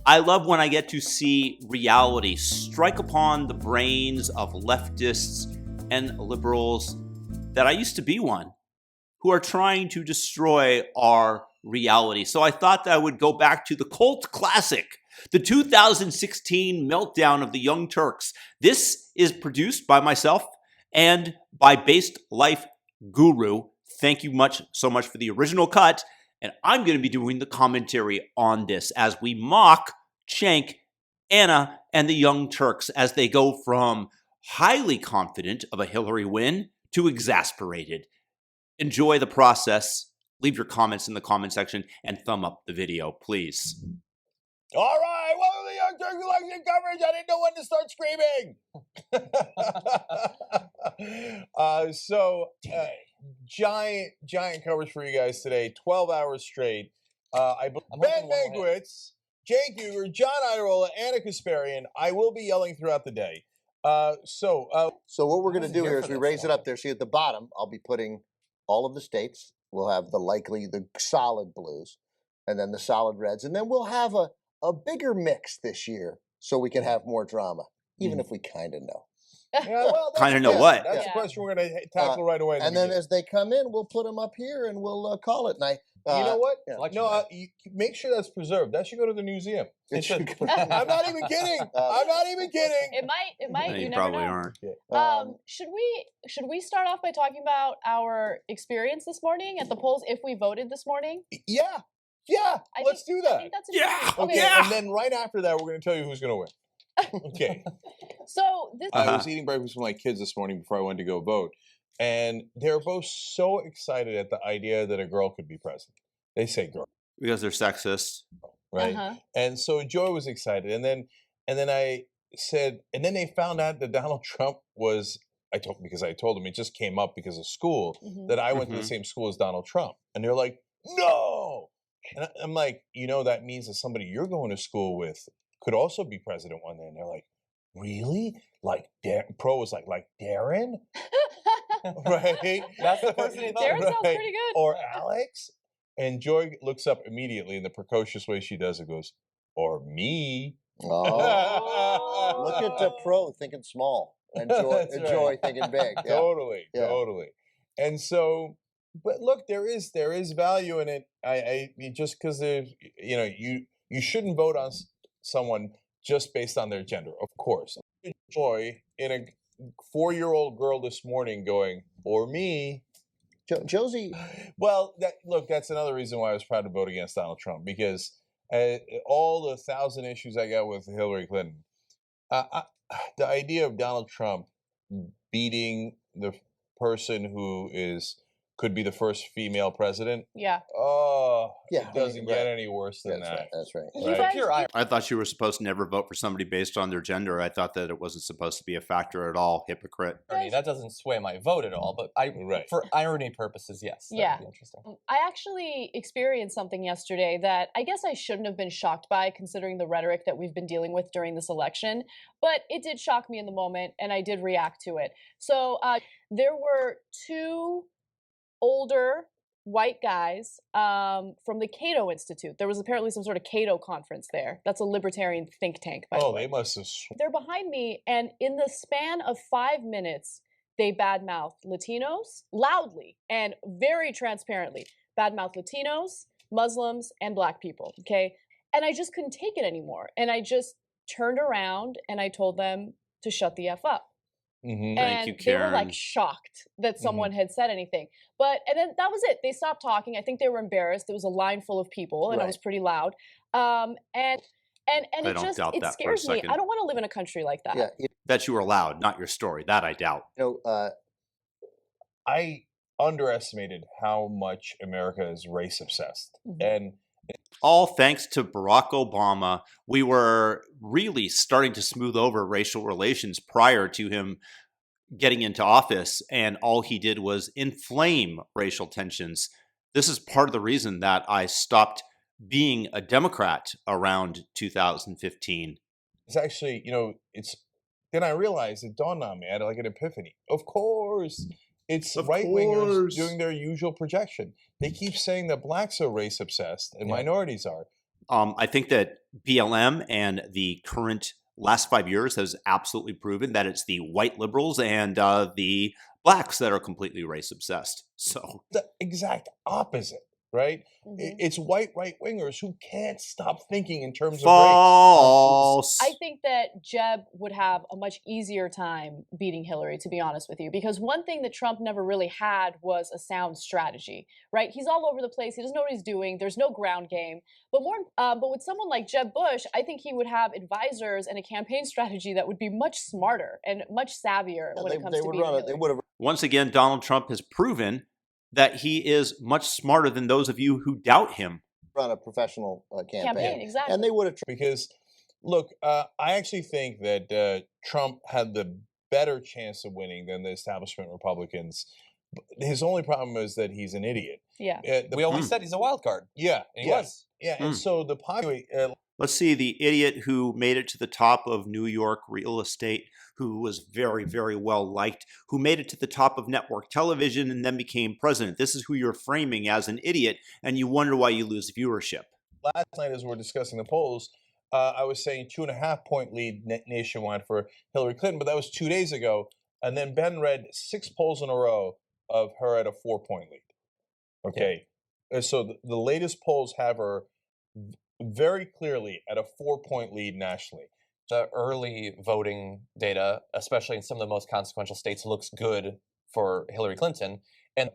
I love when I get to see reality strike upon the brains of leftists and liberals that I used to be one, who are trying to destroy our reality. So I thought that I would go back to the cult classic, the 2016 Meltdown of the Young Turks. This is produced by myself and by Based Life Guru. Thank you so much for the original cut. And I'm going to be doing the commentary on this as we mock Cenk, Anna, and the Young Turks as they go from highly confident of a Hillary win to exasperated. Enjoy the process. Leave your comments in the comment section and thumb up the video, please. All right, welcome to the Young Turks election coverage. I didn't know when to start screaming. Giant coverage for you guys today. 12 hours straight. Ben Mankiewicz, Cenk Uygur, John Iadarola, Anna Kasparian. I will be yelling throughout the day. So what we're going to do here is we raise it up there. See, at the bottom, I'll be putting all of the states. We'll have the solid blues, and then the solid reds, and then we'll have a bigger mix this year so we can have more drama, even if we kind of know. Yeah, well, kind of know what? That's the question we're going to tackle right away. And then as they come in, we'll put them up here and we'll call it. And you know what? Yeah. No, you make sure that's preserved. That should go to the museum. I'm not even kidding. I'm not even kidding. It might. You never probably know. aren't. Should we start off by talking about our experience this morning at the polls if we voted this morning? Yeah. Let's do that. I think that's important. Okay. Yeah. And then right after that, we're going to tell you who's going to win. Okay. So this. I was eating breakfast with my kids this morning before I went to go vote, and they're both so excited at the idea that a girl could be president. They say girl Because they're sexist. right? Uh-huh. And so Joy was excited, and then I said, and then they found out that Donald Trump was. I told them it just came up because of school that I went to the same school as Donald Trump, and they're like, no. And I'm like, that means that somebody you're going to school with could also be president one day. And they're like, really? Like, Pro was like Darren? Right? That's the person he thought. Darren sounds pretty good. Or Alex? And Joy looks up immediately in the precocious way she does. It goes, or me. Oh, look at the Pro thinking small and Joy thinking big. Yeah. Totally. And so, but look, there is value in it. I just because you shouldn't vote on someone just based on their gender, of course. Joy in a 4-year-old girl this morning going, or me. Josie. Well, that's another reason why I was proud to vote against Donald Trump, because all the 1,000 issues I got with Hillary Clinton, the idea of Donald Trump beating the person who could be the first female president. Yeah. Oh, Yeah, it doesn't get right. any worse than that. That's right. You guys- I thought you were supposed to never vote for somebody based on their gender. I thought that it wasn't supposed to be a factor at all. Hypocrite. That doesn't sway my vote at all, but for irony purposes, yes. That would be interesting. I actually experienced something yesterday that I guess I shouldn't have been shocked by, considering the rhetoric that we've been dealing with during this election, but it did shock me in the moment, and I did react to it. So there were 2 older white guys from the Cato Institute. There was apparently some sort of Cato conference there. That's a libertarian think tank, by the way. They must have. They're behind me, and in the span of 5 minutes, they badmouthed Latinos loudly and very transparently. Badmouthed Latinos, Muslims, and Black people, okay? And I just couldn't take it anymore. And I just turned around and I told them to shut the F up. Mm-hmm. And Thank you, they were Karen. like shocked that someone had said anything. And then that was it. They stopped talking. I think they were embarrassed. There was a line full of people and I was pretty loud. And it scares me. I don't want to live in a country like that. Yeah. That you were allowed, not your story. That I doubt. I underestimated how much America is race obsessed. And all thanks to Barack Obama, we were really starting to smooth over racial relations prior to him getting into office, and all he did was inflame racial tensions. This is part of the reason that I stopped being a Democrat around 2015. it's actually, then I realized, it dawned on me, I had like an epiphany. Of course, it's right-wingers doing their usual projection. They keep saying that blacks are race obsessed and minorities are. I think that BLM and the current last 5 years has absolutely proven that it's the white liberals and the blacks that are completely race obsessed. So the exact opposite, right? It's white right-wingers who can't stop thinking in terms of false. I think that Jeb would have a much easier time beating Hillary, to be honest with you, because one thing that Trump never really had was a sound strategy, right? He's all over the place. He doesn't know what he's doing. There's no ground game. But but with someone like Jeb Bush, I think he would have advisors and a campaign strategy that would be much smarter and much savvier when it comes to beating Hillary. Once again, Donald Trump has proven that he is much smarter than those of you who doubt him. Run a professional campaign. Exactly. And they would have. Because, look, I actually think that Trump had the better chance of winning than the establishment Republicans. His only problem is that he's an idiot. Yeah. We always said he's a wild card. Yeah. He was. Yeah. And so the popular. Let's see, the idiot who made it to the top of New York real estate, who was very, very well liked, who made it to the top of network television and then became president. This is who you're framing as an idiot, and you wonder why you lose viewership. Last night, as we're discussing the polls, I was saying 2.5-point lead nationwide for Hillary Clinton, but that was 2 days ago. And then Ben read 6 polls in a row of her at a 4-point lead. Okay. So the latest polls have her very clearly at a 4-point lead nationally. The early voting data, especially in some of the most consequential states, looks good for Hillary Clinton. And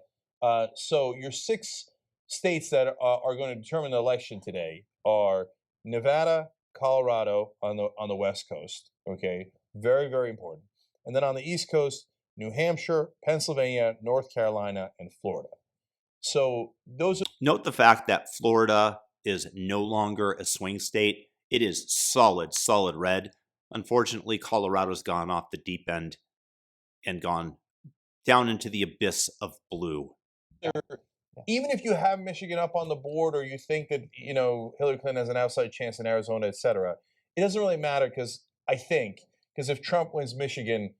so your 6 states that are going to determine the election today are Nevada, Colorado on the West Coast. Okay, very, very important. And then on the East Coast, New Hampshire, Pennsylvania, North Carolina, and Florida. So those are. Note the fact that Florida is no longer a swing state. It is solid red. Unfortunately, Colorado's gone off the deep end and gone down into the abyss of blue. Even if you have Michigan up on the board, or you think that Hillary Clinton has an outside chance in Arizona, etc., it doesn't really matter because if Trump wins Michigan,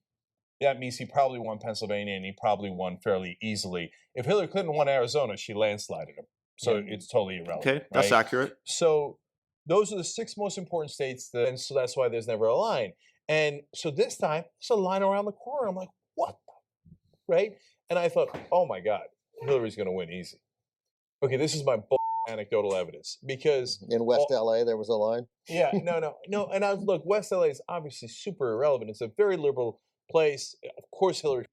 that means he probably won Pennsylvania and he probably won fairly easily. If Hillary Clinton won Arizona, she landslided him. So it's totally irrelevant. Okay, that's accurate. So those are the 6 most important states, and so that's why there's never a line. And so this time, there's a line around the corner. I'm like, what? Right? And I thought, oh my God, Hillary's going to win easy. Okay, this is my anecdotal evidence because in West LA there was a line. Yeah, no. And look, West LA is obviously super irrelevant. It's a very liberal place. Of course, Hillary.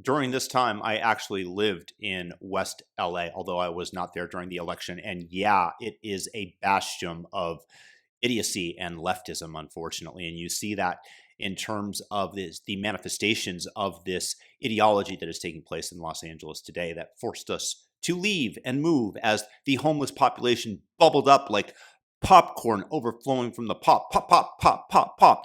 During this time, I actually lived in West LA, although I was not there during the election. And yeah, it is a bastion of idiocy and leftism, unfortunately. And you see that in terms of the manifestations of this ideology that is taking place in Los Angeles today that forced us to leave and move as the homeless population bubbled up like popcorn overflowing from the pop,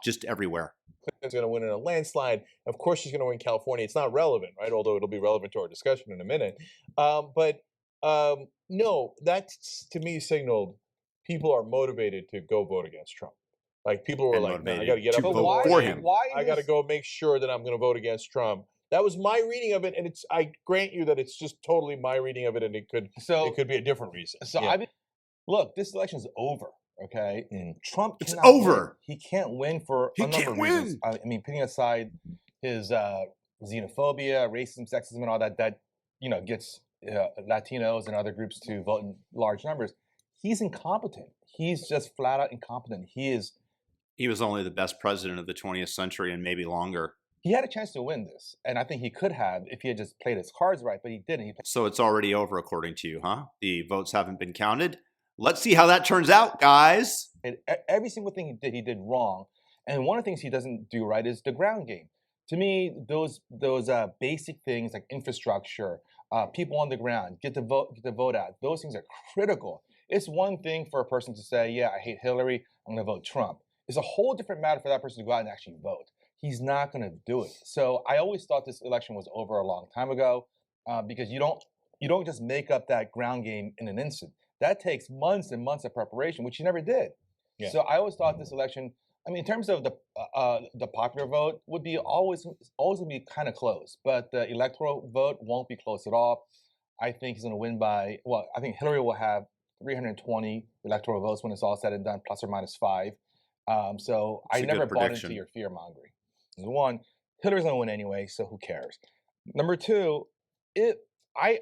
just everywhere. Clinton's going to win in a landslide. Of course, she's going to win California. It's not relevant, right? Although it'll be relevant to our discussion in a minute. No, that to me signaled people are motivated to go vote against Trump. Like people were like, I got to get up and vote for him. I got to go make sure that I'm going to vote against Trump. That was my reading of it, and I grant you that it's just totally my reading of it, and it could be a different reason. So look, this election is over. Okay, Trump it's over. Win. He can't win for a number of reasons. I mean, putting aside his xenophobia, racism, sexism, and all that gets Latinos and other groups to vote in large numbers. He's incompetent. He's just flat out incompetent. He was only the best president of the 20th century and maybe longer. He had a chance to win this, and I think he could have if he had just played his cards right, but he didn't. So it's already over, according to you, huh? The votes haven't been counted? Let's see how that turns out, guys. And every single thing he did wrong. And one of the things he doesn't do right is the ground game. To me, those basic things like infrastructure, people on the ground, get the vote out. Those things are critical. It's one thing for a person to say, yeah, I hate Hillary, I'm going to vote Trump. It's a whole different matter for that person to go out and actually vote. He's not going to do it. So I always thought this election was over a long time ago because you don't just make up that ground game in an instant. That takes months and months of preparation, which he never did. Yeah. So I always thought this election, I mean, in terms of the popular vote, would be always going to be kind of close, but the electoral vote won't be close at all. I think he's going to win I think Hillary will have 320 electoral votes when it's all said and done, plus or minus 5. So That's I a never good bought prediction. into your fear mongering. One, Hillary's gonna win anyway, so who cares? Number two, I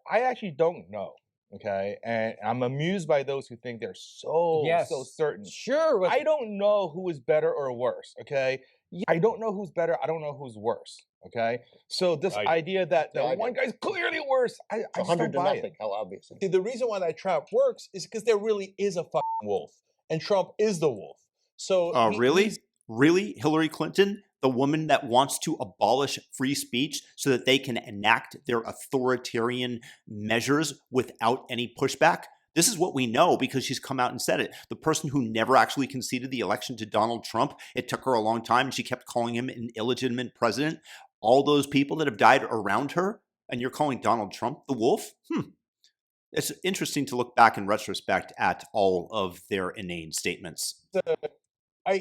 actually don't know. Okay, and I'm amused by those who think they're so certain. Sure. I don't know who is better or worse. Okay, I don't know who's better. I don't know who's worse. Okay, so this idea that one guy's clearly worse, I just 100 don't to buy nothing. it. How obvious. See, the reason why that trap works is because there really is a fucking wolf, and Trump is the wolf. So really? Really? Hillary Clinton, the woman that wants to abolish free speech so that they can enact their authoritarian measures without any pushback? This is what we know because she's come out and said it. The person who never actually conceded the election to Donald Trump, it took her a long time and she kept calling him an illegitimate president. All those people that have died around her, and you're calling Donald Trump the wolf? It's interesting to look back in retrospect at all of their inane statements.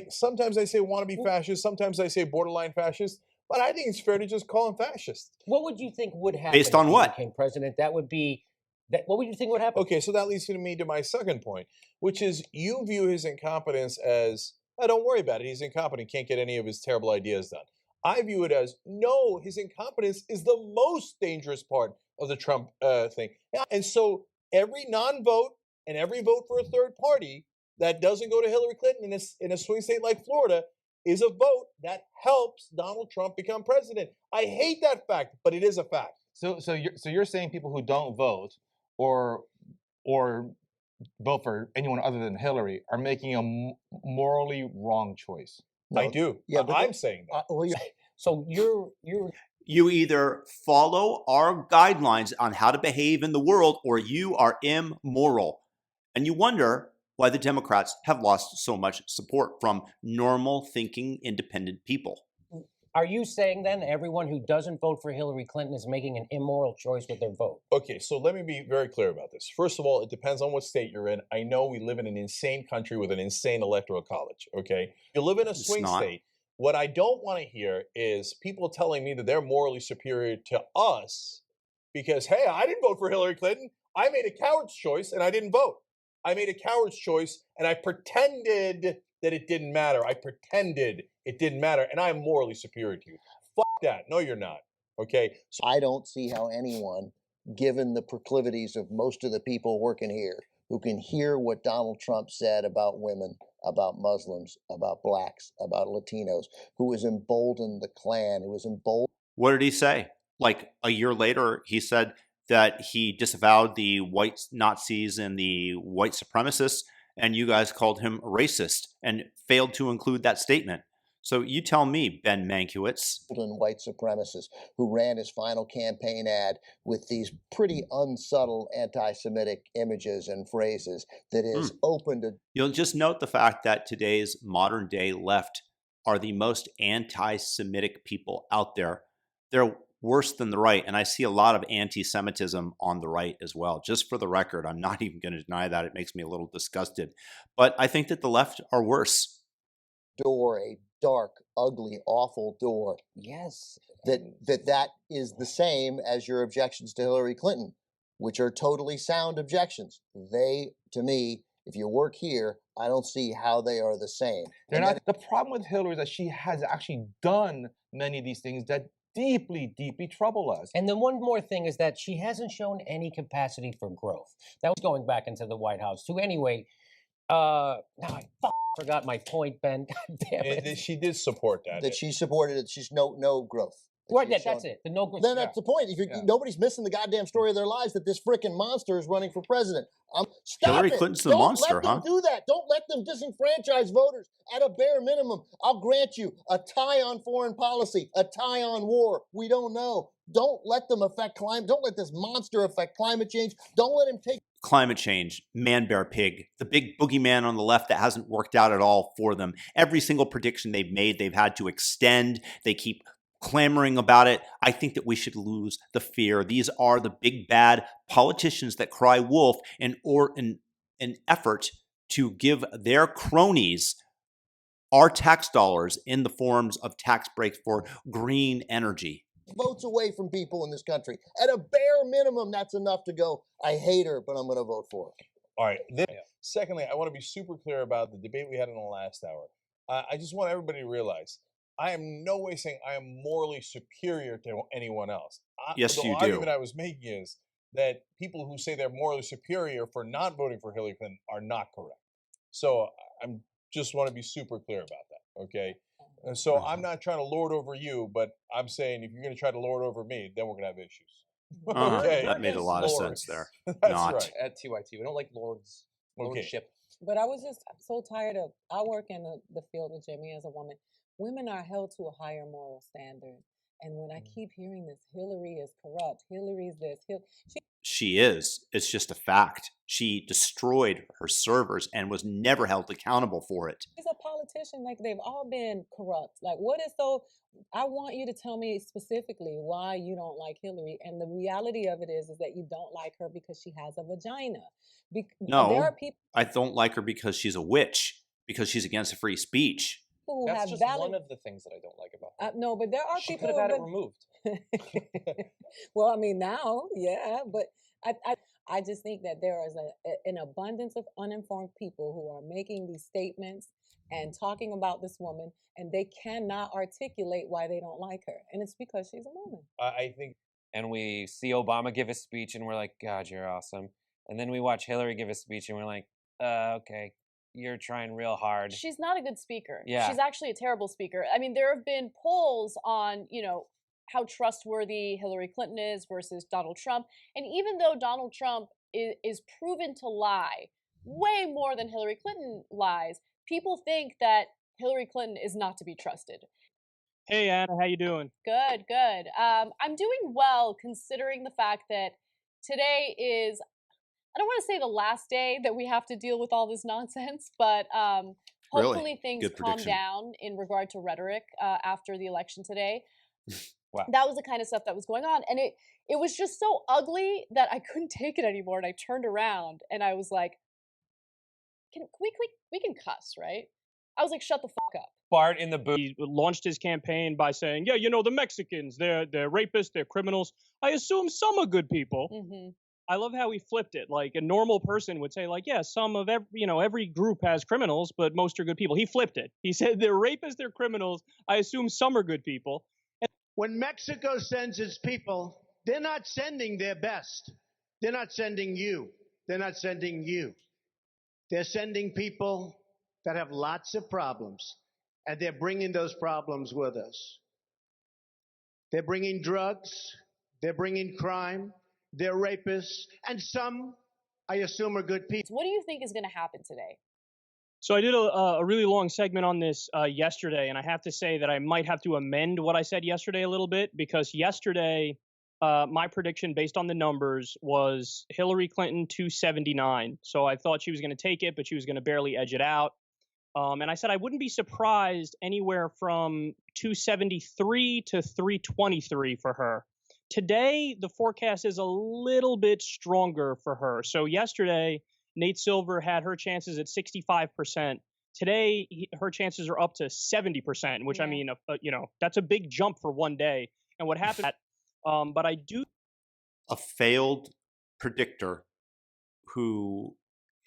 Sometimes I say wannabe fascist, sometimes I say borderline fascist, but I think it's fair to just call him fascist. What would you think would happen Based on if what? he became president? That would be that. What would you think would happen? Okay, so that leads me to my second point, which is you view his incompetence as, oh, don't worry about it, he's incompetent, can't get any of his terrible ideas done. I view it as, no, his incompetence is the most dangerous part of the Trump thing. And so every non-vote and every vote for a third party that doesn't go to Hillary Clinton in a swing state like Florida is a vote that helps Donald Trump become president. I hate that fact, but it is a fact. So you're saying people who don't vote or vote for anyone other than Hillary are making a morally wrong choice. No, I do. Yeah, but I'm saying that. So you're You either follow our guidelines on how to behave in the world or you are immoral. And you wonder why the Democrats have lost so much support from normal thinking, independent people. Are you saying then everyone who doesn't vote for Hillary Clinton is making an immoral choice with their vote? Okay, so let me be very clear about this. First of all, it depends on what state you're in. I know we live in an insane country with an insane electoral college, okay? You live in a swing state. What I don't want to hear is people telling me that they're morally superior to us because, hey, I didn't vote for Hillary Clinton. I made a coward's choice and I didn't vote. I made a coward's choice and I pretended that it didn't matter. I pretended it didn't matter and I'm morally superior to you. Fuck that. No, you're not. Okay? So I don't see how anyone, given the proclivities of most of the people working here, who can hear what Donald Trump said about women, about Muslims, about blacks, about Latinos, who has emboldened the Klan, who has emboldened. What did he say? Like a year later, he said that he disavowed the white Nazis and the white supremacists, and you guys called him racist and failed to include that statement. So you tell me, Ben Mankiewicz. White supremacists who ran his final campaign ad with these pretty unsubtle anti-Semitic images and phrases that is open to. You'll just note the fact that today's modern day left are the most anti-Semitic people out there. They're worse than the right, and I see a lot of anti-Semitism on the right as well. Just for the record, I'm not even going to deny that. It makes me a little disgusted. But I think that the left are worse. A dark, ugly, awful door. Yes. That is the same as your objections to Hillary Clinton, which are totally sound objections. They, to me, if you work here, I don't see how they are the same. They're not. The problem with Hillary is that she has actually done many of these things that deeply, deeply trouble us. And then one more thing is that she hasn't shown any capacity for growth. That was going back into the White House too. Anyway, now I forgot my point, Ben. God damn it. She did support that. That she supported it. She's no growth. Right, that's it. The no growth. Then that's the point. If nobody's missing the goddamn story of their lives that this freaking monster is running for president. Stop Hillary it. Clinton's the Don't monster, let them do that. Don't let them disenfranchise voters. At a bare minimum, I'll grant you a tie on foreign policy, a tie on war. We don't know. Don't let them affect climate. Don't let this monster affect climate change. Don't let him take climate change, man, bear, pig, the big boogeyman on the left that hasn't worked out at all for them. Every single prediction they've made, they've had to extend. They keep clamoring about it. I think that we should lose the fear. These are the big bad politicians that cry wolf in an effort to give their cronies our tax dollars in the forms of tax breaks for green energy. Votes away from people in this country. At a bare minimum, that's enough to go, I hate her, but I'm going to vote for her. All right. Secondly, I want to be super clear about the debate we had in the last hour. I just want everybody to realize I am no way saying I am morally superior to anyone else. Yes, the you argument do. I was making is that people who say they're morally superior for not voting for Hillary Clinton are not correct. So I'm just want to be super clear about that, okay? And so I'm not trying to lord over you, but I'm saying if you're going to try to lord over me, then we're going to have issues. Okay. That made a lot of sense there. Not. Right. At TYT, we don't like lordship. But I was just so tired of. I work in the field with Jimmy as a woman. Women are held to a higher moral standard, and when I keep hearing this, Hillary is corrupt. Hillary's this. She is. It's just a fact. She destroyed her servers and was never held accountable for it. She's a politician. Like, they've all been corrupt. Like, what is so? I want you to tell me specifically why you don't like Hillary. And the reality of it is that you don't like her because she has a vagina. No, there are people. I don't like her because she's a witch, because she's against free speech. Who That's have just valid. one of the things that I don't like about her. No, but there are She people could who have had have it removed. Well, I mean, now, yeah, but I just think that there is an abundance of uninformed people who are making these statements and talking about this woman, and they cannot articulate why they don't like her, and it's because she's a woman. I think. And we see Obama give a speech, and we're like, God, you're awesome. And then we watch Hillary give a speech, and we're like, okay, you're trying real hard. She's not a good speaker. Yeah. She's actually a terrible speaker. I mean, there have been polls on, how trustworthy Hillary Clinton is versus Donald Trump. And even though Donald Trump is proven to lie way more than Hillary Clinton lies, people think that Hillary Clinton is not to be trusted. Hey, Anna, how you doing? Good, good. I'm doing well considering the fact that today is, I don't want to say the last day that we have to deal with all this nonsense, but hopefully Really? things Good calm prediction. down in regard to rhetoric after the election today. Wow. That was the kind of stuff that was going on. And it was just so ugly that I couldn't take it anymore. And I turned around and I was like, we can cuss, right? I was like, shut the fuck up. Bart in the booth. He launched his campaign by saying, yeah, the Mexicans, they're rapists, they're criminals. I assume some are good people. Mm-hmm. I love how he flipped it. Like, a normal person would say, like, yeah, some of every group has criminals, but most are good people. He flipped it. He said, they're rapists, they're criminals. I assume some are good people. When Mexico sends its people, they're not sending their best. They're not sending you. They're not sending you. They're sending people that have lots of problems, and they're bringing those problems with us. They're bringing drugs. They're bringing crime. They're rapists. And some, I assume, are good people. What do you think is going to happen today? So I did a really long segment on this yesterday, and I have to say that I might have to amend what I said yesterday a little bit, because yesterday my prediction based on the numbers was Hillary Clinton 279. So I thought she was going to take it, but she was going to barely edge it out. And I said I wouldn't be surprised anywhere from 273 to 323 for her. Today, the forecast is a little bit stronger for her. So yesterday, Nate Silver had her chances at 65%. Today, her chances are up to 70%, which, I mean, that's a big jump for one day. And what happened, but I do. A failed predictor who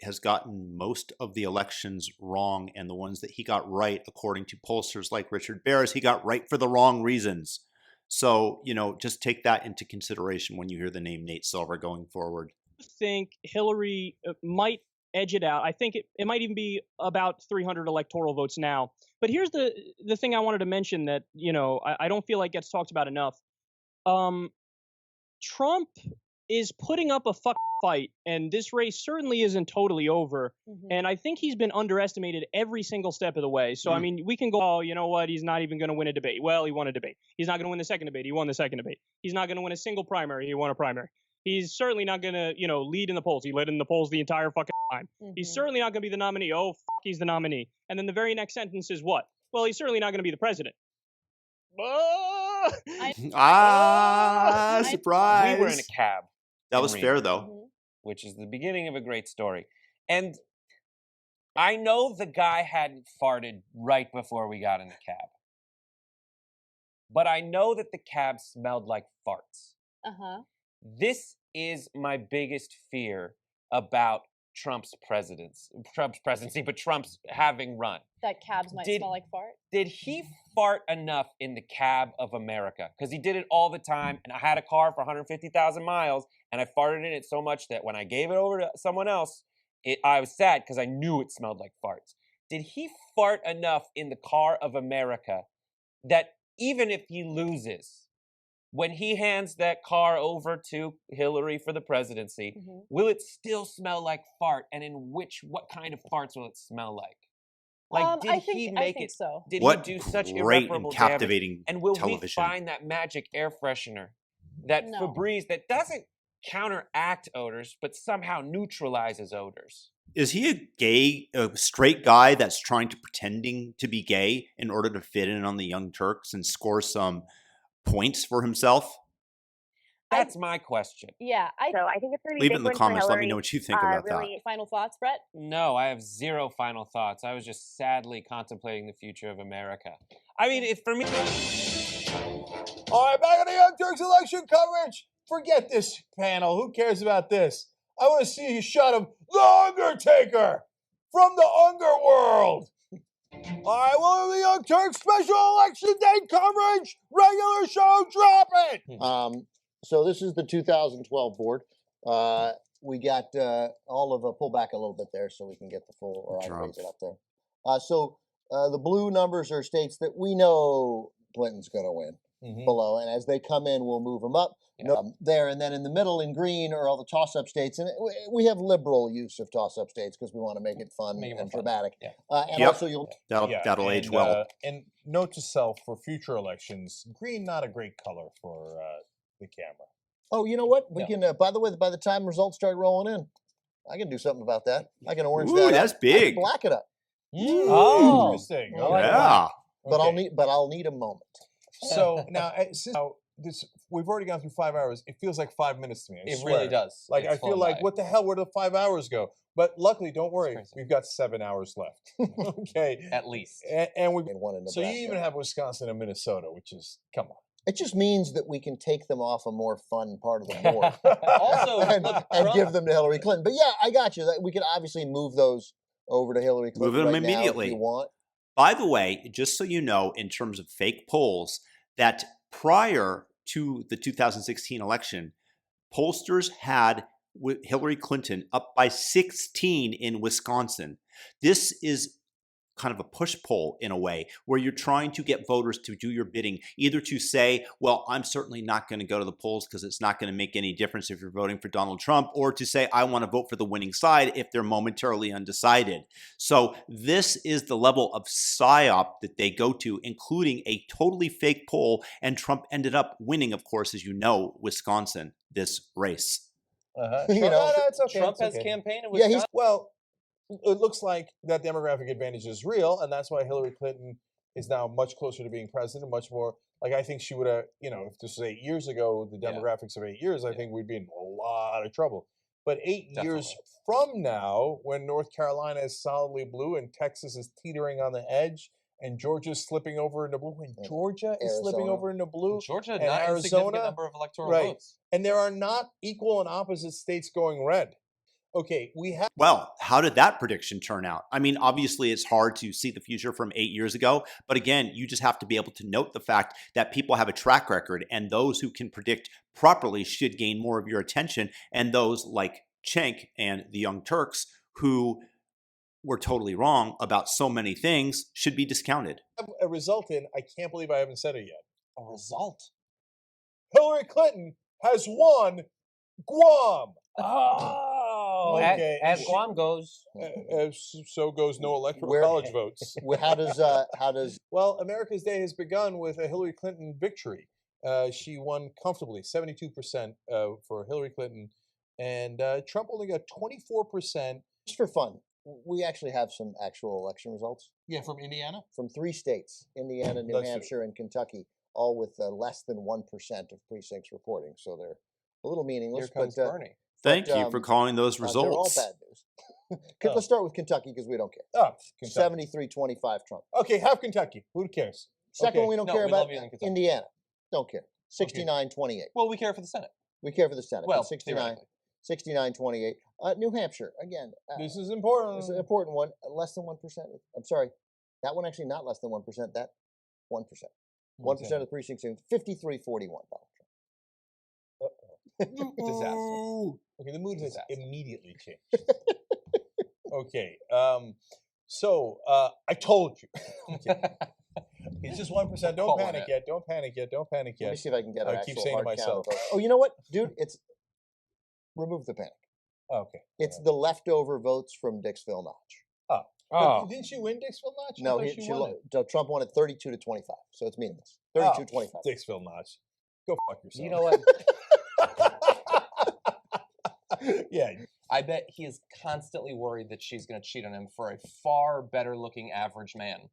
has gotten most of the elections wrong, and the ones that he got right, according to pollsters like Richard Barris, he got right for the wrong reasons. So, just take that into consideration when you hear the name Nate Silver going forward. I think Hillary might edge it out. I think it might even be about 300 electoral votes now. But here's the thing I wanted to mention that, I don't feel like gets talked about enough. Trump is putting up a fight, and this race certainly isn't totally over. Mm-hmm. And I think he's been underestimated every single step of the way. So, I mean, we can go, oh, you know what? He's not even going to win a debate. Well, he won a debate. He's not going to win the second debate. He won the second debate. He's not going to win a single primary. He won a primary. He's certainly not going to, lead in the polls. He led in the polls the entire fucking time. Mm-hmm. He's certainly not going to be the nominee. Oh, he's the nominee. And then the very next sentence is what? Well, he's certainly not going to be the president. Surprise. We were in a cab. That was fair, though. Which is the beginning of a great story. And I know the guy hadn't farted right before we got in the cab. But I know that the cab smelled like farts. Uh-huh. This is my biggest fear about Trump's presidency, but Trump's having run. That cabs might smell like fart. Did he fart enough in the cab of America? Because he did it all the time, and I had a car for 150,000 miles, and I farted in it so much that when I gave it over to someone else, I was sad because I knew it smelled like farts. Did he fart enough in the car of America that even if he loses, when he hands that car over to Hillary for the presidency, will it still smell like fart? And in what kind of farts will it smell like? Like, did he make it? So. Did what he do such great irreparable and captivating damage? And will television. we find that magic air freshener, that Febreze that doesn't counteract odors, but somehow neutralizes odors? Is he a straight guy that's trying to pretending to be gay in order to fit in on the Young Turks and score some points for himself? That's my question. Yeah, I think it's going to be leave big it in the win for comments. Let me Hillary. know what you think about Really, that. Final thoughts, Brett? No, I have zero final thoughts. I was just sadly contemplating the future of America. I mean, for me. All right, back on the Young Turks election coverage. Forget this panel. Who cares about this? I want to see a shot of The Undertaker from the underworld. All right, welcome to the Young Turks special election day coverage. Regular show dropping. So this is the 2012 board. We got all of pull back a little bit there so we can get the full, or I'll raise it up there. So the blue numbers are states that we know Clinton's going to win below, and as they come in, we'll move them up there. And then in the middle in green are all the toss-up states, and we have liberal use of toss-up states because we want to make it fun and dramatic. And also that'll age well. And note to self for future elections: green not a great color for the camera. Oh, you know what? We can. By the way, by the time results start rolling in, I can do something about that. I can orange that. Ooh, that's big. I can black it up. Oh, interesting. Yeah. But I'll need a moment. So now, since we've already gone through 5 hours. It feels like 5 minutes to me. It really does. Like I feel like, what the hell? Where did the 5 hours go? But luckily, don't worry, we've got 7 hours left. Okay, at least. And we one in so you even have Wisconsin and Minnesota, which is come on. It just means that we can take them off a more fun part of the board, also, and give them to Hillary Clinton. But yeah, I got you. We can obviously move those over to Hillary Clinton. Move them right immediately. Now if you want. By the way, just so you know, in terms of fake polls, that prior to the 2016 election, pollsters had Hillary Clinton up by 16 in Wisconsin. This is kind of a push poll in a way where you're trying to get voters to do your bidding, either to say, well, I'm certainly not going to go to the polls because it's not going to make any difference if you're voting for Donald Trump, or to say, I want to vote for the winning side if they're momentarily undecided. So this is the level of psyop that they go to, including a totally fake poll. And Trump ended up winning, of course, as you know, Wisconsin, this race. It's okay. Trump has campaigned in Wisconsin. Yeah, well, it looks like that demographic advantage is real, and that's why Hillary Clinton is now much closer to being president, much more, like I think she would have, if this was 8 years ago, the demographics of 8 years, I think we'd be in a lot of trouble. But 8 years from now, when North Carolina is solidly blue and Texas is teetering on the edge, and Georgia's slipping over into blue, and Georgia is slipping over into blue, Georgia, and not a Arizona, significant number of electoral votes. And there are not equal and opposite states going red. Okay, we have. Well, how did that prediction turn out? I mean, obviously, it's hard to see the future from 8 years ago. But again, you just have to be able to note the fact that people have a track record, and those who can predict properly should gain more of your attention. And those like Cenk and the Young Turks, who were totally wrong about so many things, should be discounted. A result in, I can't believe I haven't said it yet. A result? Hillary Clinton has won Guam. Oh, okay. As Guam goes, so goes no electoral college votes. How does? Well, America's Day has begun with a Hillary Clinton victory. She won comfortably, 72% for Hillary Clinton, and Trump only got 24%. Just for fun, we actually have some actual election results. Yeah, from Indiana? From 3 states, Indiana, New Hampshire, and Kentucky, all with less than 1% of precincts reporting. So they're a little meaningless. Here comes Bernie. Thank you for calling those results. They're all bad news. Let's start with Kentucky because we don't care. Oh, 73-25 Trump. Okay, have Kentucky. Who cares? Second, we don't care about Indiana. Don't care. 69-28. Well, we care for the Senate. We care for the Senate. Well, 69. 69-28. New Hampshire, again. This is important. This is an important one. Less than 1%. I'm sorry. That one actually not less than 1%. That 1%. 1% of the precincts, 53-41. Disaster. Okay, the mood has immediately changed. Okay, so I told you. It's just 1%. Don't panic yet. Don't panic yet. Don't panic yet. Let me see if I can get an I keep actual saying to hard myself. count. Oh, you know what, dude? It's remove the panic. Okay. It's the leftover votes from Dixville Notch. But didn't she win Dixville Notch? No, Trump won it 32-25. So it's meaningless. 32-25. Dixville Notch. Go fuck yourself. You know what? Yeah. I bet he is constantly worried that she's going to cheat on him for a far better looking average man.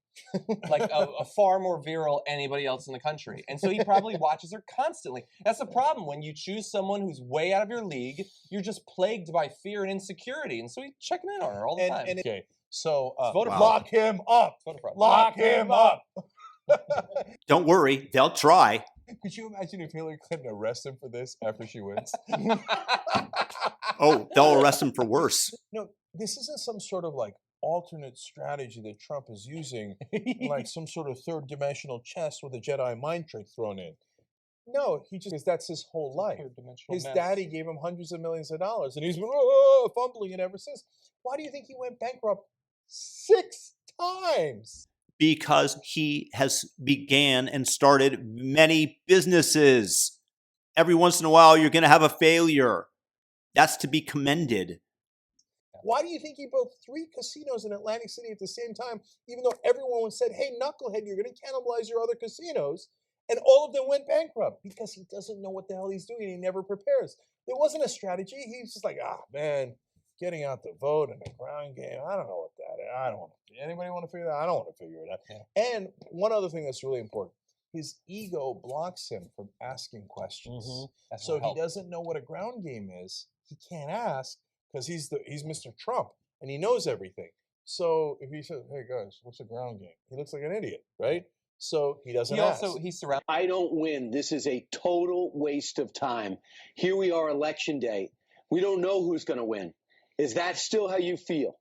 Like a far more virile anybody else in the country. And so he probably watches her constantly. That's the problem. When you choose someone who's way out of your league, you're just plagued by fear and insecurity. And so he's checking in on her all the time. Okay, so Voter fraud. lock him up. Voter fraud. Lock him up. Don't worry, they'll try. Could you imagine if Hillary Clinton arrests him for this after she wins? Oh, they'll arrest him for worse. No, this isn't some sort of like alternate strategy that Trump is using, like some sort of third dimensional chess with a Jedi mind trick thrown in. No, that's his whole life. His daddy gave him hundreds of millions of dollars, and he's been fumbling it ever since. Why do you think he went bankrupt 6 times? Because he has began and started many businesses. Every once in a while, you're going to have a failure. That's to be commended. Why do you think he built 3 casinos in Atlantic City at the same time, even though everyone said, hey, knucklehead, you're going to cannibalize your other casinos? And all of them went bankrupt because he doesn't know what the hell he's doing and he never prepares. There wasn't a strategy. He's just like, man, getting out the vote and the ground game, I don't know what that is. I don't want to. Anybody want to figure that out? I don't want to figure it out. Yeah. And one other thing that's really important. His ego blocks him from asking questions. Mm-hmm. So he doesn't know what a ground game is. He can't ask because he's Mr. Trump and he knows everything. So if he says, hey guys, what's a ground game? He looks like an idiot, right? So he doesn't ask. He's surrounded. I don't win. This is a total waste of time. Here we are, election day. We don't know who's going to win. Is that still how you feel?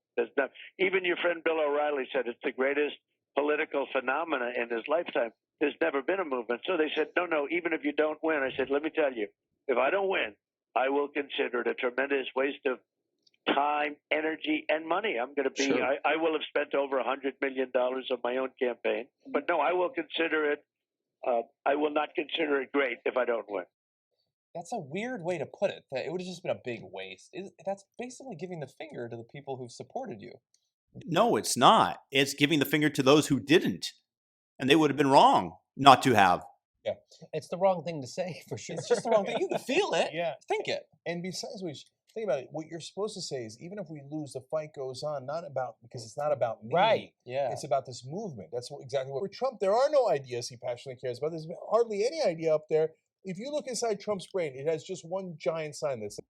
Even your friend Bill O'Reilly said it's the greatest political phenomena in his lifetime. There's never been a movement. So they said, no, even if you don't win. I said, let me tell you, if I don't win, I will consider it a tremendous waste of time, energy, and money. I'm going to be, sure. I will have spent over $100 million on my own campaign. But no, I will consider it, I will not consider it great if I don't win. That's a weird way to put it. That it would have just been a big waste. That's basically giving the finger to the people who've supported you. No, it's not. It's giving the finger to those who didn't. And they would have been wrong not to have. Yeah. It's the wrong thing to say, for sure. It's just the wrong thing. You can feel it. Yeah. Think it. And besides which, think about it. What you're supposed to say is, even if we lose, the fight goes on. Because it's not about me. Right. Yeah. It's about this movement. That's exactly what. For Trump, there are no ideas he passionately cares about. There's hardly any idea up there. If you look inside Trump's brain, it has just one giant sign that says,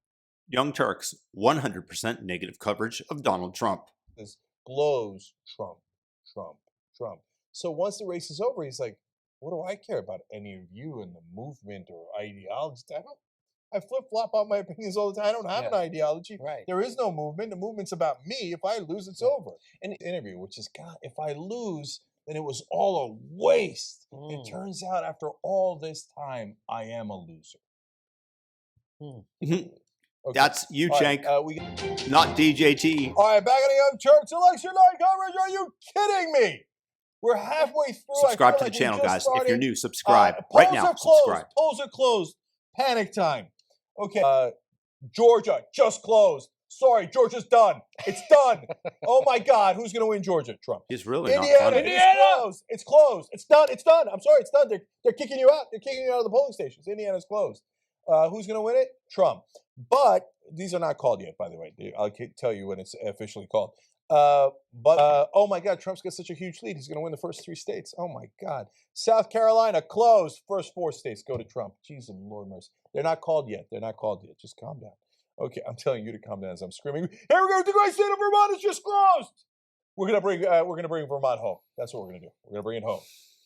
Young Turks, 100% negative coverage of Donald Trump. This glows Trump, Trump, Trump. So once the race is over, he's like, what do I care about any of you and the movement or ideology? I flip-flop on my opinions all the time. I don't have an ideology. Right. There is no movement. The movement's about me. If I lose, it's over. An interview, which is, God, if I lose, then it was all a waste. It turns out after all this time, I am a loser. Okay. That's you, Cenk. Right, not DJT. All right, back on the Young Turks election night coverage. Are you kidding me? We're halfway through. Subscribe to the channel, guys. If you're new, subscribe right now. Subscribe. Polls are closed. Panic time. Okay. Georgia just closed. Sorry, Georgia's done. It's done. Oh my God, who's going to win Georgia? Trump. It's really Indiana. not funny. Indiana. It's closed. It's done. It's done. I'm sorry, it's done. They're kicking you out. They're kicking you out of the polling stations. Indiana's closed. Who's going to win it? Trump. But these are not called yet, by the way. I'll tell you when it's officially called. Oh my God, Trump's got such a huge lead. He's going to win the first 3 states. Oh my God. South Carolina closed. First 4 states go to Trump. Jesus, Lord mercy. They're not called yet. They're not called yet. Just calm down. Okay, I'm telling you to calm down as I'm screaming. Here we go. The great state of Vermont is just closed. We're gonna bring Vermont home. That's what we're gonna do. We're gonna bring it home.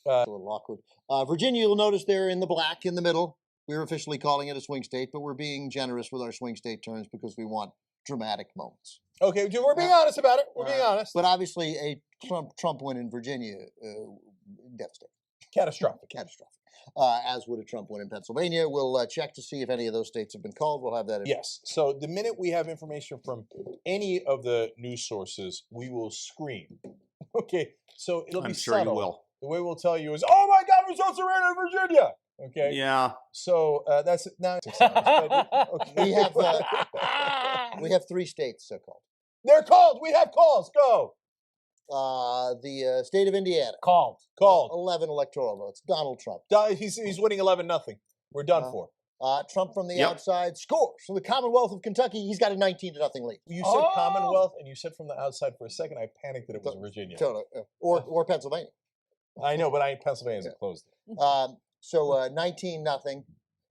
A little awkward. Virginia, you'll notice they're in the black in the middle. We're officially calling it a swing state, but we're being generous with our swing state terms because we want dramatic moments. Okay, we're being honest about it. We're being honest. But obviously, a Trump win in Virginia, devastating. Catastrophic. Catastrophic. As would a Trump win in Pennsylvania. We'll check to see if any of those states have been called. We'll have that. Yes. So the minute we have information from any of the news sources, we will scream. Okay. So it'll be I'm sure subtle. you will. The way we'll tell you is, "Oh my God, results are in Virginia." Okay. Yeah. So that's now. Okay. We have 3 states so called. They're called. We have calls. Go. The state of Indiana. Called. 11 electoral votes. Donald Trump. He's winning 11-0. We're done for. Trump from the outside scores. From the Commonwealth of Kentucky, he's got a 19-0 lead. You said Commonwealth, and you said from the outside for a second. I panicked that it was Virginia. Totally. Or Pennsylvania. I know, but Pennsylvania isn't closed. So 19-0,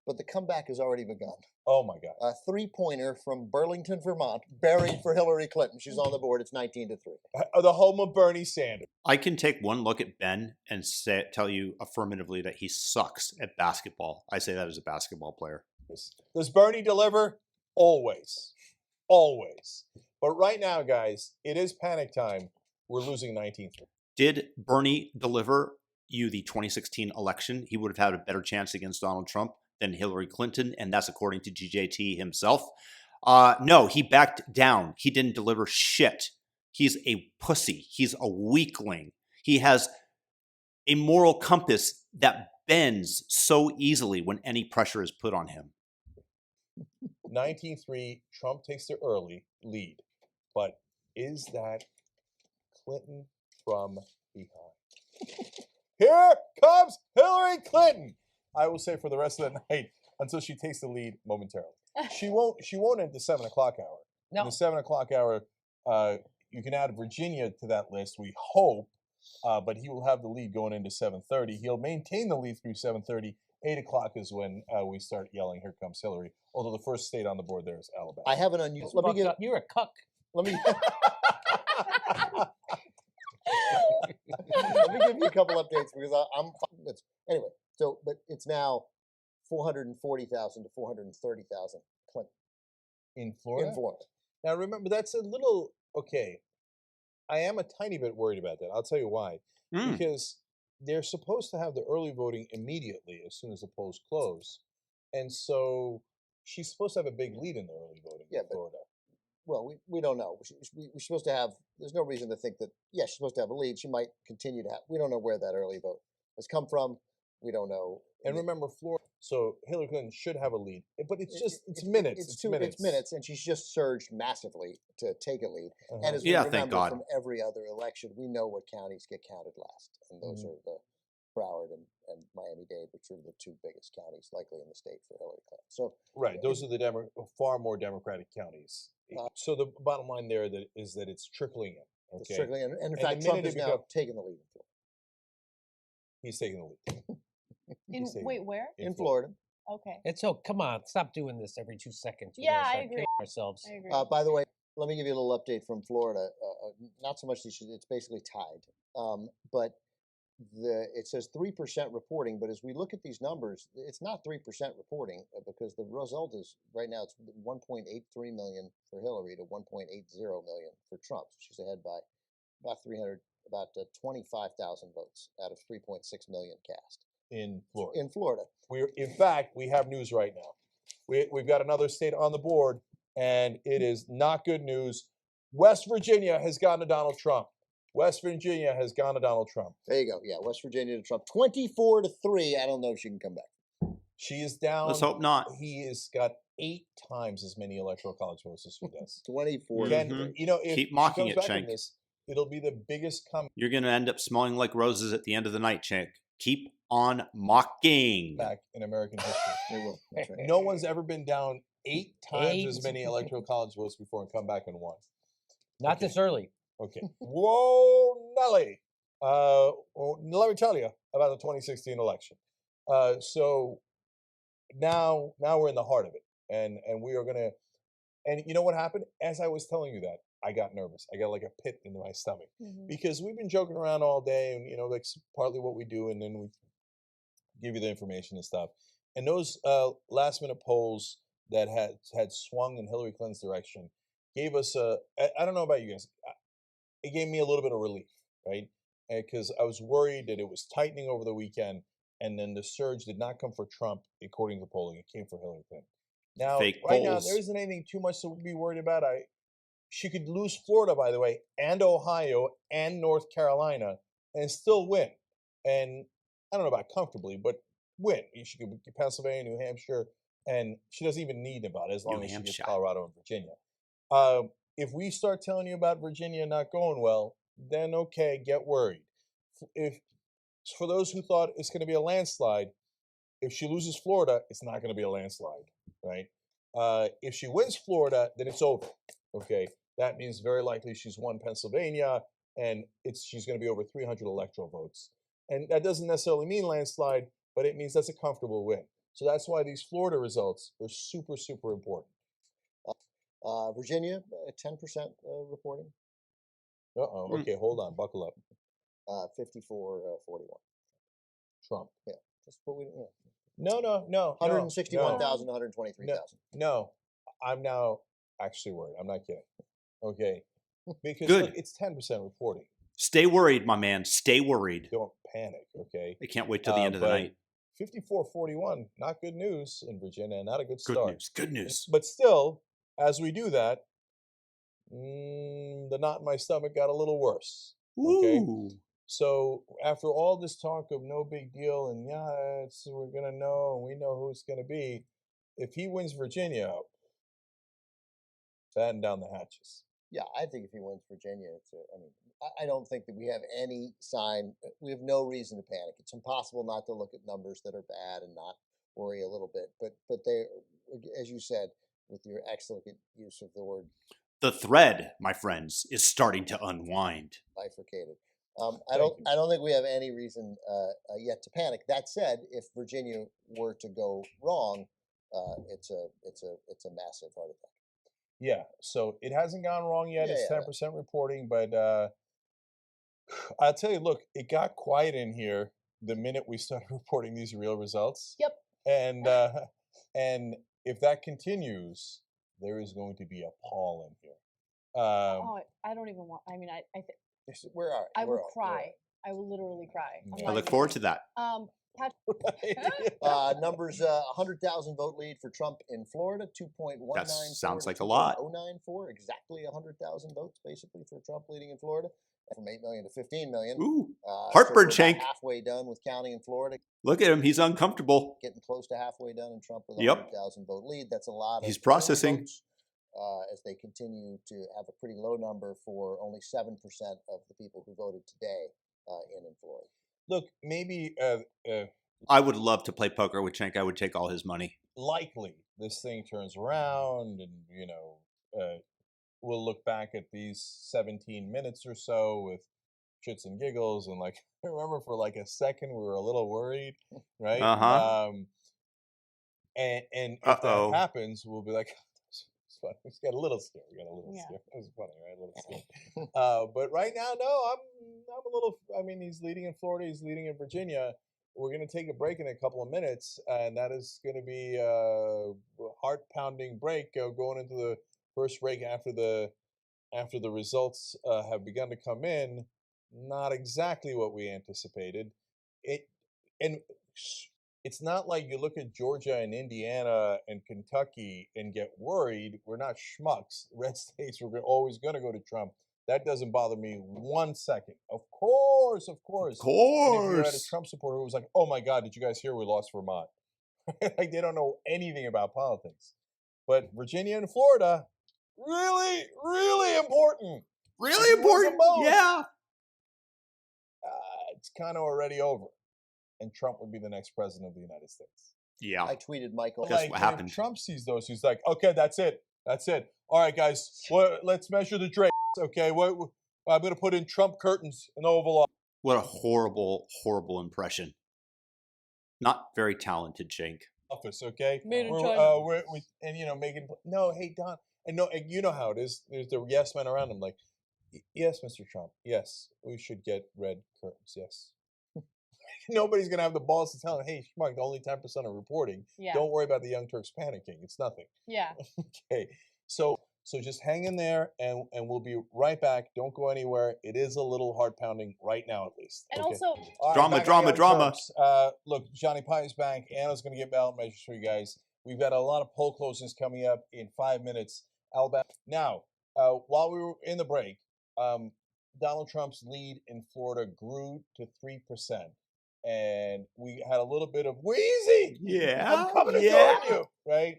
but the comeback has already begun. Oh my God! A 3-pointer from Burlington, Vermont, buried for Hillary Clinton. She's on the board. It's 19-3. The home of Bernie Sanders. I can take one look at Ben and tell you affirmatively that he sucks at basketball. I say that as a basketball player. Does Bernie deliver? Always. Always. But right now, guys, it is panic time. We're losing 19-3. Did Bernie deliver you the 2016 election? He would have had a better chance against Donald Trump than Hillary Clinton, and that's according to GJT himself. No, he backed down. He didn't deliver shit. He's a pussy. He's a weakling. He has a moral compass that bends so easily when any pressure is put on him. 19-3, Trump takes the early lead. But is that Clinton from behind? Here comes Hillary Clinton. I will say for the rest of the night until she takes the lead momentarily. She won't at the 7 o'clock hour. No. In the 7 o'clock hour, you can add Virginia to that list, we hope, but he will have the lead going into 7:30. He'll maintain the lead through 7:30. 8 o'clock is when we start yelling, "Here comes Hillary." Although the first state on the board there is Alabama. I have an unusual. You're a cuck. Let me. Let me give you a couple updates because I'm. Anyway, so but it's now 440,000 to 430,000 Clinton in Florida. In Florida. Now remember, that's a little okay. I am a tiny bit worried about that. I'll tell you why. Because they're supposed to have the early voting immediately as soon as the polls close, and so she's supposed to have a big lead in the early voting in Florida. Well, we don't know. We're supposed to have. There's no reason to think that. Yeah, she's supposed to have a lead. She might continue to have. We don't know where that early vote has come from. We don't know. And remember, Florida. So Hillary Clinton should have a lead, but it's minutes. It's minutes, and she's just surged massively to take a lead. And as we thank remember God. from every other election, we know what counties get counted last, and those are the Broward and Miami-Dade, which are the 2 biggest counties likely in the state for Hillary Clinton. So those are the far more Democratic counties. So the bottom line there is that it's trickling in. Okay? It's trickling in, and in fact, Trump is now taking the lead in Florida. He's taking the lead. Wait, where? In Florida. Okay. And so, come on, stop doing this every 2 seconds. We're Yeah, gonna I start agree. killing ourselves. I agree. By the way, let me give you a little update from Florida. Not so much it's basically tied, but it says 3% reporting. But as we look at these numbers, it's not 3% reporting because the result is right now it's 1.83 million for Hillary to 1.80 million for Trump. She's ahead by about 25,000 votes out of 3.6 million cast. In Florida. In Florida. In fact, we have news right now. We've got another state on the board, and it is not good news. West Virginia has gone to Donald Trump. West Virginia has gone to Donald Trump. There you go. Yeah, West Virginia to Trump. 24-3. I don't know if she can come back. She is down. Let's hope not. He has got 8 times as many electoral college votes as she does. 24. You know, if Keep mocking she comes it, back in Cenk. this, it'll be the biggest comeback. You're going to end up smelling like roses at the end of the night, Cenk. Keep on mocking. Back in American history. They will. That's right. No one's ever been down 8 times as many electoral college votes before and come back and won. Not this early. Okay. Whoa, Nelly. Let me tell you about the 2016 election. So now we're in the heart of it, and we are gonna. And you know what happened? As I was telling you that, I got nervous. I got like a pit into my stomach because we've been joking around all day, and that's partly what we do, and then we give you the information and stuff. And those last-minute polls that had swung in Hillary Clinton's direction gave us I don't know about you guys, it gave me a little bit of relief, right? Because I was worried that it was tightening over the weekend, and then the surge did not come for Trump, according to the polling. It came for Hillary Clinton. Now, Fake right now, polls. there isn't anything too much to be worried about. She could lose Florida, by the way, and Ohio and North Carolina, and still win. And I don't know about comfortably, but win. She could get Pennsylvania, New Hampshire, and she doesn't even need about it as long as she gets Colorado and Virginia. If we start telling you about Virginia not going well, then okay, get worried. If for those who thought it's going to be a landslide, if she loses Florida, it's not going to be a landslide, right? If she wins Florida, then it's over. Okay, that means very likely she's won Pennsylvania, and she's going to be over 300 electoral votes. And that doesn't necessarily mean landslide, but it means that's a comfortable win. So that's why these Florida results are super, super important. Virginia, 10% reporting. Okay, hold on, buckle up. 54-41. Trump. Yeah, just what we. Yeah. No. 161,000, 123,000. No, I'm now actually worried. I'm not kidding. Okay, because Good. Look, it's 10% reporting. Stay worried, my man. Stay worried. Don't panic, okay? I can't wait till the end of the night. 54-41, not good news in Virginia, not a good start. Good news. Good news. But still, as we do that, the knot in my stomach got a little worse. Okay. Ooh. So after all this talk of no big deal and we're gonna know and we know who it's gonna be, if he wins Virginia, batten down the hatches. Yeah, I think if he wins Virginia, I don't think that we have any sign. We have no reason to panic. It's impossible not to look at numbers that are bad and not worry a little bit. But they, as you said, with your excellent use of the word, the thread, my friends, is starting to unwind. Bifurcated. I don't think we have any reason yet to panic. That said, if Virginia were to go wrong, it's a massive heart attack. Yeah, so it hasn't gone wrong yet. Yeah, It's yeah. 10% reporting, but I'll tell you, look, it got quiet in here the minute we started reporting these real results. Yep. And if that continues, there is going to be a pall in here. I don't even want. I mean, I Where are I will cry. I will literally cry. I look forward to that. Numbers: 100,000 vote lead for Trump in Florida, 2.194. That sounds like a lot. 0.094, exactly 100,000 votes, basically, for Trump leading in Florida, from 8 million to 15 million. Ooh, So heartburn, we're about Shank. halfway done with counting in Florida. Look at him. He's uncomfortable. Getting close to halfway done, and Trump with a Yep. 100,000 vote lead. That's a lot. He's of processing. votes, as they continue to have a pretty low number for only 7% of the people who voted today in Florida. Look, maybe I would love to play poker with Cenk. I would take all his money. likely this thing turns around, and we'll look back at these 17 minutes or so with shits and giggles, and like I remember for like a second we were a little worried, right? And if that happens, we'll be like, it's funny. We got a little scared. It was funny, right? A little scared. But right now, no, I'm a little. I mean, he's leading in Florida. He's leading in Virginia. We're going to take a break in a couple of minutes, and that is going to be a heart-pounding break going into the first break after the results have begun to come in. Not exactly what we anticipated. It's not like you look at Georgia and Indiana and Kentucky and get worried. We're not schmucks. Red states were always going to go to Trump. That doesn't bother me 1 second. Of course. And if you had a Trump supporter who was like, oh my God, did you guys hear we lost Vermont? Like they don't know anything about politics. But Virginia and Florida, really, really important. Really important. Yeah. It's kind of already over. And Trump would be the next president of the United States. Yeah. I tweeted Michael. Guess what happened? If Trump sees those, he's like, okay, that's it. All right, guys, let's measure the drapes. Okay, I'm going to put in Trump curtains in the Oval Office. What a horrible, horrible impression. Not very talented, Cenk. Office, okay. Made in China. Making hey Don, and no, you know how it is. There's the yes men around him, like, yes, Mr. Trump, yes, we should get red curtains, yes. nobody's going to have the balls to tell him, hey, Schmuck, only 10% are reporting. Yeah. Don't worry about the Young Turks panicking. It's nothing. Yeah. Okay. So just hang in there, and we'll be right back. Don't go anywhere. It is a little heart pounding right now, at least. And okay? also, All right, drama. Look, Johnny Pie's back. Anna's going to get ballot measures for you guys. We've got a lot of poll closings coming up in 5 minutes. Alabama. Now, while we were in the break, Donald Trump's lead in Florida grew to 3%. And we had a little bit of wheezy. Yeah. I'm coming to join you, right?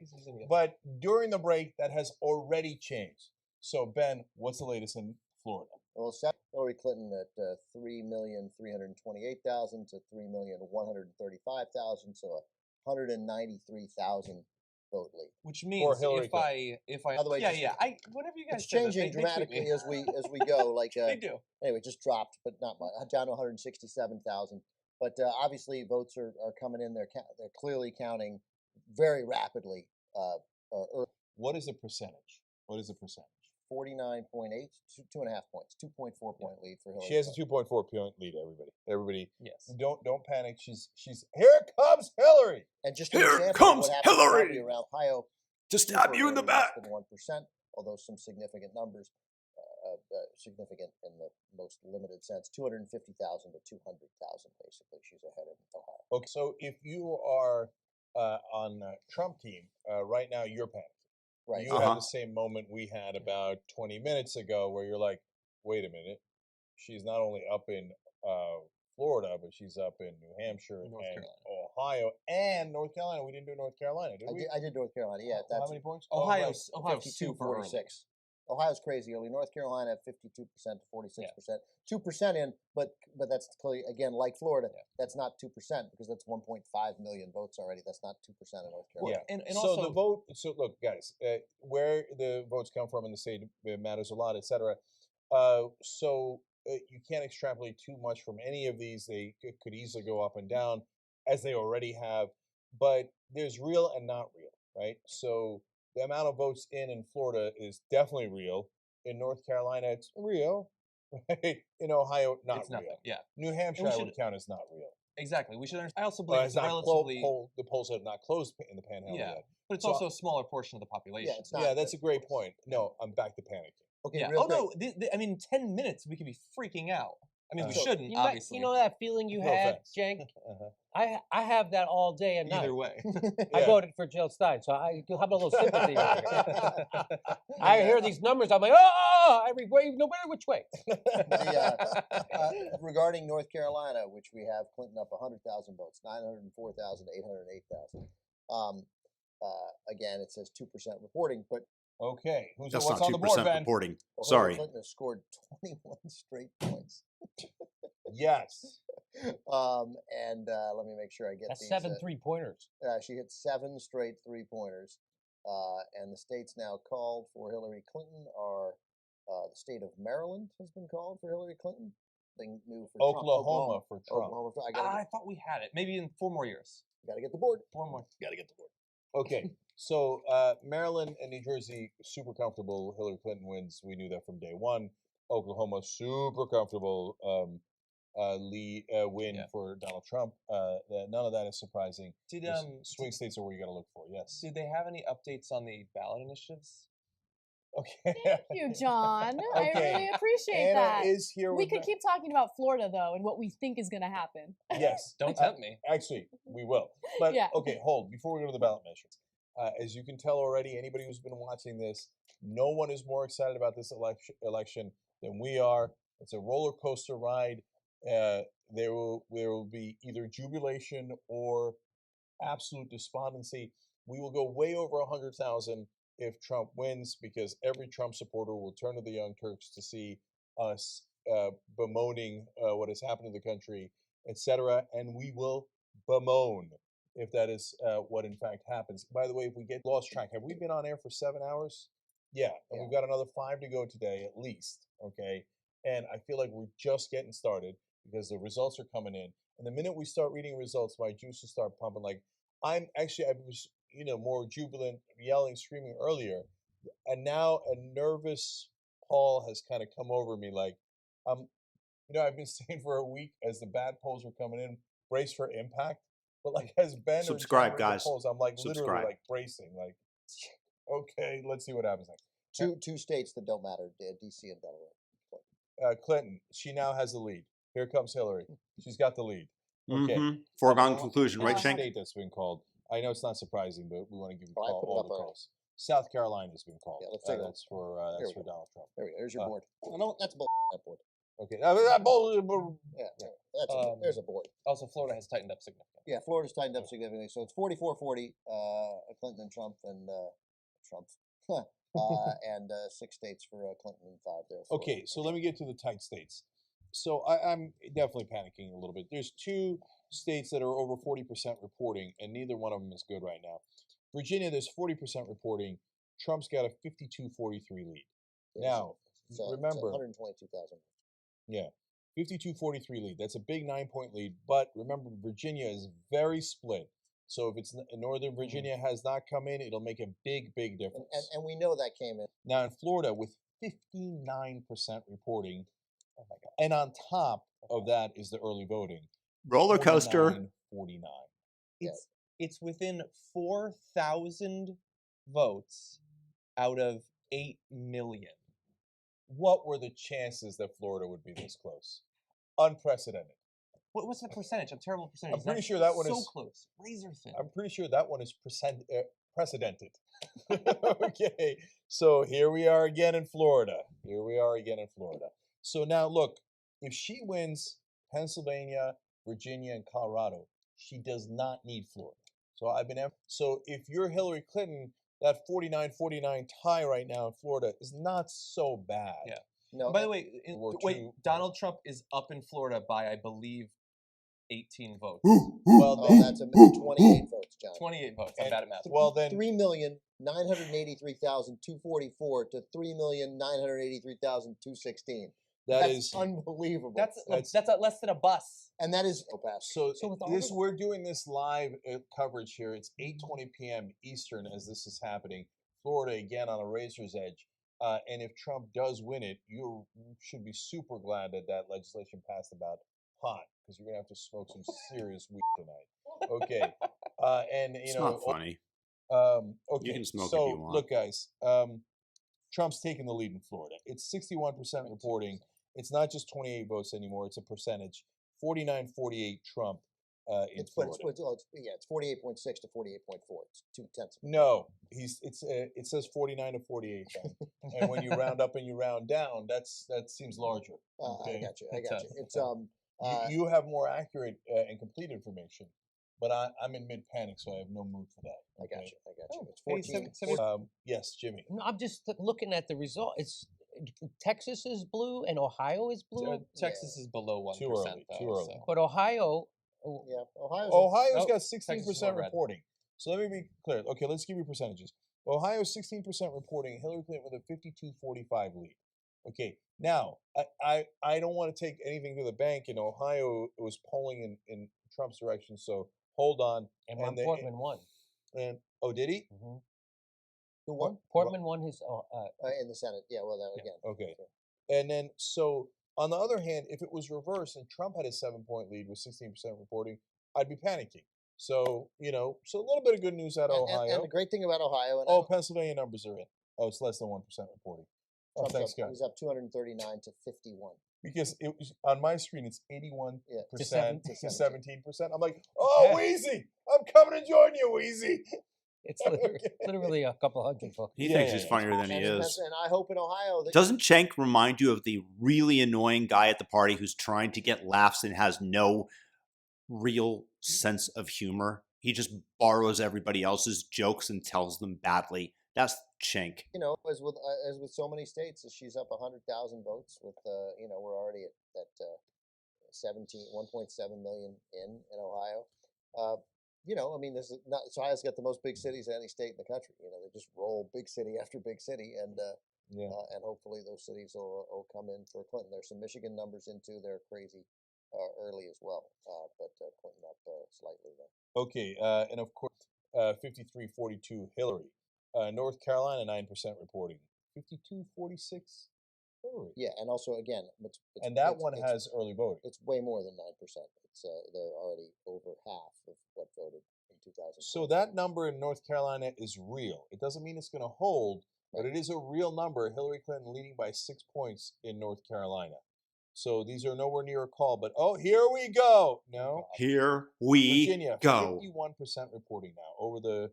But during the break, that has already changed. So, Ben, what's the latest in Florida? Well, Hillary Clinton at 3,328,000 to 3,135,000, so 193,000 vote lead. Which means if I, by the way, whatever you guys it's changing dramatically as we go. Like they do. Anyway, just dropped, but not much, down to 167,000. But obviously, votes are coming in. They're clearly counting very rapidly. What is the percentage? 49.8, 2.5 points, 2.4 point lead for Hillary. She has a 2.4 point lead. Everybody. Yes. Don't panic. She's here comes Hillary. And just here comes Hillary around Ohio to stab you in the back. Less than 1%, although some significant numbers. Significant in the most limited sense, 250,000 to 200,000, basically. She's ahead in Ohio. Okay, so if you are on Trump team right now, you're panicking. Right. You had the same moment we had about 20 minutes ago, where you're like, "Wait a minute, she's not only up in Florida, but she's up in New Hampshire and Ohio and North Carolina." We didn't do North Carolina, did we? I did North Carolina. Yeah, how many points? Ohio's 52, 46. Ohio's crazy early. North Carolina at 52% to 46%. 2% in, but that's clearly, again, like Florida, that's not 2% because that's 1.5 million votes already. That's not 2% in North Carolina. Yeah, and so also the vote. So look, guys, where the votes come from in the state matters a lot, etc. So you can't extrapolate too much from any of these. They could easily go up and down, as they already have. But there's real and not real, right? So the amount of votes in Florida is definitely real. In North Carolina, it's real. Right? In Ohio, not real. Nothing. Yeah. New Hampshire, I would count as not real. Exactly. We should understand. I also believe it's relatively. The polls have not closed in the Panhandle yet. But it's also a smaller portion of the population. Yeah, it's not. Yeah, that's a great point. No, I'm back to panicking. Okay. Yeah. Real no. I mean, in 10 minutes we could be freaking out. I mean, we shouldn't, obviously. You know that feeling you had, Cenk? I have that all day and night. Either way. I voted for Jill Stein, so I have a little sympathy. I hear these numbers, I'm like, every way, no matter which way. Regarding North Carolina, which we have Clinton up 100,000 votes, 904,000 to 808,000. Again, it says 2% reporting, but okay, that's what's not on the board, 2% Ben? reporting. Well, Sorry. Clinton has scored 21 straight points. Yes. Let me make sure I get that's these. 7 3-pointers. She hit 7 straight 3-pointers. And the states now called for Hillary Clinton are the state of Maryland has been called for Hillary Clinton. Thing new for Oklahoma for Trump. I thought we had it. Maybe in 4 more years. Got to get the board. 4 more. Got to get the board. Okay, so Maryland and New Jersey, super comfortable. Hillary Clinton wins. We knew that from day one. Oklahoma, super comfortable win for Donald Trump. None of that is surprising. Swing states are where you got to look for. Yes. Did they have any updates on the ballot initiatives? Okay. Thank you, John. I really appreciate Anna that. is here. We could keep talking about Florida though, and what we think is going to happen. Yes. Don't tempt me. Actually, we will. But Yeah. okay, hold before we go to the ballot measures. As you can tell already, anybody who's been watching this, no one is more excited about this election than we are. It's a roller coaster ride. There will be either jubilation or absolute despondency. We will go way over 100,000 if Trump wins, because every Trump supporter will turn to the Young Turks to see us bemoaning what has happened to the country, etc. And we will bemoan if that is what in fact happens. By the way, if we get lost track, have we been on air for 7 hours? Yeah, and we've got another 5 to go today at least. Okay, and I feel like we're just getting started because the results are coming in, and the minute we start reading results, my juices start pumping. Like I was more jubilant, yelling, screaming earlier, and now a nervous Paul has kind of come over me. Like I've been saying for a week as the bad polls were coming in, brace for impact. But like as Ben or Subscribe, Jen read the guys. polls, I'm like literally Subscribe. like bracing, like okay, let's see what happens next. Two states that don't matter: D.C. and Delaware. Clinton, she now has the lead. Here comes Hillary. She's got the lead. Okay. Foregone conclusion, right, It's a Shank? state that's been called. I know it's not surprising, but we want to give you Oh, I put it all up the already. calls. South Carolina's been called. Yeah, let's take a look. That's for Here we go. Donald Trump. There we go. There's your board. No, that's bull. That board. Okay. Yeah, there's a board. Also, Florida has tightened up significantly. Yeah, Florida's tightened up significantly. So it's 44-40, Clinton and Trump, and Trump, and 6 states for Clinton and 5 there. for- Okay, so let me get to the tight states. So I'm definitely panicking a little bit. There's 2 states that are over 40% reporting, and neither one of them is good right now. Virginia, there's 40% reporting. Trump's got a 52-43 lead. Now, it's remember, 122,000. yeah, 52-43 lead. That's a big 9-point lead. But remember, Virginia is very split. So if it's Northern Virginia has not come in, it'll make a big, big difference. And we know that came in. Now in Florida, with 59% reporting, oh my God, and on top of that is the early voting. Roller coaster. 49. It's within 4,000 votes out of 8 million. What were the chances that Florida would be this close? Unprecedented. What's the percentage? I'm terrible at percentage. I'm pretty sure that one so is close, razor thin. I'm pretty sure that one is precedented. Okay, so here we are again in Florida. So now look, if she wins Pennsylvania, Virginia, and Colorado, she does not need Florida. So if you're Hillary Clinton, that 49-49 tie right now in Florida is not so bad. Yeah. No. By the way, Donald Trump is up in Florida by, I believe, 18 votes. Well, that's a 28 votes, John. 28 votes. I'm bad at math. Well, then 3,983,244 to 3,983,216. That's unbelievable. Unbelievable. That's less than a bus. And that is So we're doing this live coverage here. It's 8:20 p.m. Eastern as this is happening. Florida again on a razor's edge. And if Trump does win it, you should be super glad that that legislation passed about pot, because you're gonna have to smoke some serious weed tonight. Okay, and It's not funny. Okay, You can smoke so if you want. look, guys, Trump's taking the lead in Florida. It's 61% reporting. It's not just 28 votes anymore. It's a percentage. 49-48 Trump in Florida. It's 48.6 to 48.4. It's 2/10. No, it says 49-48, and when you round up and you round down, that seems larger. Okay? I got you. It's you have more accurate and complete information, but I'm in mid panic, so I have no mood for that. I got you. It's Hey, 14. Yes, Jimmy. No, I'm just looking at the result. It's Texas is blue and Ohio is blue. Texas is below 1%. Too early. So. But Ohio, Yeah, Ohio's got Texas is 16% red. reporting. So let me be clear. Okay, let's give you percentages. Ohio's 16% reporting. Hillary Clinton with a 52-45 lead. Okay, now I don't want to take anything to the bank. In Ohio, it was polling in Trump's direction. So hold on. and Portman won. And did he? Mm-hmm. Who won? Portman won his. In the Senate. Yeah, well, that again. Okay. And then, so on the other hand, if it was reversed and Trump had a 7-point lead with 16% reporting, I'd be panicking. So, so a little bit of good news out of Ohio. And the great thing about Ohio. Pennsylvania numbers are in. Oh, it's less than 1% reporting. Oh, thanks, guys. He's up 239 to 51. Because it was on my screen, it's 81% to to 17%. I'm like, oh, Wheezy, I'm coming to join you, Wheezy. It's literally a couple hundred votes. He thinks he's funnier than he is. And I hope in Ohio. Doesn't Cenk remind you of the really annoying guy at the party who's trying to get laughs and has no real sense of humor? He just borrows everybody else's jokes and tells them badly. That's Cenk. As with so many states, she's up 100,000 votes. With we're already at 1.7 million in Ohio. This is not. Ohio's got the most big cities of any state in the country. They just roll big city after big city, and hopefully those cities will come in for Clinton. There's some Michigan numbers in too. They're crazy early as well, but Clinton up slightly though. Okay, and of course, 53-42 Hillary. North Carolina 9% reporting. 52-46. Hillary. Yeah, and also again, And that one has early voting. It's way more than 9%. It's they're already over half of what voted in 2000. So that number in North Carolina is real. It doesn't mean it's going to hold, but it is a real number. Hillary Clinton leading by 6 points in North Carolina. So these are nowhere near a call, but here we go. No. Here we Virginia, go. 51% reporting now over the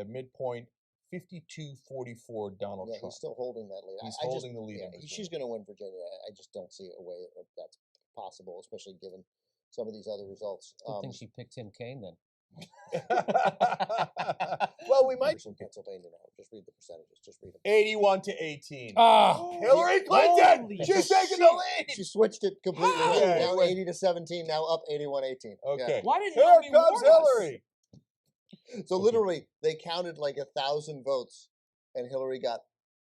midpoint, 52-44 Donald Trump. He's still holding that lead. He's holding the lead. Yeah, she's going to win Virginia. I just don't see a way that that's possible, especially given some of these other results. Good thing she picked Tim Kaine then. Well, we might. In Pennsylvania now. Just read the percentages. Just read them. 81-18. Oh, Hillary Clinton! She's taking the lead! She switched it completely. Yeah, Down it 80-17, now up 81-18. Okay. Why didn't Here you comes Hillary! So literally, they counted like 1,000 votes, and Hillary got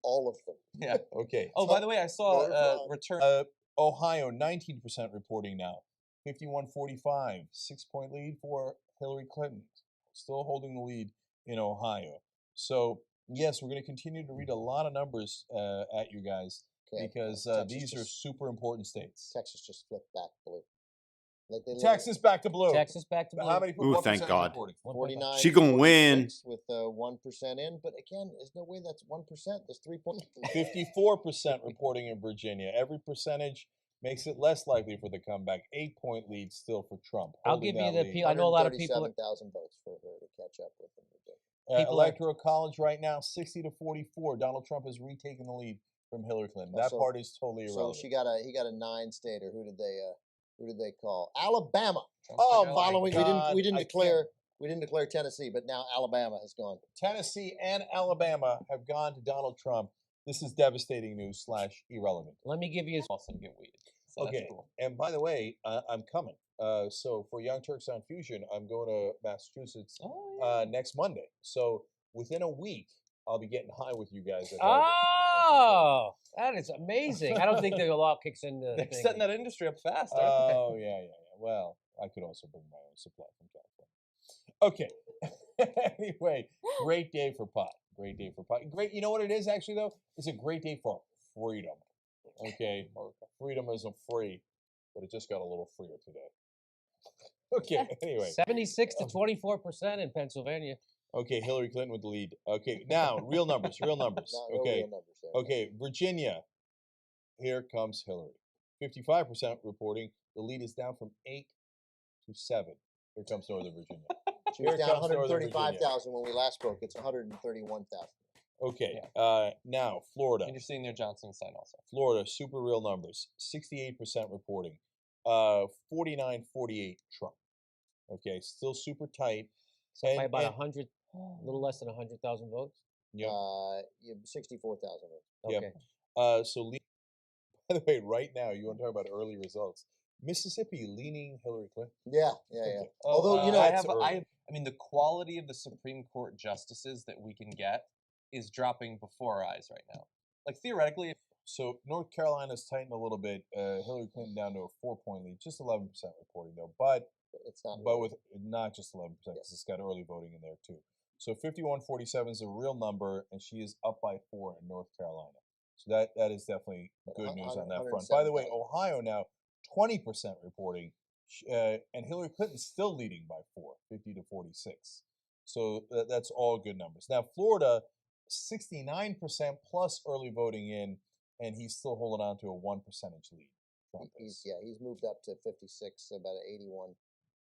all of them. Yeah. Okay. Oh, by the way, I saw return. Ohio, 19% reporting now. 51-45, 6-point lead for Hillary Clinton. Still holding the lead in Ohio. So, yes, we're going to continue to read a lot of numbers at you guys because these are super important states. Texas just flipped back blue. Like Texas back to blue. Texas back to blue. How many? Ooh, thank God. Reporting? 49. She gonna win. With 1% in, but again, there's no way that's 1%. There's 3 points. 54% reporting in Virginia. Every percentage makes it less likely for the comeback. 8-point lead still for Trump. I'll give you the. I know a lot of people. 137,000 votes for her to catch up with them. Electoral college right now, 60-44. Donald Trump has retaken the lead from Hillary Clinton. That part is totally irrelevant. So he got a 9-stater. Who did they call? Alabama. Oh, we didn't declare Tennessee, but now Alabama has gone. Tennessee and Alabama have gone to Donald Trump. This is devastating news / irrelevant. Let me give you. Also get weed. So Okay, that's cool. and by the way, I'm coming. So for Young Turks on Fusion, I'm going to Massachusetts next Monday. So within a week, I'll be getting high with you guys. At Oh, that is amazing! I don't think the law kicks in. They're setting that industry up fast. Oh yeah. Well, I could also bring my own supply from California. Okay. Anyway, great day for pot. Great day for pot. Great. You know what it is actually though? It's a great day for freedom. Okay, freedom isn't free, but it just got a little freer today. Okay. Anyway, 76 to 24% in Pennsylvania. Okay, Hillary Clinton with the lead. Okay, now real numbers. Okay, No real numbers there. Okay, Virginia. Here comes Hillary. 55% reporting. The lead is down from 8 to 7. Here comes Northern Virginia. She was down 135,000 when we last spoke. It's 131,000. Okay, now Florida. And you're seeing their Johnson sign also. Florida, super real numbers. 68% reporting. 49-48 Trump. Okay, still super tight. So by about 100, a little less than 100,000 votes. Yeah. 64,000 votes. Okay. So, by the way, right now, you want to talk about early results. Mississippi leaning Hillary Clinton. Yeah. Okay. Although, I mean, the quality of the Supreme Court justices that we can get is dropping before our eyes right now. Like, theoretically. So, North Carolina's tightened a little bit. Hillary Clinton down to a 4-point lead. Just 11% reporting, though. But it's not. But with not just 11%, because it's got early voting in there, too. So, 51-47 is a real number, and she is up by 4 in North Carolina. So, that is definitely good news on that front. By the way, Ohio now, 20% reporting, and Hillary Clinton's still leading by 4, 50-46. So that's all good numbers. Now, Florida, 69% plus early voting in, and he's still holding on to a 1% lead. He's moved up to 56, about an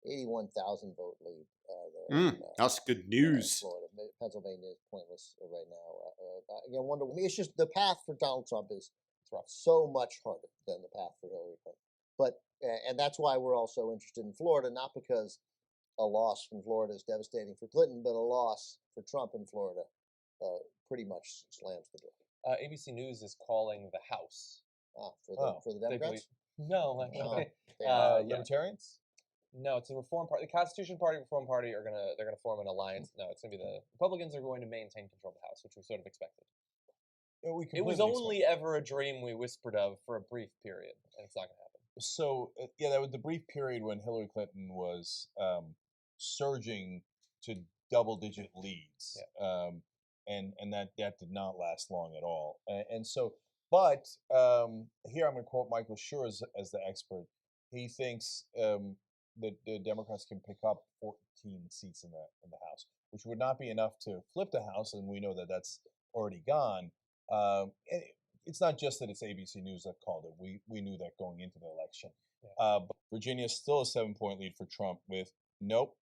81,000 vote lead there. That's good news. Florida. Pennsylvania is pointless right now. Again, it's just the path for Donald Trump is so much harder than the path for Hillary Clinton. But and that's why we're all so interested in Florida, not because a loss from Florida is devastating for Clinton, but a loss for Trump in Florida pretty much slams the door. ABC News is calling the House. For the Democrats? No, Libertarians? No, it's the Reform Party. The Constitution Party, Reform Party they're gonna form an alliance. No, it's gonna be the Republicans are going to maintain control of the House, which we sort of expected. It was only ever a dream we whispered of for a brief period, and it's not gonna happen. So that was the brief period when Hillary Clinton was surging to double-digit leads, and that did not last long at all. And so But here I'm going to quote Michael Schur as the expert. He thinks that the Democrats can pick up 14 seats in the House, which would not be enough to flip the House, and we know that that's already gone. It's not just that it's ABC News that called it. We knew that going into the election. Yeah. But Virginia is still a 7-point lead for Trump with nope.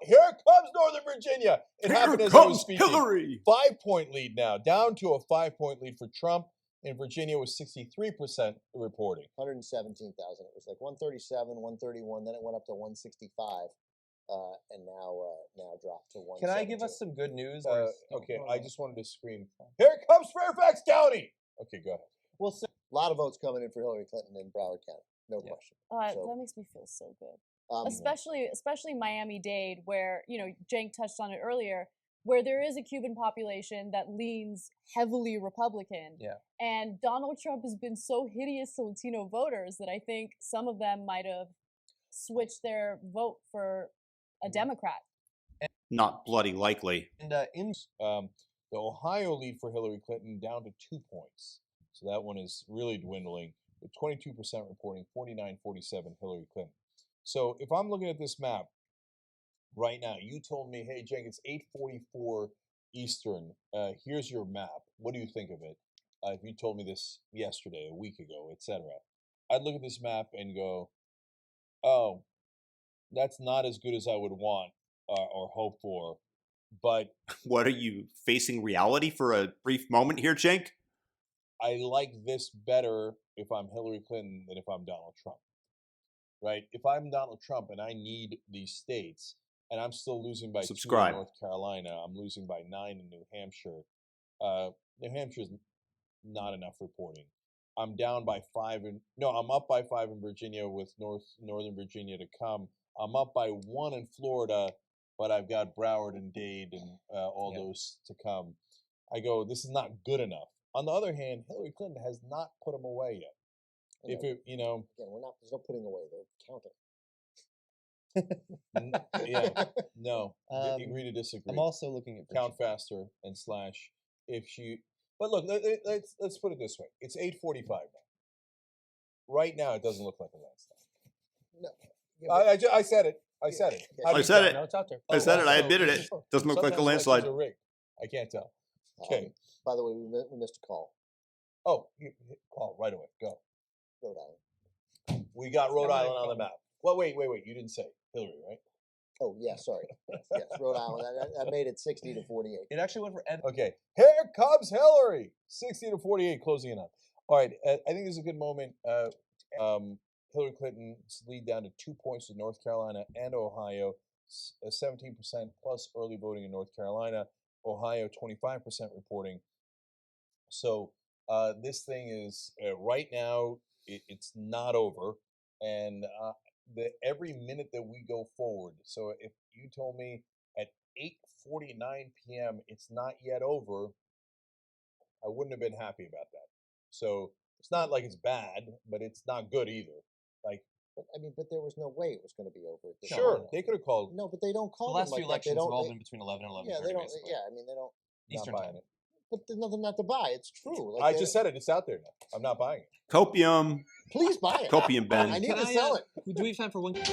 Here comes Northern Virginia. It happened as I was speaking. Hillary. 5-point lead now, down to a 5-point lead for Trump. In Virginia was 63% reporting. 117,000. It was like 137, 131. Then it went up to 165, and now dropped to 1. Can I give us some good news? Okay, I just wanted to scream. Here comes Fairfax County. Okay, go ahead. Well, so, a lot of votes coming in for Hillary Clinton in Broward County, no question. That makes me feel so good. Especially Miami-Dade, where Cenk touched on it earlier, where there is a Cuban population that leans heavily Republican. Yeah. And Donald Trump has been so hideous to Latino voters that I think some of them might have switched their vote for a Democrat. Not bloody likely. And the Ohio lead for Hillary Clinton down to 2 points. So that one is really dwindling, with 22% reporting 49-47 Hillary Clinton. So if I'm looking at this map right now, you told me, hey, Cenk, it's 8:44 Eastern. Here's your map. What do you think of it? If you told me this yesterday, a week ago, etc., I'd look at this map and go, oh, that's not as good as I would want or hope for. But what are you facing reality for a brief moment here, Cenk? I like this better if I'm Hillary Clinton than if I'm Donald Trump. Right? If I'm Donald Trump and I need these states, and I'm still losing by 2 in North Carolina, I'm losing by 9 in New Hampshire. New Hampshire's not enough reporting. I'm down by 5 I'm up by 5 in Virginia with Northern Virginia to come. I'm up by 1 in Florida, but I've got Broward and Dade and all those to come. I go, this is not good enough. On the other hand, Hillary Clinton has not put them away yet. If it, again, there's no putting away. They're counting. Yeah, no, agree to disagree. I'm also looking at count faster and slash if she. But look, let's put it this way: it's 8:45 now. Right now, it doesn't look like a landslide. No, I said it. I said it. I said it. No, it's out there. I said it. I admitted it. Doesn't look like a landslide. I can't tell. Okay. By the way, we missed a call. Oh, call right away. Go. Rhode Island. We got Rhode Island on the map. Well, wait. You didn't say Hillary, right? Oh, yeah, sorry. Yes, Rhode Island. I made it 60-48. It actually went for Ed. Okay. Here comes Hillary. 60-48, closing it up. All right. I think this is a good moment. Hillary Clinton's lead down to 2 points in North Carolina and Ohio. 17% plus early voting in North Carolina. Ohio, 25% reporting. So this thing is right now. It's not over, and every minute that we go forward. So if you told me at 8:49 p.m. it's not yet over, I wouldn't have been happy about that. So it's not like it's bad, but it's not good either. Like, but there was no way it was going to be over. Sure, they could have called. No, but they don't call. The last few elections have all been between 11 and 11. Yeah, they don't. Yeah, I mean they don't. Eastern not buying time. it. But there's nothing not to buy. It's true. I just said it. It's out there now. I'm not buying it. Copium. Please buy it. Copium, Ben. I need to sell it. Do we have time for one? Back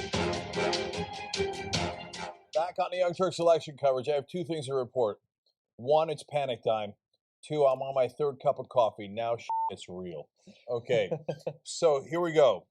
on the Young Turks election coverage, I have 2 things to report. 1, it's panic time. 2, I'm on my 3rd cup of coffee. Now it's real. Okay, so here we go.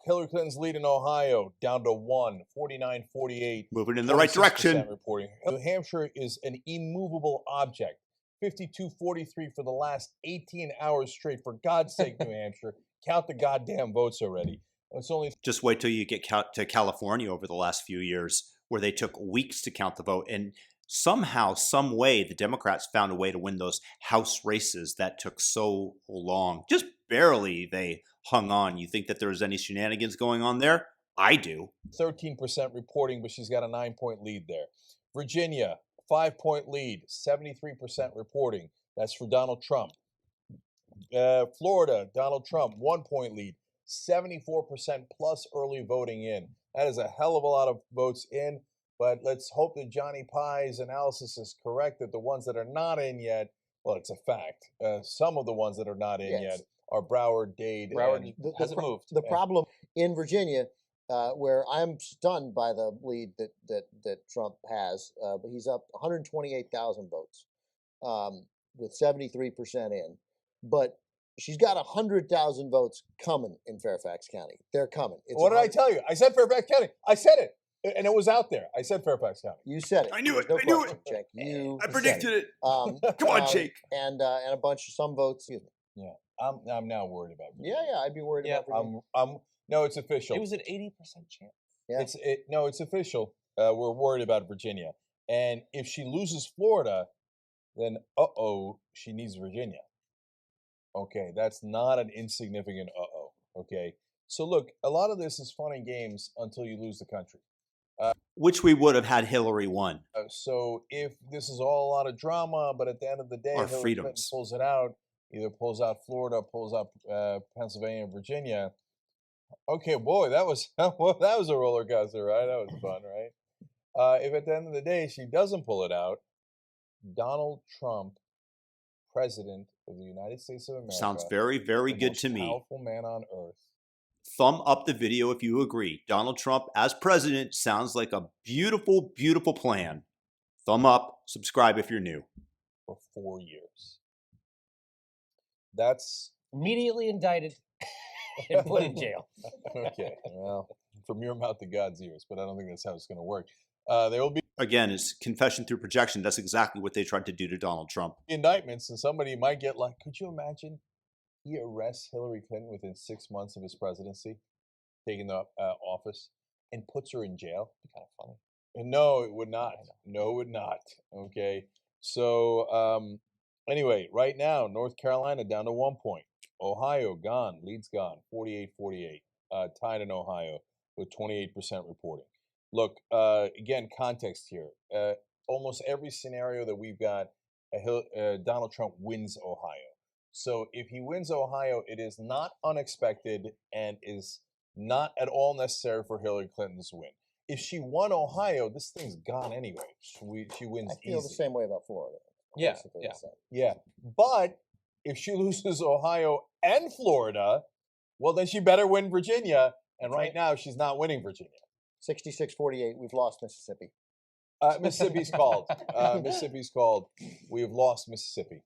Hillary Clinton's lead in Ohio down to 1, 49-48. Moving in the right direction. Reporting. New Hampshire is an immovable object. 52-43 for the last 18 hours straight. For God's sake, New Hampshire, count the goddamn votes already. It's only just wait till you get to California over the last few years, where they took weeks to count the vote, and somehow, some way, the Democrats found a way to win those House races that took so long. Just barely they hung on. You think that there was any shenanigans going on there? I do. 13% reporting, but she's got a 9-point lead there. Virginia, 5-point lead, 73% reporting. That's for Donald Trump. Florida, Donald Trump, 1-point lead, 74% plus early voting in. That is a hell of a lot of votes in, but let's hope that Johnny Pie's analysis is correct, that the ones that are not in yet Well, it's a fact. Some of the ones that are not in yet are Broward, Dade, Broward and hasn't moved. The problem in Virginia, where I'm stunned by the lead that Trump has, but he's up 128,000 votes, with 73% in. But she's got 100,000 votes coming in Fairfax County. They're coming. It's what did I tell you? I said Fairfax County. I said it. And it was out there. I said Fairfax County. You said it. I knew There's it. No I knew question, it. Jake. You I said predicted it. Come on, Jake. And a bunch of some votes. Excuse me. Yeah, I'm now worried about Virginia. Yeah, I'd be worried about Virginia. No, it's official. It was an 80% chance. Yeah. It's official. We're worried about Virginia, and if she loses Florida, then she needs Virginia. Okay, that's not an insignificant Okay, so look, a lot of this is fun and games until you lose the country. Which we would have had Hillary won. So if this is all a lot of drama, but at the end of the day, Our Hillary Clinton freedoms. pulls it out, either pulls out Florida, pulls out Pennsylvania and Virginia. Okay, boy, that was a roller coaster ride. That was fun, right? If at the end of the day she doesn't pull it out, Donald Trump, President of the United States of America, Sounds very, very the good most to me. powerful man on earth. Thumb up the video if you agree. Donald Trump as president sounds like a beautiful, beautiful plan. Thumb up. Subscribe if you're new. For 4 years. That's Immediately indicted and put in jail. okay. Well, from your mouth to God's ears, but I don't think that's how it's going to work. There will be Again, it's confession through projection. That's exactly what they tried to do to Donald Trump. indictments, and somebody might get like, could you imagine he arrests Hillary Clinton within 6 months of his presidency, taking the office, and puts her in jail? It'd be kind of funny. And no, it would not. No, it would not. Okay. So anyway, right now, North Carolina down to 1 point. Ohio gone. Lead's gone. 48-48. Tied in Ohio with 28% reporting. Look, again, context here. Almost every scenario that we've got, Donald Trump wins Ohio. So if he wins Ohio, it is not unexpected and is not at all necessary for Hillary Clinton's win. If she won Ohio, this thing's gone anyway. She wins I feel easy. the same way about Florida. Yeah, Basically yeah. the same. Yeah, but if she loses Ohio and Florida, well, then she better win Virginia. And right now, she's not winning Virginia. 66-48. We've lost Mississippi. Mississippi's called. Mississippi's called. We have lost Mississippi.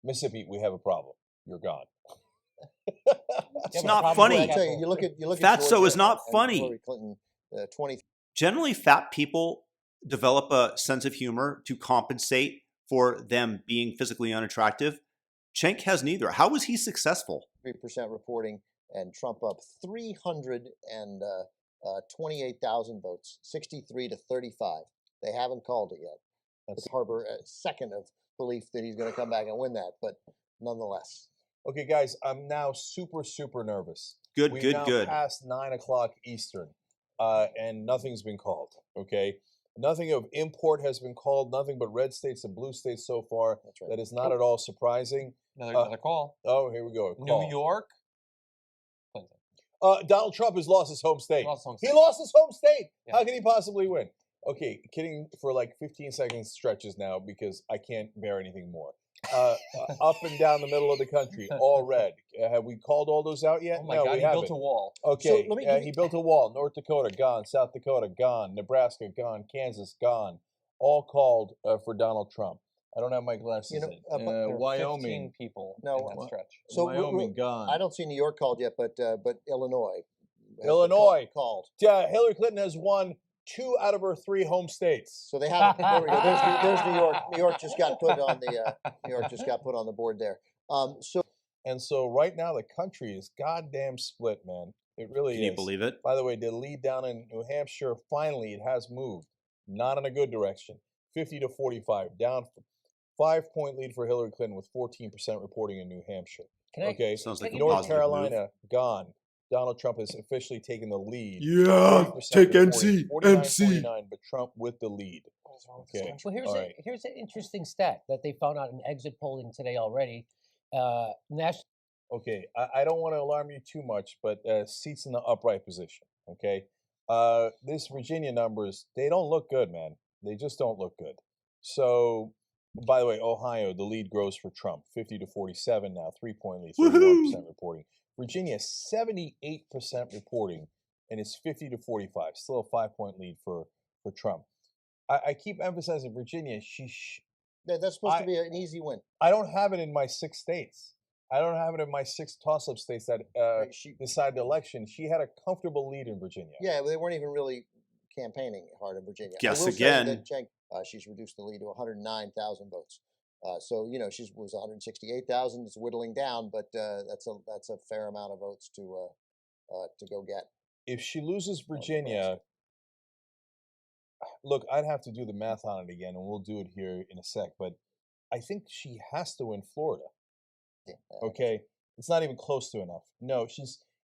Mississippi, we have a problem. You're gone. It's not funny. I tell you, you look at Fatso Georgia is not and funny. Hillary Clinton, 20. Generally, fat people develop a sense of humor to compensate for them being physically unattractive. Cenk has neither. How was he successful? 3% reporting, and Trump up 328,000 votes, 63-35. They haven't called it yet. Let's harbor a second of belief that he's going to come back and win that, but nonetheless. Okay, guys, I'm now super, super nervous. Good, We've good, now good. Past 9 o'clock Eastern, and nothing's been called. Okay, nothing of import has been called. Nothing but red states and blue states so far. That's right. That is not at all surprising. Another call. Oh, here we go. New York. Clinton. Donald Trump has lost his home state. He lost home He state. lost his home state. Yeah. How can he possibly win? Okay, kidding for like 15 seconds stretches now because I can't bear anything more. Up and down the middle of the country, all red. Have we called all those out yet? Oh my No, God, we he haven't. built a wall. Okay, So let me give he you- built a wall. North Dakota, gone. South Dakota, gone. Nebraska, gone. Kansas, gone. All called for Donald Trump. I don't have my glasses You know, in. but there are Wyoming. 15 people No, in that stretch. So Wyoming, gone. I don't see New York called yet, but Illinois. has been Illinois. called. Hillary Clinton has won 2 out of her 3 home states. So they have. There we go. There's New York. New York just got put on the. New York just got put on the board there. So right now the country is goddamn split, man. It really Can is. you believe it? By the way, the lead down in New Hampshire, finally it has moved. Not in a good direction. 50-45. Down 5-point lead for Hillary Clinton with 14% reporting in New Hampshire. Okay. Sounds like a North positive Carolina, move. gone. Donald Trump has officially taken the lead. Yeah, 40% take reporting, NC. 49-49, but Trump with the lead. Okay. Well, All right. here's an interesting stat that they found out in exit polling today already. National. Okay, I don't want to alarm you too much, but seats in the upright position, okay? This Virginia numbers, they don't look good, man. They just don't look good. So By the way, Ohio, the lead grows for Trump, 50 to 47 now, 3-point lead, 31% reporting. Virginia, 78% reporting, and it's 50 to 45, still a 5-point lead for Trump. I keep emphasizing Virginia. That's supposed to be an easy win. I don't have it in my 6 states. I don't have it in my 6 toss-up states that decide the election. She had a comfortable lead in Virginia. Yeah, but they weren't even really campaigning hard in Virginia. Guess again. She's reduced the lead to 109,000 votes. So she was 168,000. It's whittling down, but that's a fair amount of votes to go get. If she loses Virginia, look, I'd have to do the math on it again, and we'll do it here in a sec. But I think she has to win Florida. Yeah, okay, it's not even close to enough. No,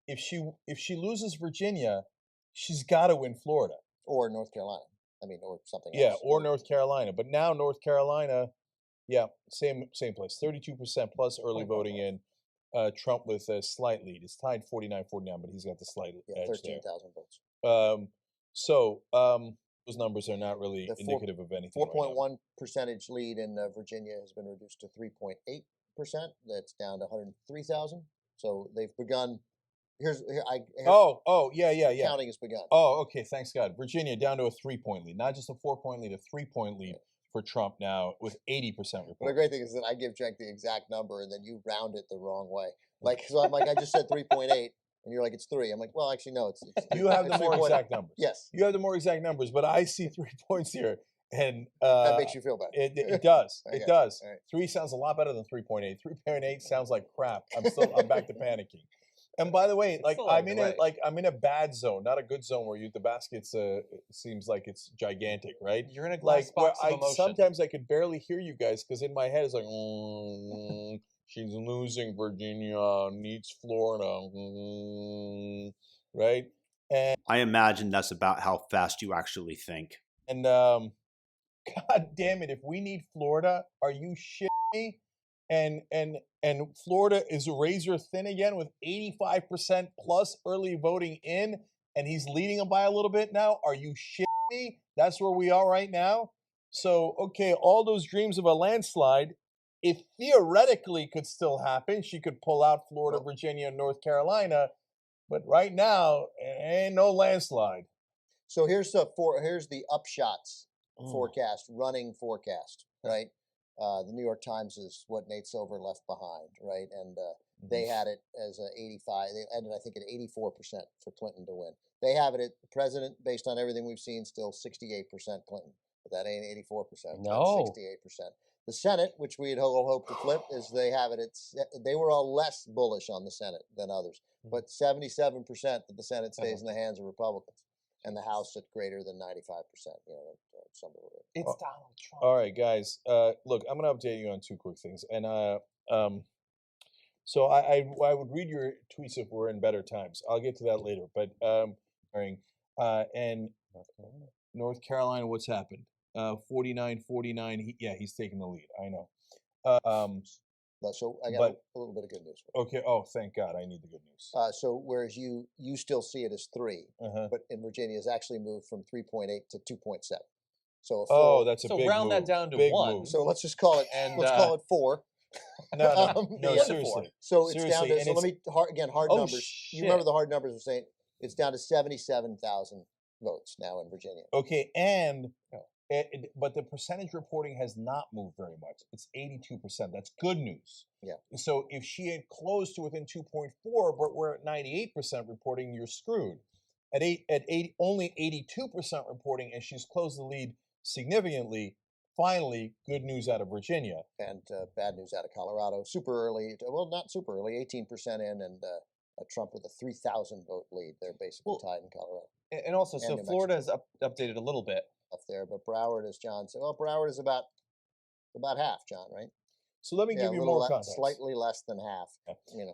if she loses Virginia, she's got to win Florida or North Carolina. I mean, or something else. Yeah, or North Carolina. But now North Carolina, same place. 32% plus early voting in. Trump with a slight lead. It's tied 49-49, but he's got the slight edge 13,000 votes. Those numbers are not really indicative of anything. 4.1 percentage lead in Virginia has been reduced to 3.8%. That's down to 103,000. So they've begun. Yeah. Counting has begun. Oh, okay. Thanks God. Virginia down to a 3-point lead, not just a 4-point lead, a 3-point lead for Trump now with 80% reporting. But the great thing is that I give Cenk the exact number and then you round it the wrong way. So I'm like, I just said 3.8, and you're like, it's 3. I'm like, well, actually, no, it's you have the more exact numbers. Yes, you have the more exact numbers, but I see 3 points here, and that makes you feel better. It does. Okay. It does. Right. 3 sounds a lot better than 3.8. 3.8 sounds like crap. I'm back to panicking. And by the way, I'm in a bad zone, not a good zone where the baskets seems like it's gigantic, right? You're in a glass box of emotion. Sometimes I could barely hear you guys because in my head it's like, she's losing Virginia, needs Florida, right? And I imagine that's about how fast you actually think. And God damn it, if we need Florida, are you shitting me? And Florida is razor thin again with 85% plus early voting in, and he's leading them by a little bit now. Are you shitting me? That's where we are right now. So, okay, all those dreams of a landslide, it theoretically could still happen. She could pull out Florida, Virginia, and North Carolina, but right now, ain't no landslide. So here's the upshots forecast, running forecast, right? The New York Times is what Nate Silver left behind, right? And they had it as 85. They ended, I think, at 84% for Clinton to win. They have it at the president, based on everything we've seen, still 68% Clinton. But that ain't 84%. No. That's 68%. The Senate, which we had hoped to flip, is they have it at, they were all less bullish on the Senate than others. But 77% that the Senate stays in the hands of Republicans. And the House at greater than 95%. It's Donald Trump. All right, guys. Look, I'm going to update you on 2 quick things. And so I would read your tweets if we're in better times. I'll get to that later. But and North Carolina, what's happened? 49-49. He's taking the lead. I know. So I got a little bit of good news. Okay. Oh, thank God. I need the good news. So whereas you still see it as 3, but in Virginia it's actually moved from 3.8 to 2.7. So that's a big move. So round that down to big 1. Move. So let's just call it. Let's call it 4. No, seriously. So it's seriously. down to. So let me hard numbers. Shit. You remember the hard numbers were saying it's down to 77,000 votes now in Virginia. Okay, but the percentage reporting has not moved very much. It's 82%. That's good news. Yeah. So if she had closed to within 2.4, but we're at 98% reporting, you're screwed. At only 82% reporting, and she's closed the lead significantly. Finally, good news out of Virginia. And bad news out of Colorado. Super early. Well, not super early. 18% in, and Trump with a 3,000 vote lead. They're basically tied in Colorado. And also, so Florida has updated a little bit. Up there, but Broward, as John said, Broward is about half, John, right? So let me give you more context. Slightly less than half.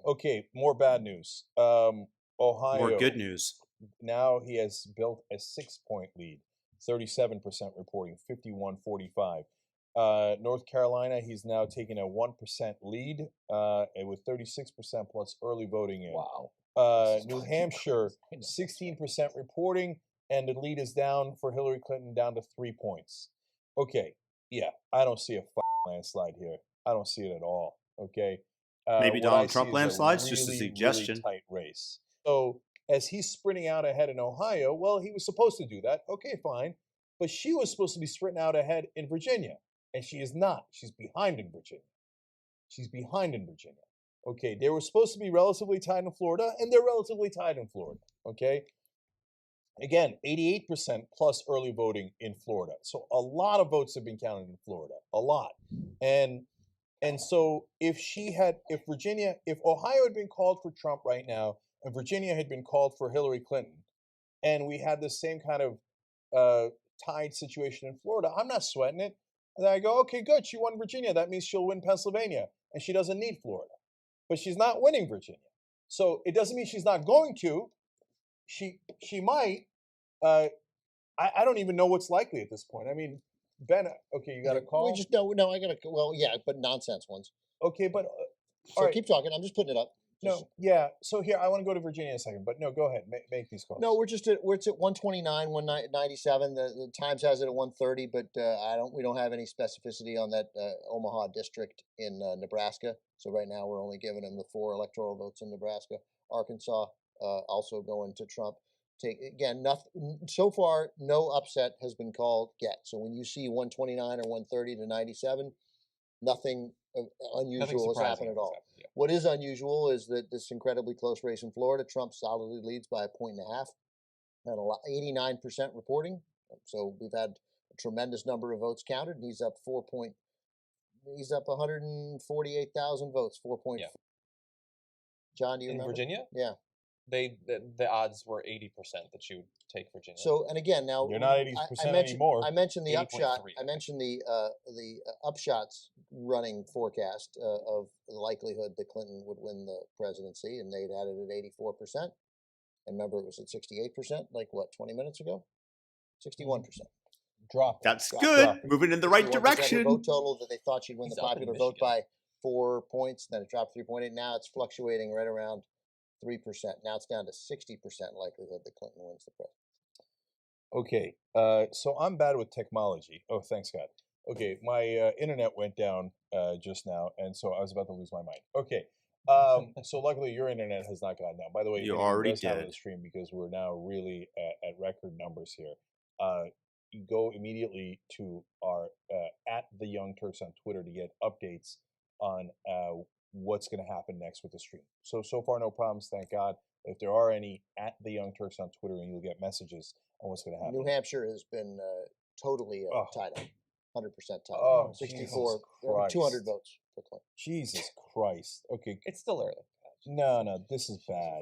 Okay, more bad news. Ohio. More good news. Now he has built a 6-point lead, 37% reporting, 51-45. North Carolina, he's now taking a 1% lead with 36% plus early voting in. Wow. New Hampshire, 16% reporting. And the lead is down for Hillary Clinton down to 3 points. Okay, I don't see a landslide here. I don't see it at all. Okay. Maybe what I Donald see Trump is a landslides, just a really, suggestion. really tight race. So as he's sprinting out ahead in Ohio, well, he was supposed to do that. Okay, fine. But she was supposed to be sprinting out ahead in Virginia, and she is not. She's behind in Virginia. She's behind in Virginia. Okay, they were supposed to be relatively tied in Florida, and they're relatively tied in Florida. Okay. Again, 88% plus early voting in Florida. So a lot of votes have been counted in Florida. A lot. And so if Ohio had been called for Trump right now, and Virginia had been called for Hillary Clinton, and we had the same kind of tied situation in Florida, I'm not sweating it. And I go, okay, good, she won Virginia. That means she'll win Pennsylvania, and she doesn't need Florida. But she's not winning Virginia. So it doesn't mean she's not going to. She might. I don't even know what's likely at this point. I mean, Ben, okay, you got a call? We just no, I got a well, yeah, but nonsense ones. Okay, but so keep talking. I'm just putting it up. No, yeah. So here, I want to go to Virginia in a second, but no, go ahead, make these calls. No, we're at 129, 197. The Times has it at 130, but we don't have any specificity on that Omaha district in Nebraska. So right now we're only giving them the 4 electoral votes in Nebraska. Arkansas also going to Trump. Nothing so far. No upset has been called yet. So when you see 129 or 130 to 97, nothing unusual has happened at all. Yeah. What is unusual is that this incredibly close race in Florida, Trump solidly leads by 1.5 points, and 89% reporting. So we've had a tremendous number of votes counted, and he's up 148,000 votes. 4.4. Yeah. John, do you remember? In Virginia? Yeah. The odds were 80% that you would take Virginia. So, and again, now they're not 80% anymore. I mentioned the upshot. I mentioned the upshots running forecast of the likelihood that Clinton would win the presidency, and they'd had it at 84%. And remember, it was at 68%. Like what, 20 minutes ago? 61%. Drop. That's good. Moving in the right direction. Vote total that they thought she'd win the popular vote by 4 points. Then it dropped 3.8. Now it's fluctuating right around 3%. Now it's down to 60% likelihood that Clinton wins the presidency. Okay, so I'm bad with technology. Oh, thanks God. Okay, my internet went down just now, and so I was about to lose my mind. Okay, so luckily your internet has not gone down. By the way, you already did the stream because we're now really at record numbers here. You go immediately to our at the Young Turks on Twitter to get updates on what's going to happen next with the stream. So far, no problems, thank God. If there are any, at the Young Turks on Twitter, and you'll get messages on what's going to happen. New Hampshire has been totally tied up, 100% tied up. Oh, 64, 200 votes for Clinton. Jesus Christ. Okay. It's still early. No, this is bad.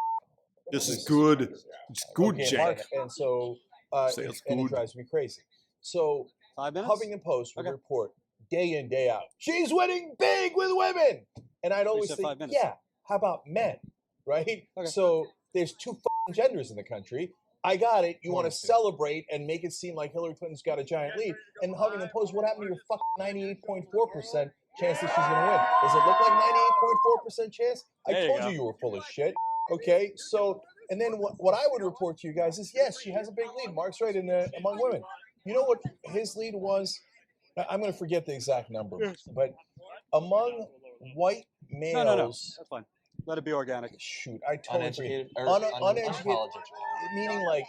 This is good. It's good, okay, Jack. Mark, and so it drives me crazy. So Huffington Post would report day in, day out, she's winning big with women. And I'd always think, yeah, how about men, right? Okay. So there's 2 genders in the country. I got it. You want to celebrate and make it seem like Hillary Clinton's got a giant lead. And Huffington Post, what happened to your 98.4% chance that she's going to win? Does it look like 98.4% chance? I told you were full of shit. Okay, so, and then what I would report to you guys is, yes, she has a big lead. Mark's right among women. You know what his lead was? I'm going to forget the exact number, but among white males. No. That's fine. Let it be organic. Shoot, I totally agree. Uneducated, meaning like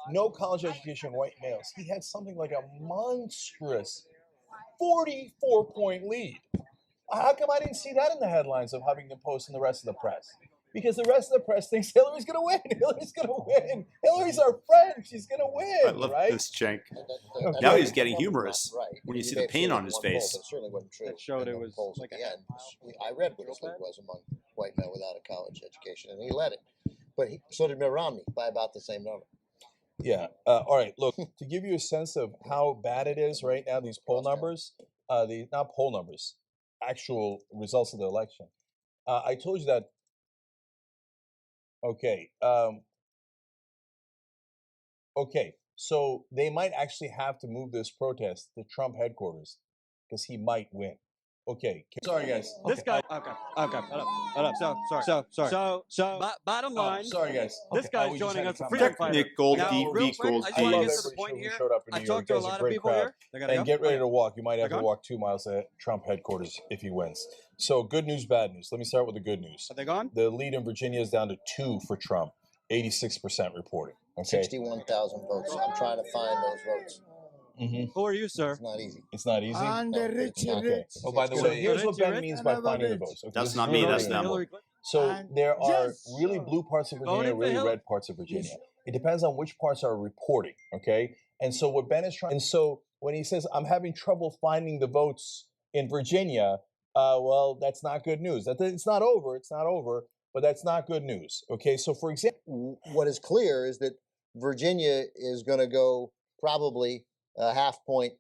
no college education, white males. He had something like a monstrous 44-point lead. How come I didn't see that in the headlines of Huffington Post and the rest of the press? Because the rest of the press thinks Hillary's going to win. Hillary's going to win. Hillary's our friend. She's going to win. I love this, Cenk. Now he's getting humorous when you see the pain on his face. It certainly wasn't true. It showed it was like at the end. I read what his lead was among white men without a college education, and he led it. But so did Mitt Romney by about the same number. Yeah. All right. Look, to give you a sense of how bad it is right now, these poll numbers, not poll numbers, actual results of the election. I told you that. Okay. Okay. So they might actually have to move this protest to Trump headquarters because he might win. Okay, sorry guys. This guy. Okay. Hold up. Bottom line. Sorry guys. This I guy's was just joining had us a to freedom come back. fighter. Technical Now, real quick, I just want to love get to the every point show who here. showed up in I New York. talked to a Guys are lot of great people crowd. here. They gotta And go. get ready Okay. to walk. You might have They're to gone? walk 2 miles to Trump headquarters if he wins. So good news, bad news. Let me start with the good news. Are they gone? The lead in Virginia is down to 2 for Trump. 86% reporting. Okay. 61,000 votes. I'm trying to find those votes. Who are you, sir? It's not easy. It's not easy. It's not. Okay. Oh, by the So way, here's what Rich, Ben Rich? means by finding the votes. Okay, That's this is not really me, that's really them. important. So there are really blue parts of Virginia, Voted for really Hillary. red parts of Virginia. It depends on which parts are reporting, okay? And so what Ben is trying, and so when he says, I'm having trouble finding the votes in Virginia, well, that's not good news. It's not over, but that's not good news, okay? So for example, What is clear is that Virginia is going to go probably a half point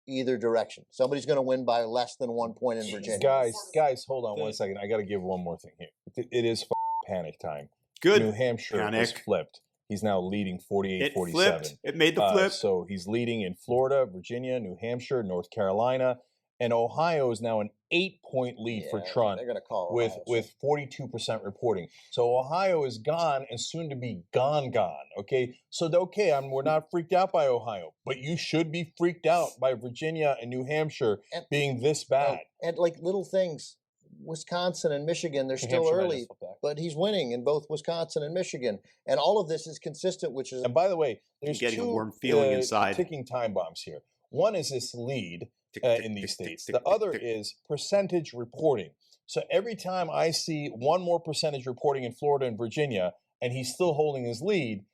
either direction. Somebody's going to win by less than 1 point in Virginia. guys, hold on 1 second. I got to give one more thing here. It is panic time. Good. New Hampshire is Panic. flipped. He's now leading 48-47. It flipped. It made the flip. So he's leading in Florida, Virginia, New Hampshire, North Carolina, and Ohio is now an 8-point lead for Trump They're going to call with 42% reporting. So Ohio is gone and soon to be gone. Okay, so we're not freaked out by Ohio, but you should be freaked out by Virginia and New Hampshire being this bad. And like little things, Wisconsin and Michigan, they're still early, but he's winning in both Wisconsin and Michigan, and all of this is consistent. Which is, and by the way, there's getting a two warm feeling inside. ticking time bombs here. One is this lead in these states. The other is percentage reporting. So every time I see one more percentage reporting in Florida and Virginia, and he's still holding his lead,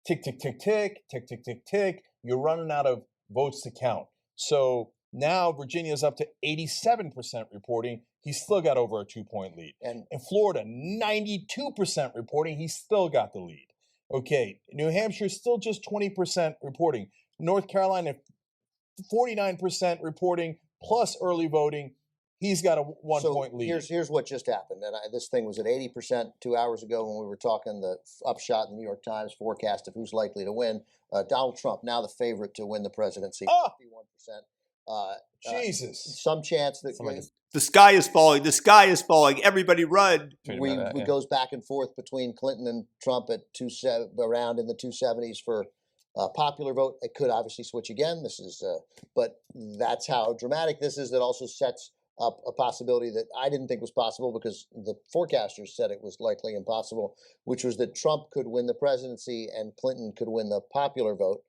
tick, tick, tick, tick, tick, tick, tick, tick, you're running out of votes to count. So now Virginia's up to 87% reporting. He's still got over a 2-point lead. And in Florida, 92% reporting. He's still got the lead. Okay, New Hampshire still just 20% reporting. North Carolina, 49% reporting plus early voting. He's got a 1-point lead. Here's what just happened. And this thing was at 80% 2 hours ago when we were talking the upshot in the New York Times forecast of who's likely to win. Donald Trump, now the favorite to win the presidency, 51%. Jesus. Some chance that The sky is falling. The sky is falling. Everybody run. we goes back and forth between Clinton and Trump at around in the 270s for popular vote. It could obviously switch again. This is, but that's how dramatic this is. That also sets up a possibility that I didn't think was possible because the forecasters said it was likely impossible, which was that Trump could win the presidency and Clinton could win the popular vote.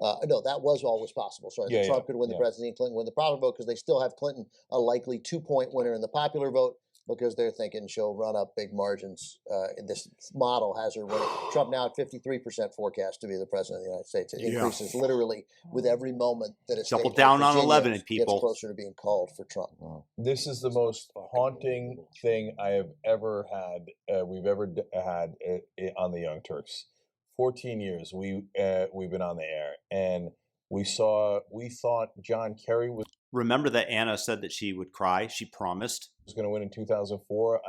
No, that was always possible. Sorry, Trump could win the presidency and Clinton win the popular vote because they still have Clinton a likely 2-point winner in the popular vote because they're thinking she'll run up big margins. This model has her winning. Trump now at 53% forecast to be the president of the United States. It increases literally with every moment that it's double down on 11, people. Gets closer to being called for Trump. This is the most haunting thing I have ever had. We've ever had on the Young Turks. 14 years we've been on the air, and we thought John Kerry was. Remember that Anna said that she would cry. She promised. Was going to win in 2004.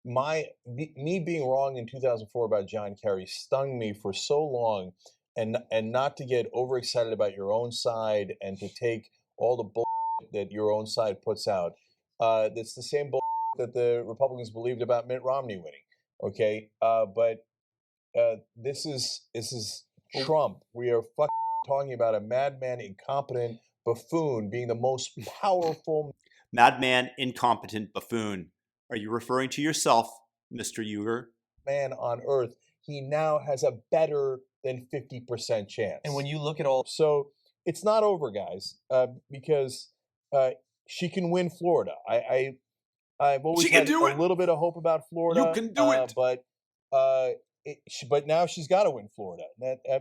Me being wrong in 2004 about John Kerry stung me for so long, and not to get overexcited about your own side and to take all the bullshit that your own side puts out. That's the same bullshit that the Republicans believed about Mitt Romney winning. Okay, but this is Trump. We are talking about a madman, incompetent buffoon being the most powerful madman, incompetent buffoon. Are you referring to yourself, Mr. Uger? Man on earth. He now has a better than 50% chance. And when you look at all, so it's not over, guys, because she can win Florida. I've always had a little bit of hope about Florida. You can do it, but now she's got to win Florida.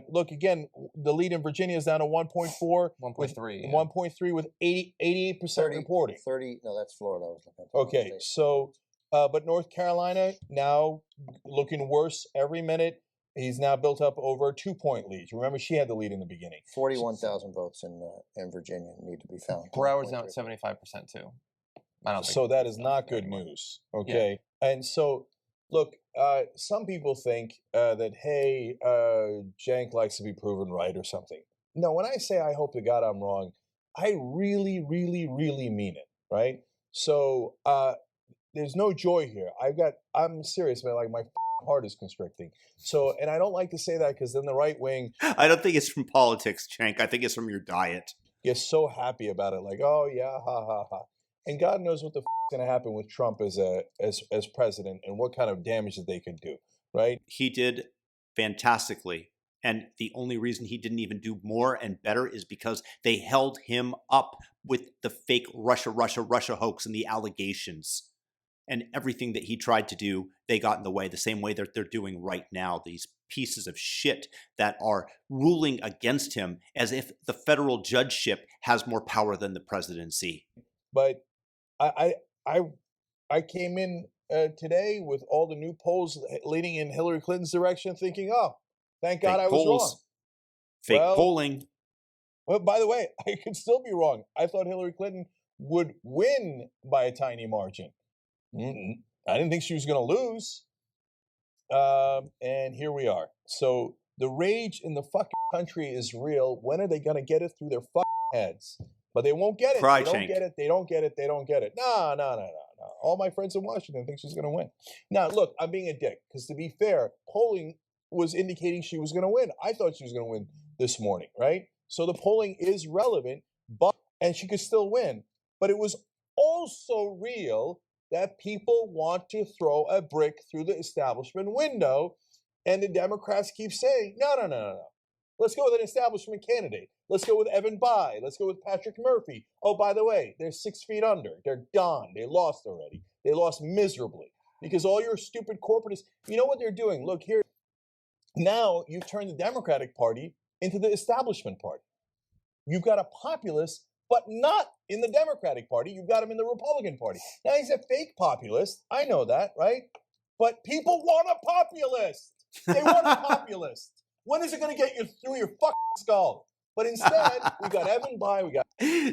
Look, again, the lead in Virginia is down to 1.4. 1.3. 1.3 with 88% reporting. 30, no, that's Florida. I was looking at okay, so, but North Carolina now looking worse every minute. He's now built up over a 2-point lead. Remember, she had the lead in the beginning. 41,000 votes in Virginia need to be found. Broward's now at 75% too. I don't think so. That is not good news. Okay, and so. Look, some people think that, hey, Cenk likes to be proven right or something. No, when I say I hope to God I'm wrong, I really, really, really mean it. right? So there's no joy here. I'm serious, man. Like my heart is constricting. So, and I don't like to say that because then the right wing. I don't think it's from politics, Cenk. I think it's from your diet. Gets so happy about it, like, oh yeah, ha ha ha. And God knows what the is going to happen with Trump as president and what kind of damage that they could do, right? He did fantastically. And the only reason he didn't even do more and better is because they held him up with the fake Russia hoax and the allegations. And everything that he tried to do, they got in the way, the same way that they're doing right now. These pieces of shit that are ruling against him as if the federal judgeship has more power than the presidency. But I came in today with all the new polls leading in Hillary Clinton's direction, thinking, oh, thank God I was wrong. Fake polling. Well, by the way, I could still be wrong. I thought Hillary Clinton would win by a tiny margin. I didn't think she was going to lose. And here we are. So the rage in the fucking country is real. When are they going to get it through their fucking heads? But they won't get it. They don't get it. They don't get it. They don't get it. No. All my friends in Washington think she's going to win. Now, look, I'm being a dick because to be fair, polling was indicating she was going to win. I thought she was going to win this morning, right? So the polling is relevant, and she could still win. But it was also real that people want to throw a brick through the establishment window, and the Democrats keep saying, no. Let's go with an establishment candidate. Let's go with Evan Bayh. Let's go with Patrick Murphy. Oh, by the way, they're 6 feet under. They're done. They lost already. They lost miserably because all your stupid corporatists, you know what they're doing? Look here. Now you've turned the Democratic Party into the establishment party. You've got a populist, but not in the Democratic Party. You've got him in the Republican Party. Now he's a fake populist. I know that, right? But people want a populist. They want a populist. When is it going to get you through your fucking skull? But instead, we got Evan Bayh. We got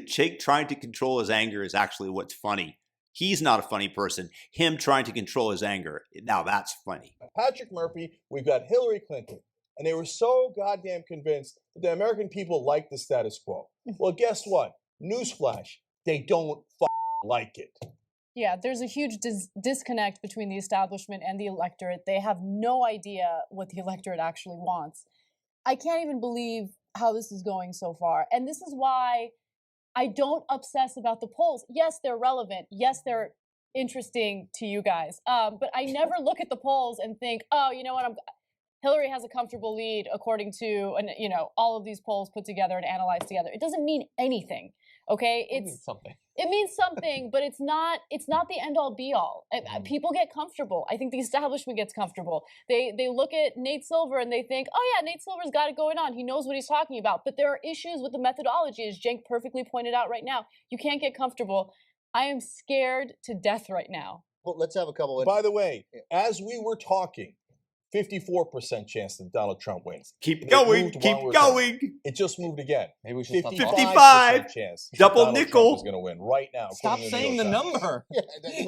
Jake trying to control his anger is actually what's funny. He's not a funny person. Him trying to control his anger, now that's funny. Patrick Murphy. We've got Hillary Clinton. And they were so goddamn convinced that the American people like the status quo. Well, guess what? Newsflash. They don't like it. Yeah, there's a huge disconnect between the establishment and the electorate. They have no idea what the electorate actually wants. I can't even believe how this is going so far. And this is why I don't obsess about the polls. Yes, they're relevant. Yes, they're interesting to you guys. But I never look at the polls and think, oh, you know what? Hillary has a comfortable lead according to all of these polls put together and analyzed together. It doesn't mean anything. Okay, It means something. It means something, but it's not the end all be all. People get comfortable. I think the establishment gets comfortable. They look at Nate Silver and they think, oh yeah, Nate Silver's got it going on. He knows what he's talking about. But there are issues with the methodology, as Cenk perfectly pointed out right now. You can't get comfortable. I am scared to death right now. Well, let's have a couple. By the way, as we were talking, 54% chance that Donald Trump wins. Keep going. It just moved again. Maybe we should 55 chance. double Donald nickel Trump is going to win right now. Stop saying the number.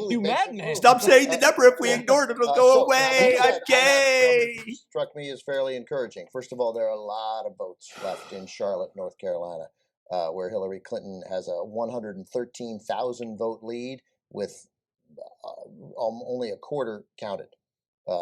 You madman. Stop saying the number. If we ignore it, it'll go away. I'm gay. Struck me as fairly encouraging. First of all, there are a lot of votes left in Charlotte, North Carolina, where Hillary Clinton has a 113,000 vote lead with only a quarter counted.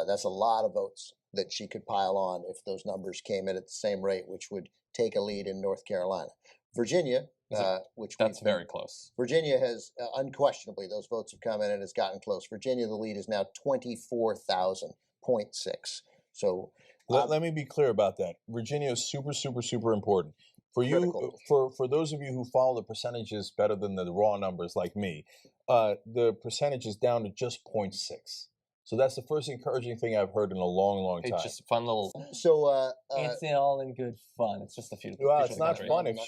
That's a lot of votes that she could pile on if those numbers came in at the same rate, which would take a lead in North Carolina. Virginia, that's very close. Virginia has unquestionably, those votes have come in and it's gotten close. Virginia, the lead is now 24,000.6. So let me be clear about that. Virginia is super, super, super important. For you, for those of you who follow the percentages better than the raw numbers like me, the percentage is down to just 0.6. So that's the first encouraging thing I've heard in a long, long time. It's just a fun little. So it's all in good fun. It's just a few. Well, it's not fun if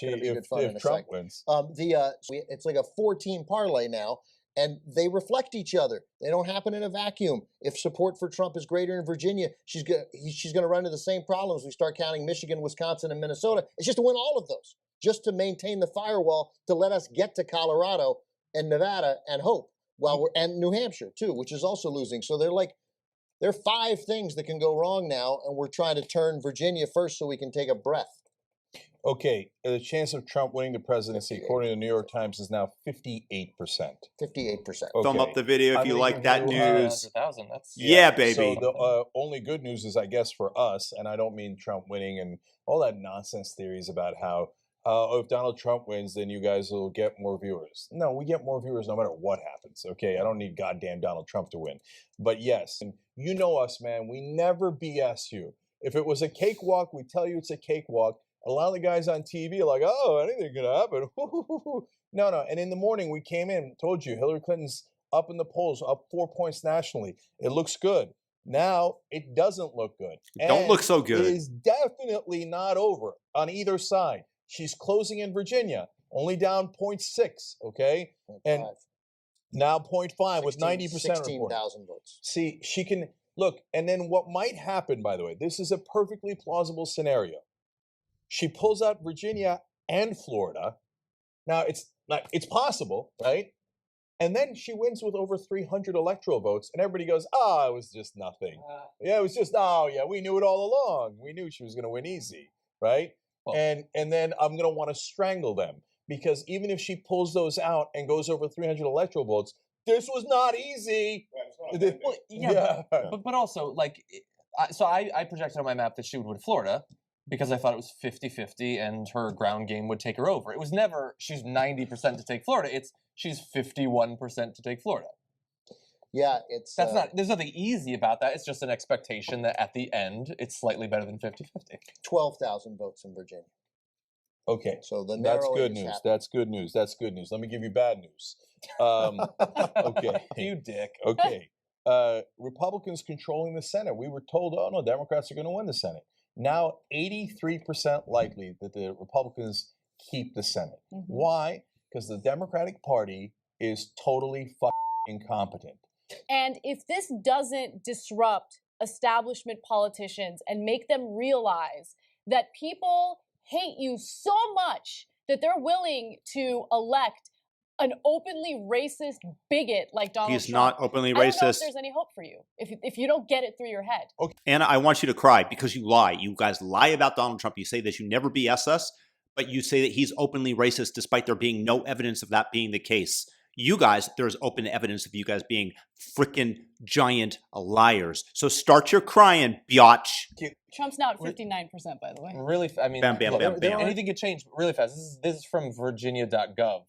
Trump wins. It's like a 4-team parlay now, and they reflect each other. They don't happen in a vacuum. If support for Trump is greater in Virginia, she's going to run into the same problems. We start counting Michigan, Wisconsin, and Minnesota. It's just to win all of those, just to maintain the firewall to let us get to Colorado and Nevada and hope. And New Hampshire too, which is also losing. So there are 5 things that can go wrong now, and we're trying to turn Virginia first so we can take a breath. Okay, the chance of Trump winning the presidency, according to the New York Times, is now 58%. 58%. Thumb up the video if you like that news. 100,000. That's Yeah, baby. So the only good news is, I guess, for us, and I don't mean Trump winning and all that nonsense theories about how if Donald Trump wins, then you guys will get more viewers. No, we get more viewers no matter what happens. Okay, I don't need goddamn Donald Trump to win. But yes, and you know us, man. We never BS you. If it was a cakewalk, we tell you it's a cakewalk. A lot of the guys on TV are like, oh, anything could happen. No. And in the morning, we came in, told you Hillary Clinton's up in the polls, up 4 points nationally. It looks good. Now, it doesn't look good. Don't look so good. It is definitely not over on either side. She's closing in Virginia, only down 0.6, okay? 0.5. And now 0.5 with 90% 16,000 votes. See, she can, look, and then what might happen, by the way, this is a perfectly plausible scenario. She pulls out Virginia and Florida. Now, it's possible, right? And then she wins with over 300 electoral votes, and everybody goes, oh, it was just nothing. Yeah, it was just, oh, yeah, we knew it all along. We knew she was going to win easy, right? Well, and then I'm going to want to strangle them, because even if she pulls those out and goes over 300 electoral votes, this was not easy. Well, yeah. But also, like, so I projected on my map that she would win Florida, because I thought it was 50-50 and her ground game would take her over. It was never she's 90% to take Florida. It's she's 51% to take Florida. Yeah, there's nothing easy about that. It's just an expectation that at the end it's slightly better than 50-50. 12,000 votes in Virginia. Okay. So that's good news. That's good news. That's good news. Let me give you bad news. Okay. You dick. Okay. Republicans controlling the Senate. We were told, oh no, Democrats are going to win the Senate. Now, 83% likely that the Republicans keep the Senate. Mm-hmm. Why? Because the Democratic Party is totally incompetent. And if this doesn't disrupt establishment politicians and make them realize that people hate you so much that they're willing to elect an openly racist bigot like Donald Trump. He's not openly racist. I don't know if there's any hope for you if you don't get it through your head. Okay. Anna, I want you to cry because you lie. You guys lie about Donald Trump. You say that you never BS us, but you say that he's openly racist despite there being no evidence of that being the case. You guys, there's open evidence of you guys being freaking giant liars. So start your crying, biatch. Trump's now at 59%, by the way. Really, I mean, bam. Anything could change really fast. This is from Virginia.gov.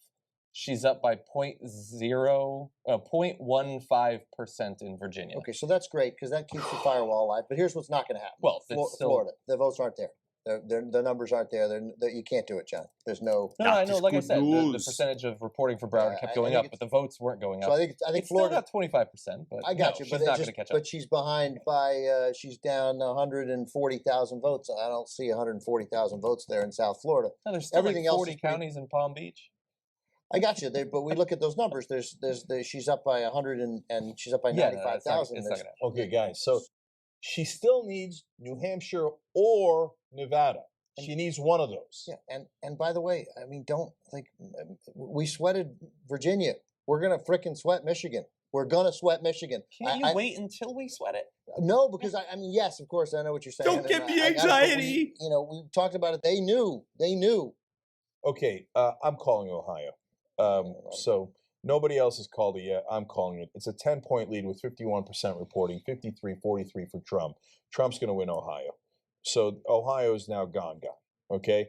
She's up by 0.15% in Virginia. Okay, so that's great because that keeps the firewall alive. But here's what's not going to happen. Well, Florida, the votes aren't there. The numbers aren't there. You can't do it, John. There's no. No, I know. Like I said, the percentage of reporting for Broward kept going up, but the votes weren't going up. So I think it's Florida still got 25%. But I got you. She's not going to catch up. But she's behind by. She's down 140,000 votes. I don't see 140,000 votes there in South Florida. No, there's still everything like 40 counties in Palm Beach. I got you. But we look at those numbers. She's up by 100 and she's up by 95,000. Okay, guys. So she still needs New Hampshire or Nevada. She needs one of those. Yeah, and by the way, I mean, we sweated Virginia. We're gonna frickin' sweat Michigan. We're gonna sweat Michigan. Can't you wait until we sweat it? No, because I mean, yes, of course, I know what you're saying. Don't give me anxiety. We talked about it. They knew. Okay, I'm calling Ohio. So nobody else has called it yet. I'm calling it. It's a 10-point lead with 51% reporting, 53-43 for Trump. Trump's going to win Ohio. So Ohio is now gone. Okay?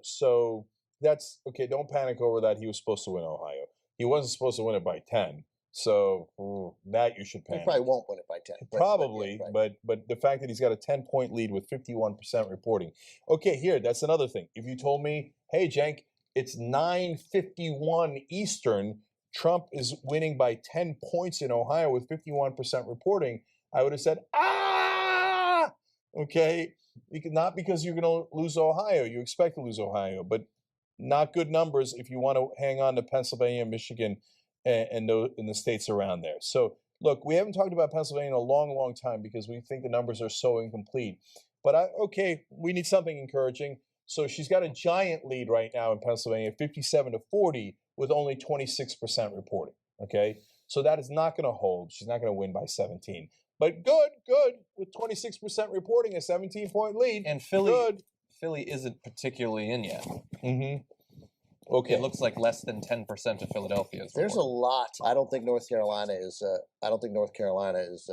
So that's, okay, don't panic over that. He was supposed to win Ohio. He wasn't supposed to win it by 10. So that you should panic. He probably won't win it by 10. Probably, but the fact that he's got a 10-point lead with 51% reporting. Okay, here, that's another thing. If you told me, hey, Jank, it's 9:51 Eastern, Trump is winning by 10 points in Ohio with 51% reporting, I would have said, okay, not because you're going to lose Ohio. You expect to lose Ohio, but not good numbers if you want to hang on to Pennsylvania, Michigan, and the states around there. So, look, we haven't talked about Pennsylvania in a long, long time because we think the numbers are so incomplete. But, we need something encouraging. So she's got a giant lead right now in Pennsylvania, 57-40, with only 26% reporting. Okay, so that is not going to hold. She's not going to win by 17. But good with 26% reporting, a 17-point lead. And Philly Philly isn't particularly in yet. Okay. It looks like less than 10% of Philadelphia is There's a lot. I don't think North Carolina is. I don't think North Carolina is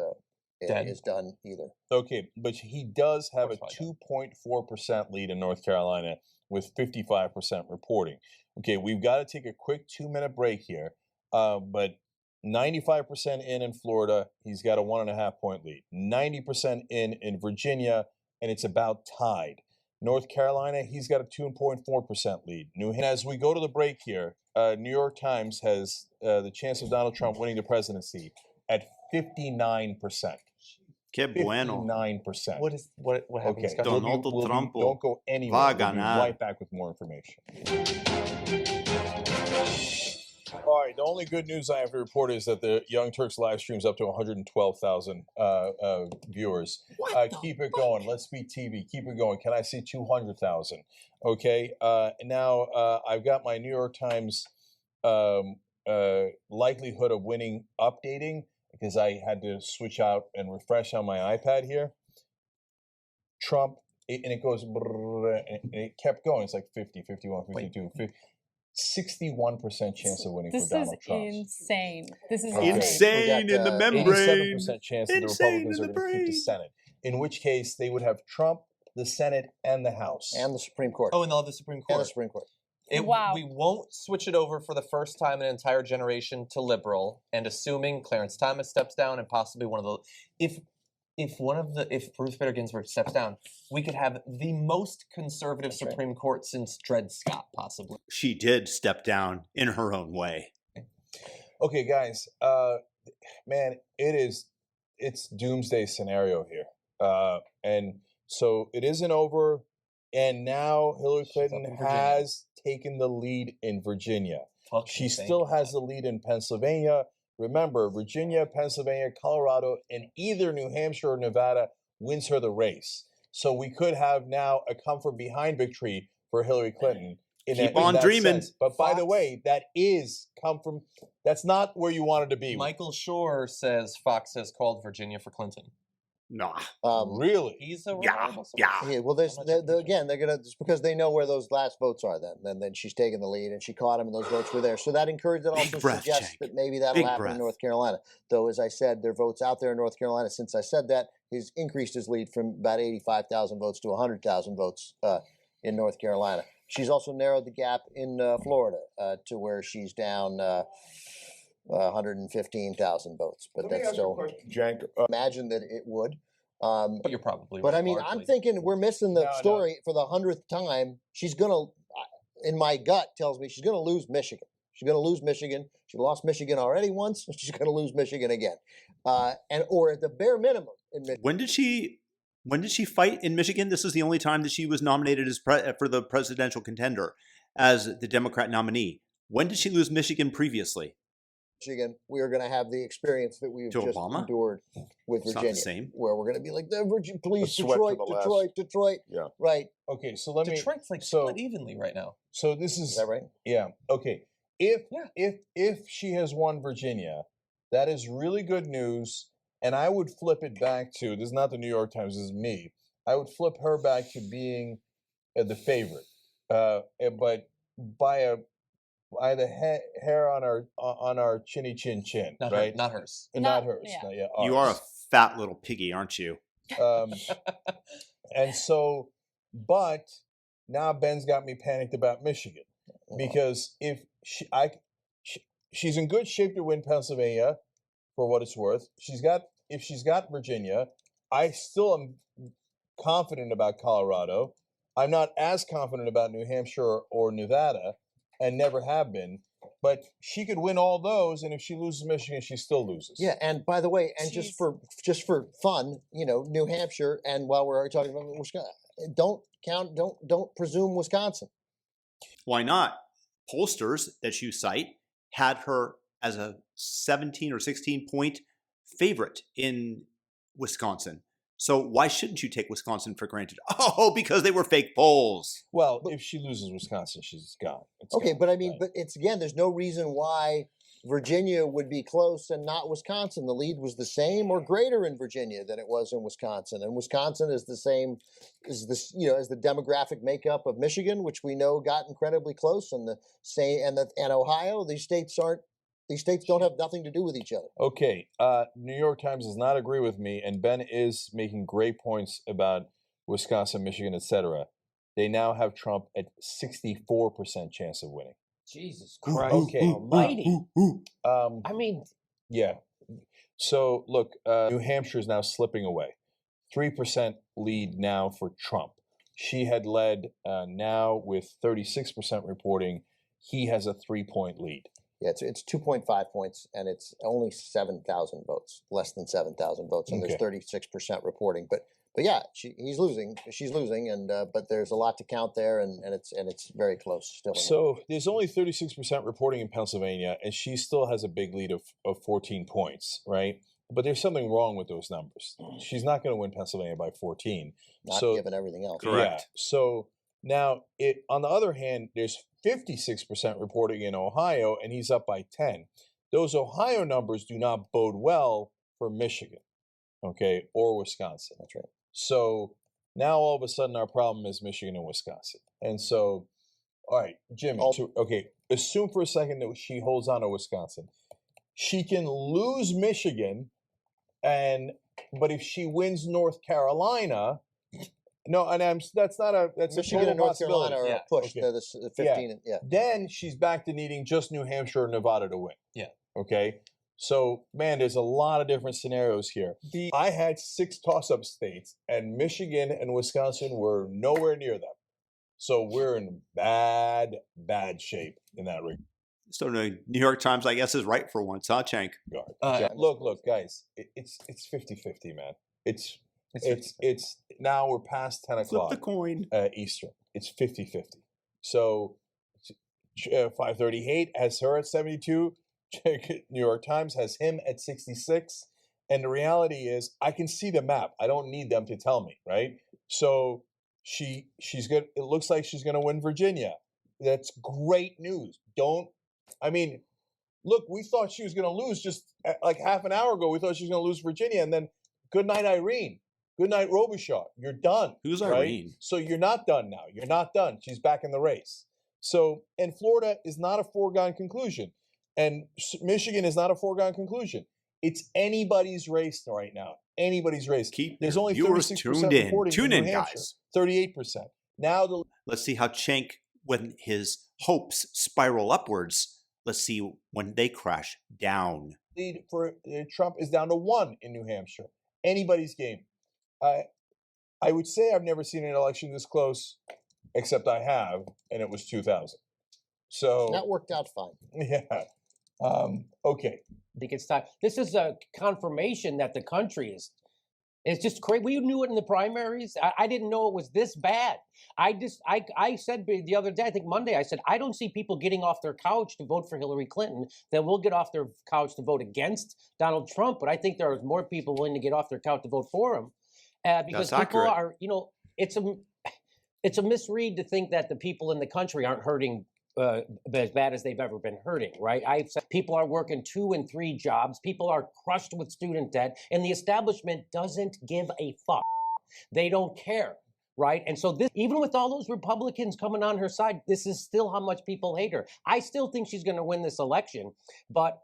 done either. Okay, but he does have a 2.4% lead in North Carolina with 55% reporting. Okay, we've got to take a quick 2-minute break here. But 95% in Florida, he's got a 1.5 point lead. 90% in Virginia, and it's about tied. North Carolina, he's got a 2.4% lead. And as we go to the break here, New York Times has the chance of Donald Trump winning the presidency at 59%. Que bueno. 59%. What happened? Okay. Donald Trump Don't go anywhere. va a We'll be ganar. right back with more information. All right. The only good news I have to report is that the Young Turks live stream's up to 112,000 viewers. Keep it going. Let's Beat TV. Keep it going. Can I see 200,000? Okay. Now I've got my New York Times likelihood of winning updating because I had to switch out and refresh on my iPad here. Trump, and it goes, and it kept going. It's like 50, 51, 52, 50. 61% chance of winning for Donald Trump. This is insane. This is insane in the membrane. 87% chance that the Republicans are going to keep the Senate. In which case, they would have Trump, the Senate, and the House. And the Supreme Court. Oh, and they'll have the Supreme Court. And the Supreme Court. Wow. We won't switch it over for the first time in an entire generation to liberal, and assuming Clarence Thomas steps down and possibly one of the if Ruth Bader Ginsburg steps down, we could have the most conservative Supreme Court since Dred Scott, possibly. She did step down in her own way. Okay, guys, man, it's doomsday scenario here, and so it isn't over. And now Hillary Clinton has taken the lead in Virginia. She still has the lead in Pennsylvania. Remember, Virginia, Pennsylvania, Colorado, and either New Hampshire or Nevada wins her the race. So we could have now a come from behind victory for Hillary Clinton. Keep on dreaming. Sense. But by the way, that's not where you wanted to be. Michael Shore says Fox has called Virginia for Clinton. Nah. Really? He's a Yeah. Well, again, they're gonna just because they know where those last votes are. Then she's taking the lead, and she caught him, and those votes were there. So that encouraged. It also suggests that maybe that'll happen in North Carolina. Though, as I said, there are votes out there in North Carolina. Since I said that, he's increased his lead from about 85,000 votes to 100,000 votes in North Carolina. She's also narrowed the gap in Florida to where she's down 115,000 votes. But that's still imagine that it would. But you're probably But right, I mean, largely. I'm thinking we're missing the story for the 100th time. She's gonna, in my gut, tells me she's gonna lose Michigan. She's gonna lose Michigan. She lost Michigan already once. She's gonna lose Michigan again, or at the bare minimum in Michigan. When did she fight in Michigan? This is the only time that she was nominated as for the presidential contender as the Democrat nominee. When did she lose Michigan previously? Michigan, we are going to have the experience that we've just endured with It's Virginia, not the same. where we're going to be like, please, swept Detroit, to the last. Detroit. Yeah. Right. Okay, so let me. Detroit's like split evenly right now. So this is that right? Yeah. Okay. If she has won Virginia, that is really good news. And I would flip it back to, this is not the New York Times, this is me. I would flip her back to being the favorite, but by the hair on our chinny chin, Not right? not hers. Not hers. Yeah. Yeah, You are a ours. fat little piggy, aren't you? And so, but now Ben's got me panicked about Michigan because if she's in good shape to win Pennsylvania, for what it's worth. If she's got Virginia, I still am confident about Colorado. I'm not as confident about New Hampshire or Nevada, and never have been. But she could win all those, and if she loses Michigan, she still loses. Yeah, and by the way, and just for fun, New Hampshire, and while we're already talking about Wisconsin, don't presume Wisconsin. Why not? Pollsters that you cite had her as a 17 or 16 point favorite in Wisconsin. So why shouldn't you take Wisconsin for granted? Oh, because they were fake polls. Well, if she loses Wisconsin, she's gone. Okay, but I mean, but it's again, there's no reason why Virginia would be close and not Wisconsin. The lead was the same or greater in Virginia than it was in Wisconsin. And Wisconsin is the same as the demographic makeup of Michigan, which we know got incredibly close, and and Ohio. These states don't have nothing to do with each other. Okay, New York Times does not agree with me, and Ben is making great points about Wisconsin, Michigan, etc. They now have Trump at 64% chance of winning. Jesus Christ Okay. almighty. I mean, yeah. So look, New Hampshire is now slipping away. 3% lead now for Trump. She had led now with 36% reporting. He has a 3-point lead. Yeah, it's 2.5 points, and it's only 7,000 votes, less than 7,000 votes, and there's 36% reporting. But yeah, she's losing, and but there's a lot to count there, and it's very close still. So there's only 36% reporting in Pennsylvania, and she still has a big lead of 14 points, right? But there's something wrong with those numbers. She's not going to win Pennsylvania by 14. Not given everything else. Correct. Yeah. So now, on the other hand, there's 56% reporting in Ohio, and he's up by 10. Those Ohio numbers do not bode well for Michigan, okay, or Wisconsin. That's right. So now all of a sudden our problem is Michigan and Wisconsin. And so, all right, Jimmy, okay, assume for a second that she holds on to Wisconsin. She can lose Michigan, but if she wins North Carolina, that's Michigan and North Carolina are a push to the 15. Yeah. Then she's back to needing just New Hampshire and Nevada to win. Yeah. Okay. So, man, there's a lot of different scenarios here. I had 6 toss-up states, and Michigan and Wisconsin were nowhere near them. So we're in bad shape in that regard. So the New York Times, I guess, is right for once, huh, Cenk? Look, guys, it's 50-50, man. It's now we're past 10 o'clock. Flip the coin. Eastern. It's 50-50. So 538 has her at 72. New York Times has him at 66. And the reality is, I can see the map. I don't need them to tell me, right? So she's good. It looks like she's going to win Virginia. That's great news. Look, we thought she was going to lose just like half an hour ago. We thought she was going to lose Virginia, and then good night, Irene. Good night, Robichaud. You're done. Who's right? Irene? So you're not done now. You're not done. She's back in the race. So, and Florida is not a foregone conclusion. And Michigan is not a foregone conclusion. It's anybody's race right now. Anybody's race. There's only 36% reporting. Tune in, guys. 38%. Now let's see how Cenk, when his hopes spiral upwards, let's see when they crash down. Lead for Trump is down to 1 in New Hampshire. Anybody's game. I would say I've never seen an election this close, except I have, and it was 2000. So that worked out fine. Yeah. Okay. I think it's time. This is a confirmation that the country is. It's just crazy. We knew it in the primaries. I didn't know it was this bad. I said the other day, I think Monday, I said, I don't see people getting off their couch to vote for Hillary Clinton. They will get off their couch to vote against Donald Trump. But I think there are more people willing to get off their couch to vote for him. Because people are, it's a misread to think that the people in the country aren't hurting as bad as they've ever been hurting, right? I've said people are working 2 and 3 jobs. People are crushed with student debt, and the establishment doesn't give a fuck. They don't care, right? And so this, even with all those Republicans coming on her side, this is still how much people hate her. I still think she's going to win this election, but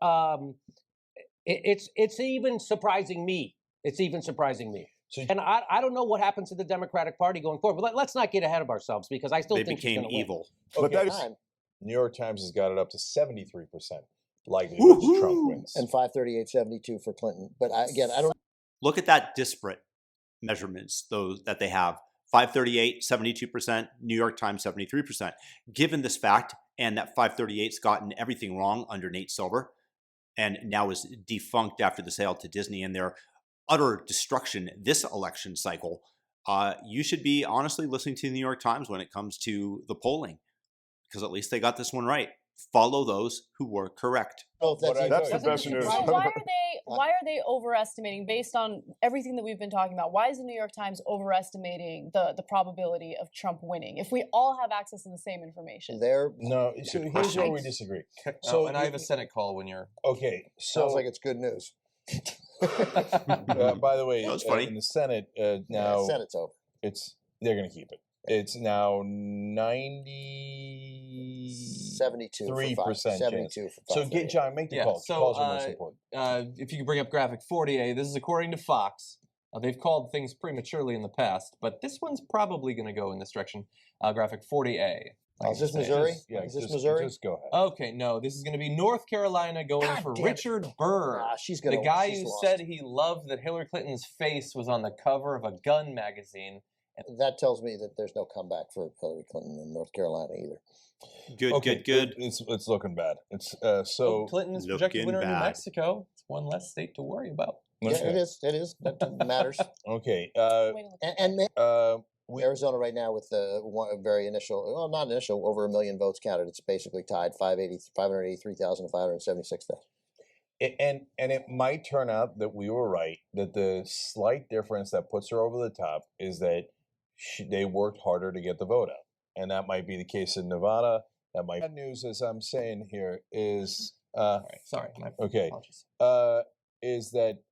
it's even surprising me. It's even surprising me. And I don't know what happens to the Democratic Party going forward, but let's not get ahead of ourselves because I still think they became evil. Okay. But New York Times has got it up to 73% likelihood Trump wins. And 538-72 for Clinton. But I don't look at that disparate measurements, those that they have. 538, 72%, New York Times 73%. Given this fact, and that 538's gotten everything wrong under Nate Silver, and now is defunct after the sale to Disney and their utter destruction this election cycle, you should be honestly listening to the New York Times when it comes to the polling, because at least they got this one right. Follow those who were correct. That's the best news. why are they overestimating based on everything that we've been talking about? Why is the New York Times overestimating the probability of Trump winning if we all have access to the same information? No, so here's where we disagree. So and I have a Senate call when you're okay. So Sounds like it's good news. by the way, That was funny. in the Senate now, Yeah, Senate's over. They're going to keep it. It's now 72 3% 72 for So get John, make the call. So, Calls are most important. if you could bring up graphic 40A, this is according to Fox. They've called things prematurely in the past, but this one's probably going to go in this direction. Graphic 40A. Is this Missouri? Is this Missouri? Just go ahead. Okay, no, this is going to be North Carolina going for Richard Burr, she's the guy who lost. said he loved that Hillary Clinton's face was on the cover of a gun magazine. That tells me that there's no comeback for Hillary Clinton in North Carolina either. Good. It's looking bad. It's so Clinton is projected winner in New Mexico. It's one less state to worry about. Yeah, it is. It is. That matters. Okay. Arizona right now with the very initial, well, not initial, over 1 million votes counted. It's basically tied 583,000 to 576,000. And it might turn out that we were right, that the slight difference that puts her over the top is that they worked harder to get the vote out. And that might be the case in Nevada. That might. Bad news, as I'm saying here, is sorry. Okay. Apologies. Is that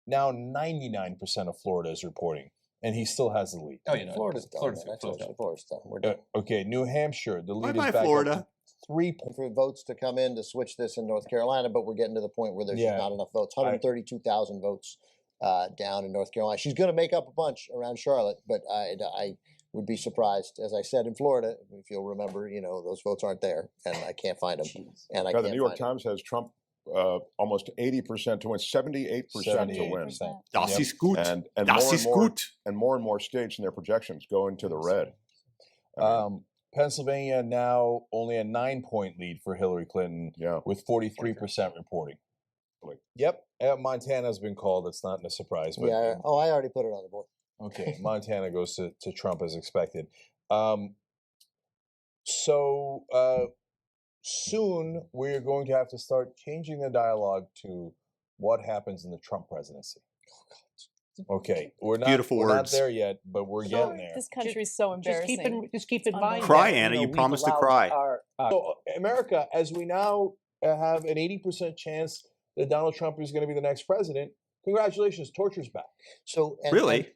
now 99% of Florida is reporting, and he still has the lead. Oh, you know, Florida's done. Florida's man. done. Florida's done. We're done. Okay, New Hampshire, the lead Bye-bye, is back Florida. up to 3 for votes to come in to switch this in North Carolina, but we're getting to the point where there's just not enough votes. 132,000 votes down in North Carolina. She's going to make up a bunch around Charlotte, but I would be surprised, as I said, in Florida, if you'll remember, those votes aren't there, and I can't find them. And the New York Times has Trump almost 80% to win, 78% to win. Das ist gut. And Das ist gut. more and more states in their projections go into the red. Pennsylvania now only a 9-point lead for Hillary Clinton, with 43% reporting. Yep, Montana's been called. It's not a surprise. But, I already put it on the board. Okay, Montana goes to Trump as expected. Soon we're going to have to start changing the dialogue to what happens in the Trump presidency. Okay, we're not there yet, but we're getting there. This country is so embarrassing. Just keep in mind. Cry, that, Anna. You we've promised to allowed cry. So America, as we now have an 80% chance that Donald Trump is going to be the next president, congratulations, torture's back. So Really?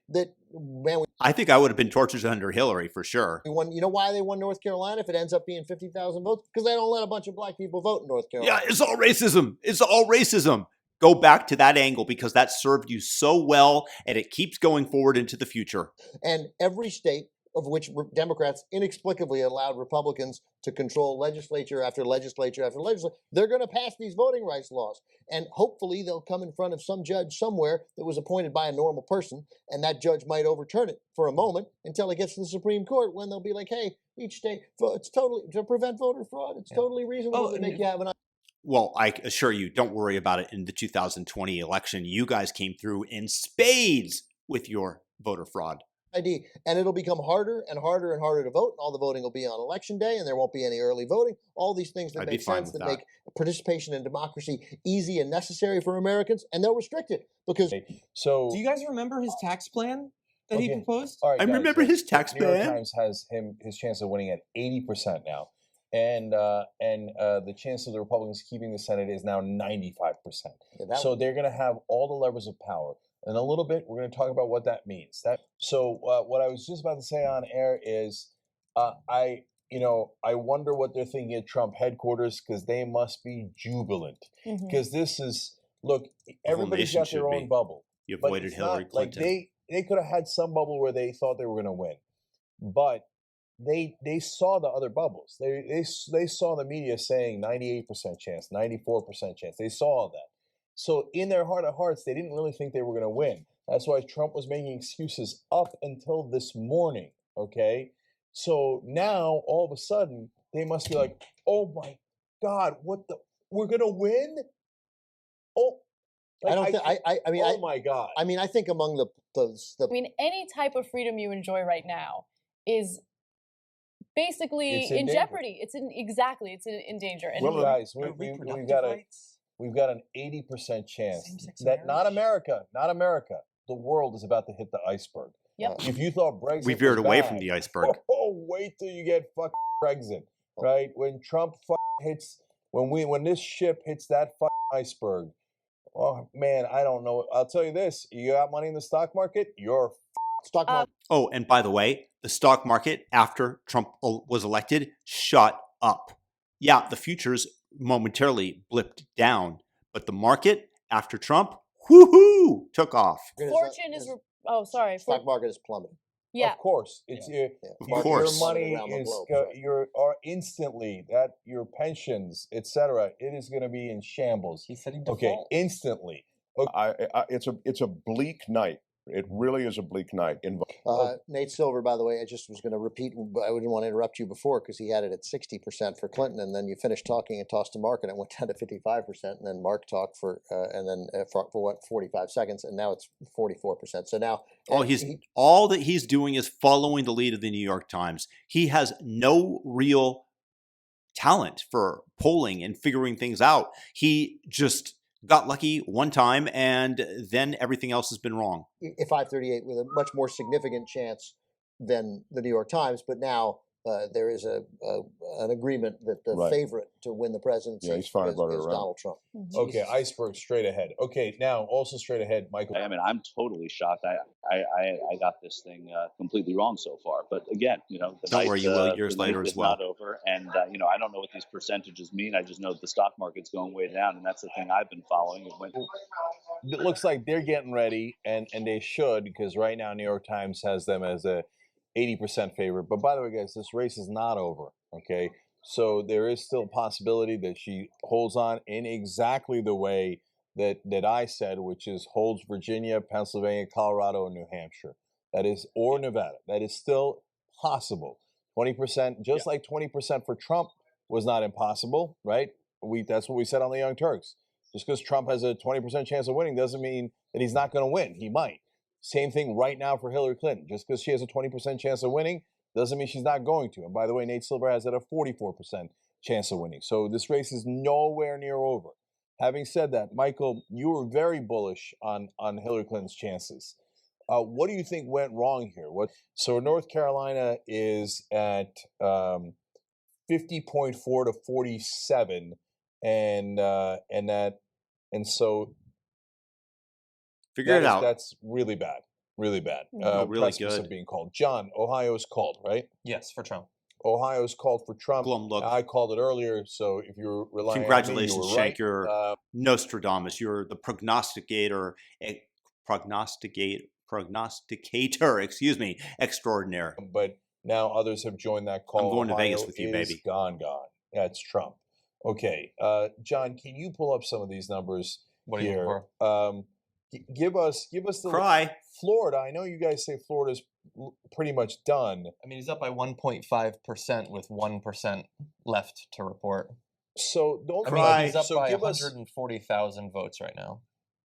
I think I would have been tortured under Hillary for sure. You know why they won North Carolina if it ends up being 50,000 votes? Because they don't let a bunch of black people vote in North Carolina. Yeah, it's all racism. It's all racism. Go back to that angle because that served you so well and it keeps going forward into the future. And every state of which Democrats inexplicably allowed Republicans to control legislature after legislature after legislature, they're going to pass these voting rights laws. And hopefully they'll come in front of some judge somewhere that was appointed by a normal person, and that judge might overturn it for a moment until it gets to the Supreme Court, when they'll be like, hey, each state, it's totally, to prevent voter fraud, it's totally reasonable to make you have an... Well, I assure you, don't worry about it in the 2020 election. You guys came through in spades with your voter fraud. ID, and it'll become harder and harder and harder to vote. All the voting will be on election day, and there won't be any early voting. All these things that make sense, that make participation in democracy easy and necessary for Americans, and they'll restrict it because. So, do you guys remember his tax plan that he proposed? All right, I remember his tax plan. The New York plan. Times has his chance of winning at 80% now, and the chance of the Republicans keeping the Senate is now 95%. So they're going to have all the levers of power. In a little bit, we're going to talk about what that means. What I was just about to say on air is, I wonder what they're thinking at Trump headquarters, because they must be jubilant. Because this is, look, everybody's got their own bubble. You avoided Hillary Clinton. Like they could have had some bubble where they thought they were going to win, but they saw the other bubbles. They saw the media saying 98% chance, 94% chance. They saw all that. So in their heart of hearts, they didn't really think they were going to win. That's why Trump was making excuses up until this morning, okay? So now, all of a sudden, they must be like, oh my God, we're going to win? Oh, like, oh my God. I mean, I think among the I mean, any type of freedom you enjoy right now is basically in jeopardy. It's in danger. And well, guys, we've got to... we've got an 80% chance Same-sex that not marriage? America, the world is about to hit the iceberg. Yep. If you thought Brexit We veered was away bad, from the iceberg. wait till you get fucking Brexit, right? When Trump hits, when this ship hits that iceberg, oh man, I don't know. I'll tell you this: you got money in the stock market, you're stock market. Oh, and by the way, the stock market after Trump was elected shot up. Yeah, the futures momentarily blipped down, but the market after Trump, whoo-hoo, took off. Fortune is. Oh, sorry. Stock market is plummeting. Yeah. Of course, it's your money is instantly that your pensions, etc. It is going to be in shambles. He said he okay, instantly. It's a bleak night. It really is a bleak night. Nate Silver, by the way, I just was going to repeat, but I didn't want to interrupt you before because he had it at 60% for Clinton, and then you finished talking and tossed to Mark, and it went down to 55%, and then Mark talked for 45 seconds, and now it's 44%. So now, all that he's doing is following the lead of the New York Times. He has no real talent for polling and figuring things out. He just got lucky one time, and then everything else has been wrong. At 538 with a much more significant chance than the New York Times, but now there is an agreement that the favorite to win the presidency is Donald Trump. Okay, iceberg straight ahead. Okay, now also straight ahead, Michael. I mean, I'm totally shocked. I got this thing completely wrong so far. But again, the don't worry, you will years later as well. Not over, and I don't know what these percentages mean. I just know that the stock market's going way down, and that's the thing I've been following. It looks like they're getting ready, and they should, because right now New York Times has them as a 80% favorite. But by the way, guys, this race is not over. Okay, so there is still a possibility that she holds on in exactly the way that I said, which is holds Virginia, Pennsylvania, Colorado, and New Hampshire. That is, or Nevada. That is still possible. 20%, just like 20% for Trump was not impossible, right? That's what we said on the Young Turks. Just because Trump has a 20% chance of winning doesn't mean that he's not going to win. He might. Same thing right now for Hillary Clinton. Just because she has a 20% chance of winning doesn't mean she's not going to. And by the way, Nate Silver has at a 44% chance of winning. So this race is nowhere near over. Having said that, Michael, you were very bullish on Hillary Clinton's chances. What do you think went wrong here? So North Carolina is at 50.4 to 47, and so figure it out. That's really bad, really bad. Really good. Of being called. John, Ohio's called, right? Yes, for Trump. Ohio's called for Trump. Look. I called it earlier, so if you're relying congratulations, on me, you were Shank. right. You're Nostradamus. You're the prognosticator, excuse me, extraordinaire. But now others have joined that call. I'm going to Ohio Vegas with you, baby. Gone. That's Trump. Okay, John, can you pull up some of these numbers what here? Are you for? Give us the cry. Florida. I know you guys say Florida's pretty much done. I mean, he's up by 1.5% with 1% left to report. So don't cry. I mean, he's up by 140,000 votes right now.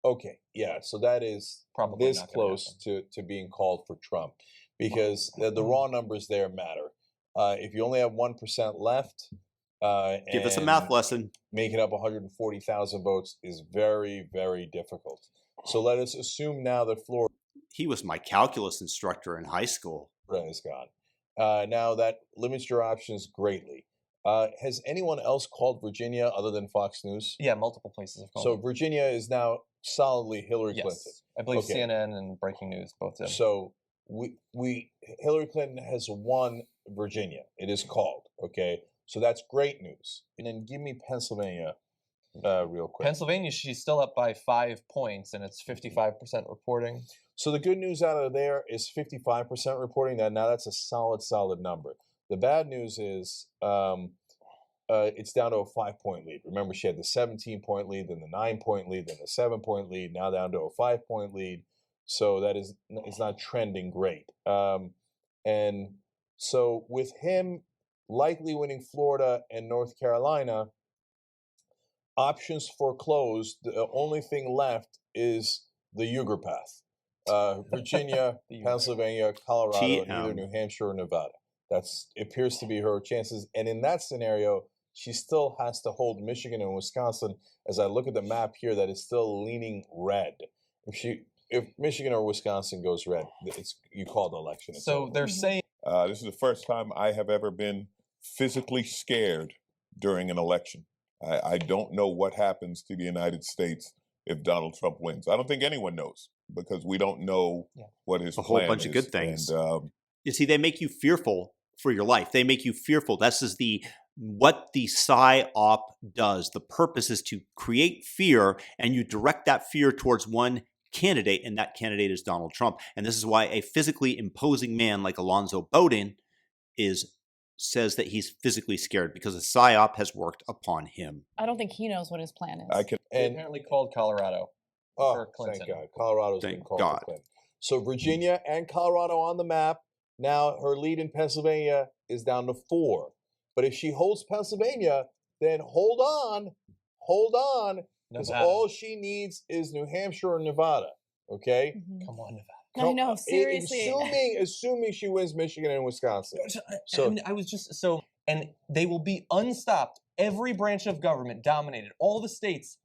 Okay, yeah. So that is probably this close to being called for Trump, because the raw numbers there matter. If you only have 1% left, give us a math lesson. Making up 140,000 votes is very, very difficult. So let us assume now that Florida. He was my calculus instructor in high school. Is gone. Now that limits your options greatly. Has anyone else called Virginia other than Fox News? Yeah, multiple places have called. So Virginia is now solidly Hillary Clinton. I believe CNN and Breaking News both did. So Hillary Clinton has won Virginia. It is called. Okay. So that's great news. And then give me Pennsylvania real quick. Pennsylvania, she's still up by 5 points, and it's 55% reporting. So the good news out of there is 55% reporting that. Now that's a solid number. The bad news is it's down to a 5-point lead. Remember, she had the 17-point lead, then the 9-point lead, then the 7-point lead, now down to a 5-point lead. So that is not trending great. And so with him likely winning Florida and North Carolina, options foreclosed. The only thing left is the Uger path. Virginia, Pennsylvania, Colorado, and either New Hampshire or Nevada. That appears to be her chances. And in that scenario, she still has to hold Michigan and Wisconsin. As I look at the map here, that is still leaning red. If Michigan or Wisconsin goes red, you call the election. So they're saying this is the first time I have ever been physically scared during an election. I don't know what happens to the United States if Donald Trump wins. I don't think anyone knows because we don't know what his a whole plan bunch is. of good things. And, you see, they make you fearful for your life. They make you fearful. This is what the PSYOP does. The purpose is to create fear, and you direct that fear towards one candidate, and that candidate is Donald Trump. And this is why a physically imposing man like Alonzo Bowden says that he's physically scared, because the PSYOP has worked upon him. I don't think he knows what his plan is. They apparently called Colorado for Clinton. Thank God. Colorado's been called God. for Clinton. So Virginia and Colorado on the map. Now her lead in Pennsylvania is down to 4. But if she holds Pennsylvania, then hold on, because all she needs is New Hampshire or Nevada. Okay? Come on, Nevada. I know, seriously. Assuming she wins Michigan and Wisconsin. And I was just and they will be unstopped. Every branch of government dominated. All the states,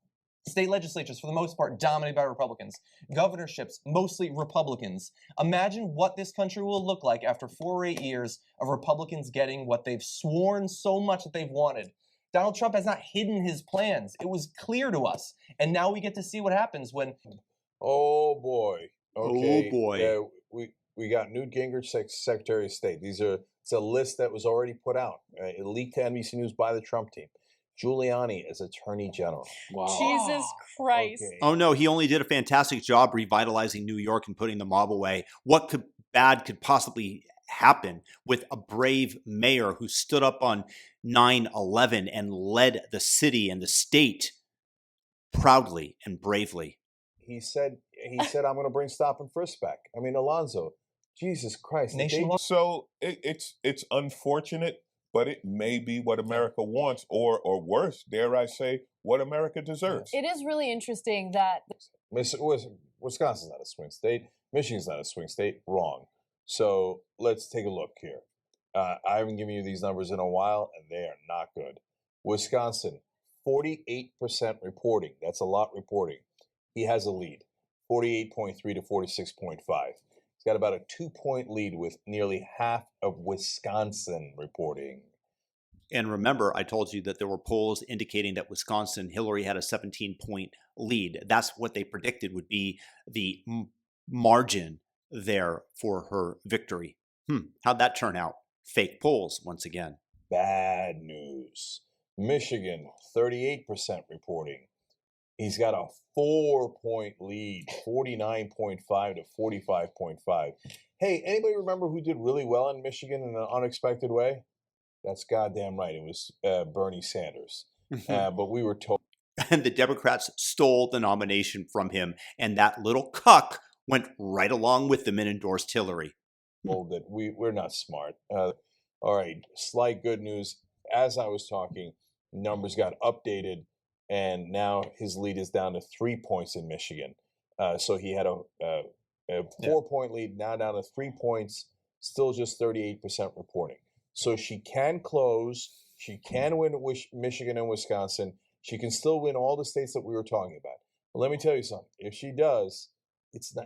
state legislatures for the most part, dominated by Republicans. Governorships, mostly Republicans. Imagine what this country will look like after 4 or 8 years of Republicans getting what they've sworn so much that they've wanted. Donald Trump has not hidden his plans. It was clear to us. And now we get to see what happens when... Oh, boy. Okay. Oh, boy. Yeah, we got Newt Gingrich, Secretary of State. It's a list that was already put out. It leaked to NBC News by the Trump team. Giuliani as Attorney General. Wow. Jesus Christ. Okay. Oh, no, he only did a fantastic job revitalizing New York and putting the mob away. What bad could possibly happen with a brave mayor who stood up on 9/11 and led the city and the state proudly and bravely? He said, I'm going to bring stop and frisk back. I mean, Alonzo, Jesus Christ. So it's unfortunate, but it may be what America wants, or worse, dare I say, what America deserves. It is really interesting that Wisconsin's not a swing state. Michigan's not a swing state. Wrong. So let's take a look here. I haven't given you these numbers in a while, and they are not good. Wisconsin, 48% reporting. That's a lot reporting. He has a lead, 48.3 to 46.5. He's got about a 2-point lead with nearly half of Wisconsin reporting. And remember, I told you that there were polls indicating that Wisconsin, Hillary had a 17-point lead. That's what they predicted would be the margin there for her victory. How'd that turn out? Fake polls, once again. Bad news. Michigan, 38% reporting. He's got a 4-point lead, 49.5 to 45.5. Hey, anybody remember who did really well in Michigan in an unexpected way? That's goddamn right. It was Bernie Sanders. But we were told. And the Democrats stole the nomination from him, and that little cuck went right along with them and endorsed Hillary. That we're not smart. All right, slight good news. As I was talking, numbers got updated, and now his lead is down to 3 points in Michigan. So he had a 4-point lead, now down to 3 points, still just 38% reporting. So she can close. She can win Michigan and Wisconsin. She can still win all the states that we were talking about. But let me tell you something. If she does, it's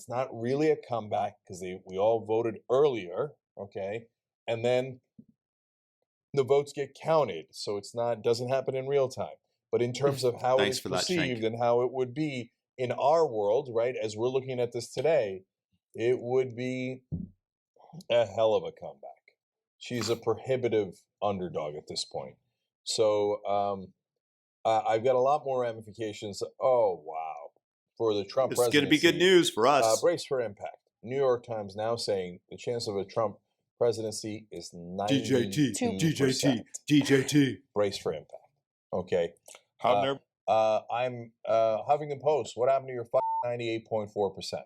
not really a comeback because we all voted earlier, okay? And then the votes get counted, so doesn't happen in real time. But in terms of how it's perceived and how it would be in our world, right, as we're looking at this today, it would be a hell of a comeback. She's a prohibitive underdog at this point. So I've got a lot more ramifications. Oh, wow. For the Trump presidency. It's going to be good news for us. Brace for impact. New York Times now saying the chance of a Trump presidency is 92%. DJT. Brace for impact. Okay. I'm Huffington Post. What happened to your 98.4%?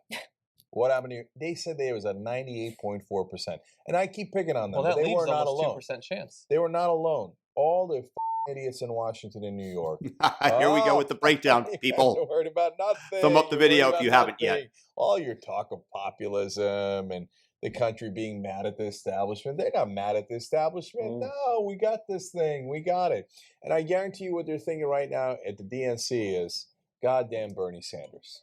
What happened to you? They said there was a 98.4%. And I keep picking on them. Well, that but they leaves were not almost alone. 2% chance. They were not alone. All the idiots in Washington and New York. Here we go with the breakdown, people. You're worried about nothing. Thumb up the You're video worried if you about haven't yet. nothing. All your talk of populism and the country being mad at the establishment. They're not mad at the establishment. No, we got this thing. We got it. And I guarantee you what they're thinking right now at the DNC is, goddamn Bernie Sanders.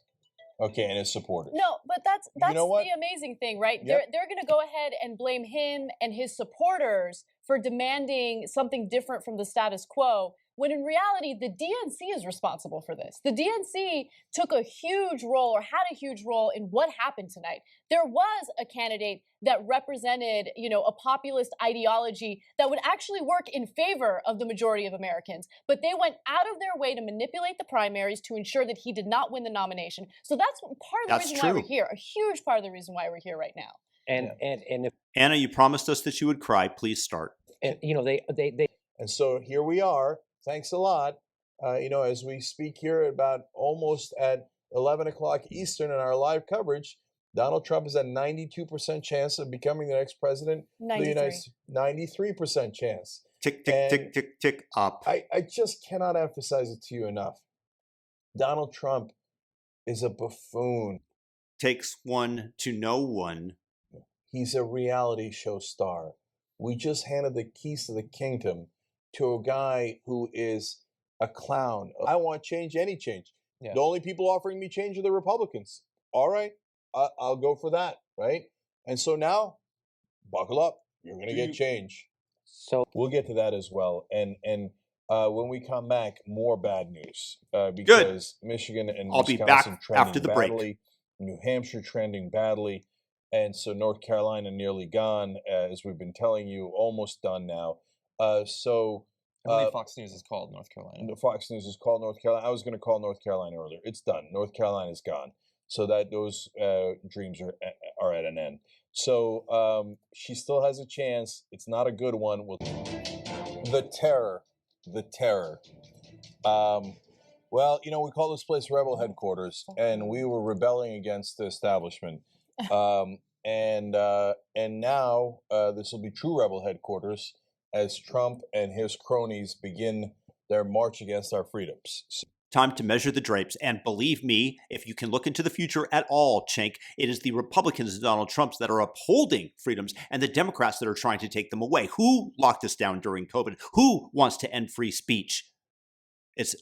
Okay, and his supporters. No, but that's You know what? the amazing thing, right? Yep. They're going to go ahead and blame him and his supporters for demanding something different from the status quo, when in reality, the DNC is responsible for this. The DNC took a huge role, or had a huge role, in what happened tonight. There was a candidate that represented, a populist ideology that would actually work in favor of the majority of Americans. But they went out of their way to manipulate the primaries to ensure that he did not win the nomination. So that's part of the reason why we're here, a huge part of the reason why we're here right now. And if Anna, you promised us that you would cry. Please start. and they And so here we are. Thanks a lot. As we speak here about almost at 11 o'clock Eastern in our live coverage, Donald Trump has a 92% chance of becoming the next president. 93% chance. Tick, tick, tick, tick, tick up. I just cannot emphasize it to you enough. Donald Trump is a buffoon. Takes one to know one. He's a reality show star. We just handed the keys to the kingdom to a guy who is a clown. I want change, any change. Yeah. The only people offering me change are the Republicans. All right, I'll go for that, right? And so now, buckle up. You're going to get change. So we'll get to that as well. And when we come back, more bad news because Michigan and I'll be Wisconsin back trending after the badly, break. New Hampshire trending badly, and so North Carolina nearly gone, as we've been telling you, almost done now. I believe Fox News is called North Carolina. Fox News is called North Carolina. I was going to call North Carolina earlier. It's done. North Carolina's gone. So that those dreams are at an end. So she still has a chance. It's not a good one. The terror. Well, we call this place Rebel Headquarters, and we were rebelling against the establishment. And now this will be true Rebel Headquarters as Trump and his cronies begin their march against our freedoms. Time to measure the drapes. And believe me, if you can look into the future at all, Cenk, it is the Republicans and Donald Trumps that are upholding freedoms and the Democrats that are trying to take them away. Who locked us down during COVID? Who wants to end free speech? It's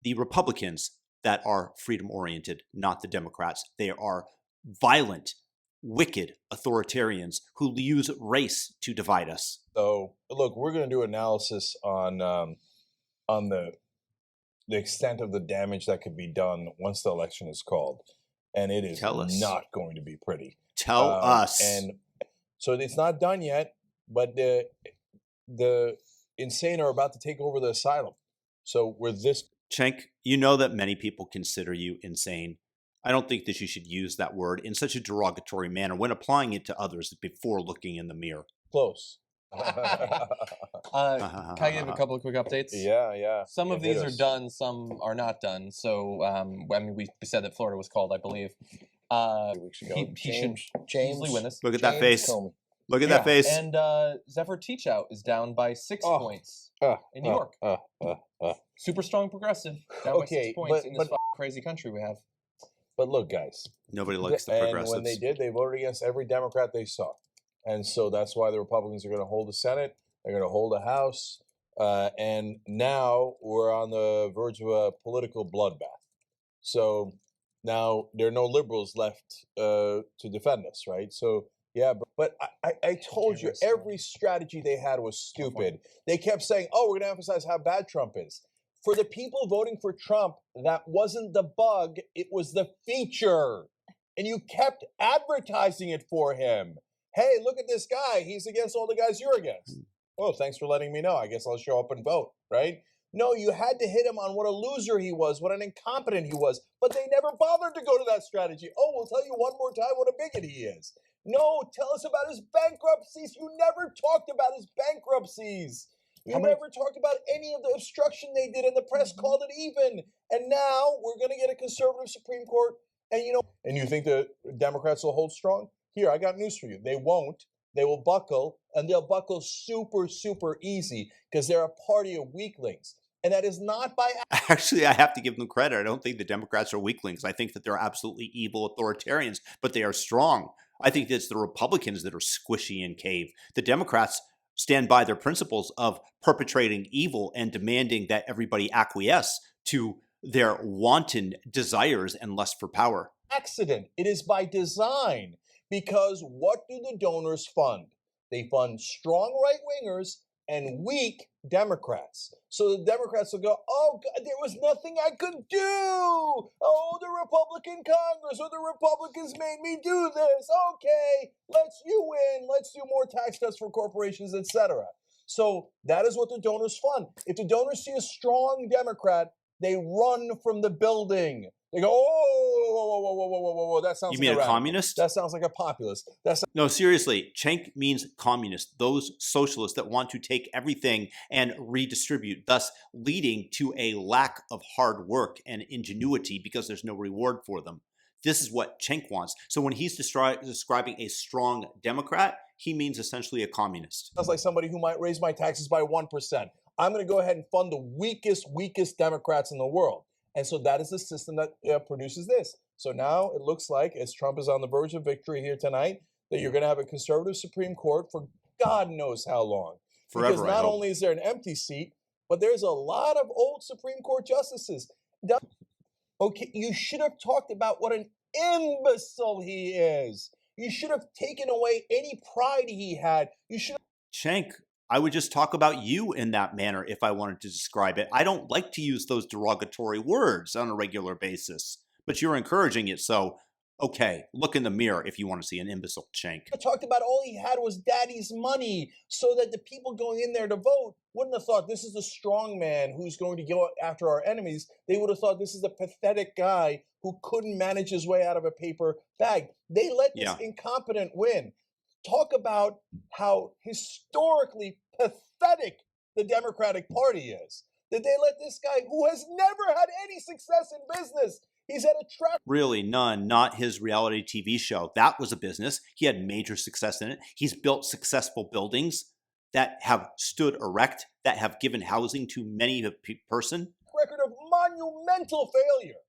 the Republicans that are freedom-oriented, not the Democrats. They are violent, wicked authoritarians who use race to divide us. So, look, we're going to do analysis on the extent of the damage that could be done once the election is called, and it is not going to be pretty. Tell us. And so it's not done yet, but the insane are about to take over the asylum. So we're this. Cenk, you know that many people consider you insane. I don't think that you should use that word in such a derogatory manner when applying it to others before looking in the mirror. Close. Can I give a couple of quick updates? Yeah. Some of these are done, some are not done. So, we said that Florida was called, I believe. 2 weeks ago. He should easily win this. Look at that face. Look at that face. And Zephyr Teachout is down by 6 points in New York. Super strong progressive. Down by 6 points in this crazy country we have. But look, guys. Nobody likes the progressives. And when they did, they voted against every Democrat they saw. And so that's why the Republicans are going to hold the Senate. They're going to hold the House. And now we're on the verge of a political bloodbath. So now there are no liberals left to defend us, right? So, yeah, but I told you, every strategy they had was stupid. They kept saying, we're going to emphasize how bad Trump is. For the people voting for Trump, that wasn't the bug. It was the feature. And you kept advertising it for him. Hey, look at this guy. He's against all the guys you're against. Oh, thanks for letting me know. I guess I'll show up and vote, right? No, you had to hit him on what a loser he was, what an incompetent he was. But they never bothered to go to that strategy. Oh, we'll tell you one more time what a bigot he is. No, tell us about his bankruptcies. You never talked about his bankruptcies. You never talked about any of the obstruction they did, and the press called it even. And now we're going to get a conservative Supreme Court. And, and you think the Democrats will hold strong? Here, I got news for you. They won't. They will buckle, and they'll buckle super, super easy because they're a party of weaklings. And that is not by... Actually, I have to give them credit. I don't think the Democrats are weaklings. I think that they're absolutely evil authoritarians, but they are strong. I think it's the Republicans that are squishy and cave. The Democrats stand by their principles of perpetrating evil and demanding that everybody acquiesce to their wanton desires and lust for power. Accident. It is by design. Because what do the donors fund? They fund strong right-wingers and weak Democrats. So the Democrats will go, oh, God, there was nothing I could do. Oh, the Republican Congress or the Republicans made me do this. Okay, you win. Let's do more tax cuts for corporations, etc. So that is what the donors fund. If the donors see a strong Democrat, they run from the building. They go, whoa, that sounds You like mean a a radical. communist? That sounds like a populist. No, seriously, Cenk means communist, those socialists that want to take everything and redistribute, thus leading to a lack of hard work and ingenuity because there's no reward for them. This is what Cenk wants. So when he's describing a strong Democrat, he means essentially a communist. Sounds like somebody who might raise my taxes by 1%. I'm going to go ahead and fund the weakest Democrats in the world. And so that is the system that produces this. So now it looks like, as Trump is on the verge of victory here tonight, that you're going to have a conservative Supreme Court for God knows how long. Forever, because not only is there an empty seat, but there's a lot of old Supreme Court justices. Okay, you should have talked about what an imbecile he is. You should have taken away any pride he had. You should have... Cenk, I would just talk about you in that manner if I wanted to describe it. I don't like to use those derogatory words on a regular basis, but you're encouraging it, so okay, look in the mirror if you want to see an imbecile Cenk. Talked about all he had was daddy's money, so that the people going in there to vote wouldn't have thought this is a strong man who's going to go after our enemies. They would have thought this is a pathetic guy who couldn't manage his way out of a paper bag. They let this incompetent win. Talk about how historically pathetic the Democratic Party is. That they let this guy who has never had any success in business, he's had a track. Really, none, not his reality TV show. That was a business. He had major success in it. He's built successful buildings that have stood erect, that have given housing to many a person. Record of monumental failure.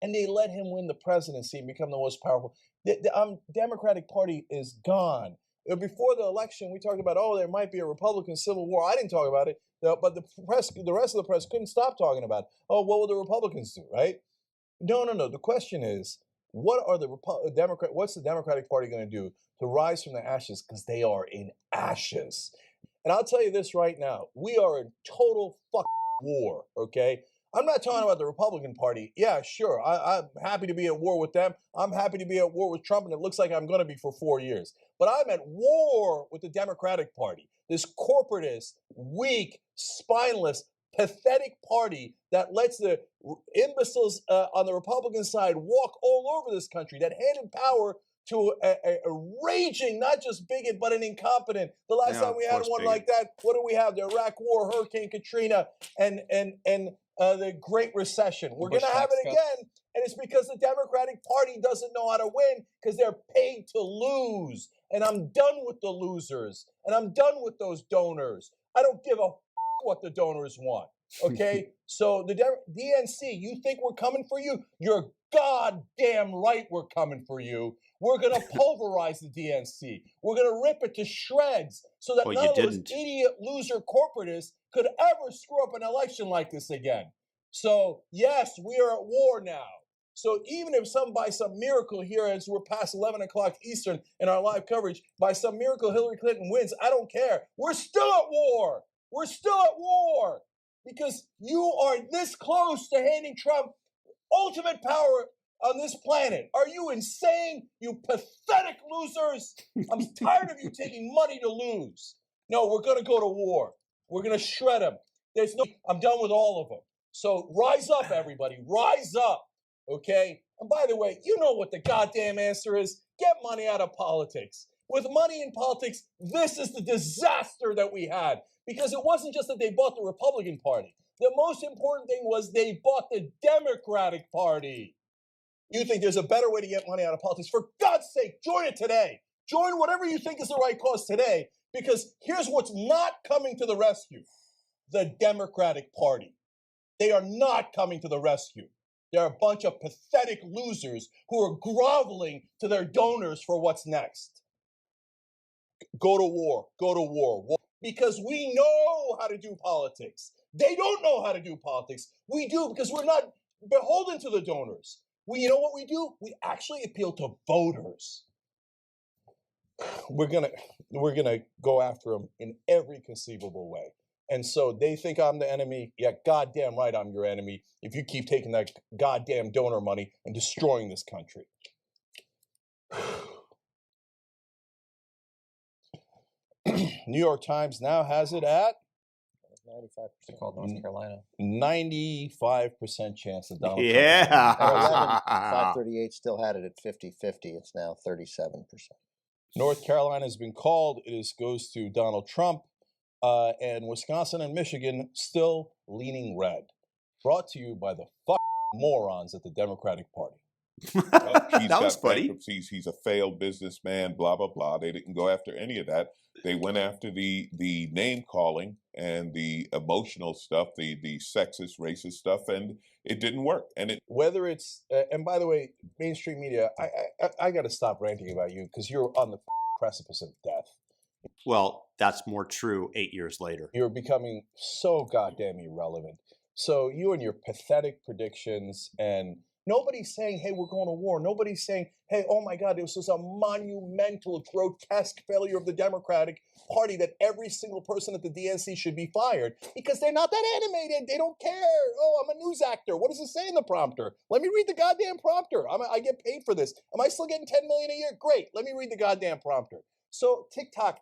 And they let him win the presidency and become the most powerful. The Democratic Party is gone. Before the election, we talked about, oh, there might be a Republican civil war. I didn't talk about it, but the rest of the press couldn't stop talking about, oh, what will the Republicans do, right? No. The question is, what's the Democratic Party going to do to rise from the ashes? Because they are in ashes. And I'll tell you this right now, we are in total war, okay? I'm not talking about the Republican Party. Yeah, sure, I'm happy to be at war with them. I'm happy to be at war with Trump, and it looks like I'm going to be for 4 years. But I'm at war with the Democratic Party, this corporatist, weak, spineless, pathetic party that lets the imbeciles on the Republican side walk all over this country, that handed power to a raging, not just bigot, but an incompetent. The last time we had one like that, what do we have? The Iraq War, Hurricane Katrina, and the Great Recession. We're going to have it again, and it's because the Democratic Party doesn't know how to win because they're paid to lose. And I'm done with the losers, and I'm done with those donors. I don't give a what the donors want, okay? So the DNC, you think we're coming for you? You're goddamn right we're coming for you. We're going to pulverize the DNC. We're going to rip it to shreds so that none of those idiot loser corporatists could ever screw up an election like this again. So, yes, we are at war now. So even if by some miracle here, as we're past 11 o'clock Eastern in our live coverage, by some miracle Hillary Clinton wins, I don't care. We're still at war. We're still at war because you are this close to handing Trump ultimate power on this planet. Are you insane, you pathetic losers? I'm tired of you taking money to lose. No, we're going to go to war. We're going to shred them. I'm done with all of them. So rise up, everybody. Rise up, okay? And by the way, you know what the goddamn answer is. Get money out of politics. With money in politics, this is the disaster that we had. Because it wasn't just that they bought the Republican Party. The most important thing was they bought the Democratic Party. You think there's a better way to get money out of politics? For God's sake, join it today. Join whatever you think is the right cause today. Because here's what's not coming to the rescue. The Democratic Party. They are not coming to the rescue. They're a bunch of pathetic losers who are groveling to their donors for what's next. Go to war, go to war. Because we know how to do politics. They don't know how to do politics. We do because we're not beholden to the donors. You know what we do? We actually appeal to voters. We're gonna go after them in every conceivable way. And so they think I'm the enemy. Yeah, goddamn right I'm your enemy if you keep taking that goddamn donor money and destroying this country. New York Times now has it at 95% called North Carolina. 95% chance that Donald Trump. Yeah. At 11, 538 still had it at 50-50. It's now 37%. North Carolina has been called. It goes to Donald Trump. And Wisconsin and Michigan still leaning red. Brought to you by the morons at the Democratic Party. That was funny. He's a failed businessman, blah, blah, blah. They didn't go after any of that. They went after the name calling and the emotional stuff, the sexist, racist stuff, and it didn't work. And whether it's and by the way, mainstream media, I got to stop ranting about you because you're on the precipice of death. Well, that's more true 8 years later. You're becoming so goddamn irrelevant. So you and your pathetic predictions, and nobody's saying, hey, we're going to war. Nobody's saying, hey, oh my God, this was a monumental, grotesque failure of the Democratic Party that every single person at the DNC should be fired because they're not that animated. They don't care. Oh, I'm a news actor. What does it say in the prompter? Let me read the goddamn prompter. I get paid for this. Am I still getting $10 million a year? Great. Let me read the goddamn prompter. So TikTok,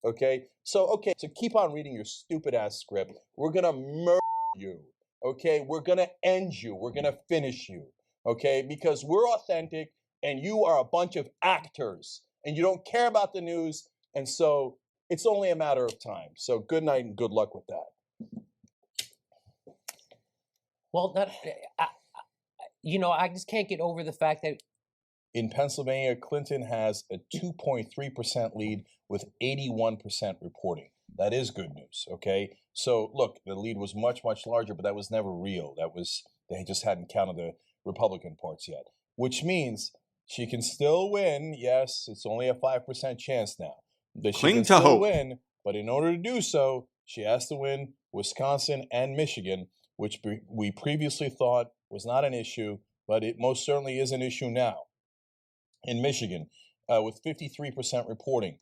okay? So keep on reading your stupid ass script. We're gonna murder you, okay? We're gonna end you. We're gonna finish you, okay? Because we're authentic and you are a bunch of actors and you don't care about the news. And so it's only a matter of time. So good night and good luck with that. Well, I just can't get over the fact that in Pennsylvania, Clinton has a 2.3% lead with 81% reporting. That is good news, okay? So look, the lead was much, much larger, but that was never real. They just hadn't counted the Republican parts yet, which means she can still win. Yes, it's only a 5% chance now. She can still win, but in order to do so, she has to win Wisconsin and Michigan, which we previously thought was not an issue, but it most certainly is an issue now. In Michigan, with 53% reporting,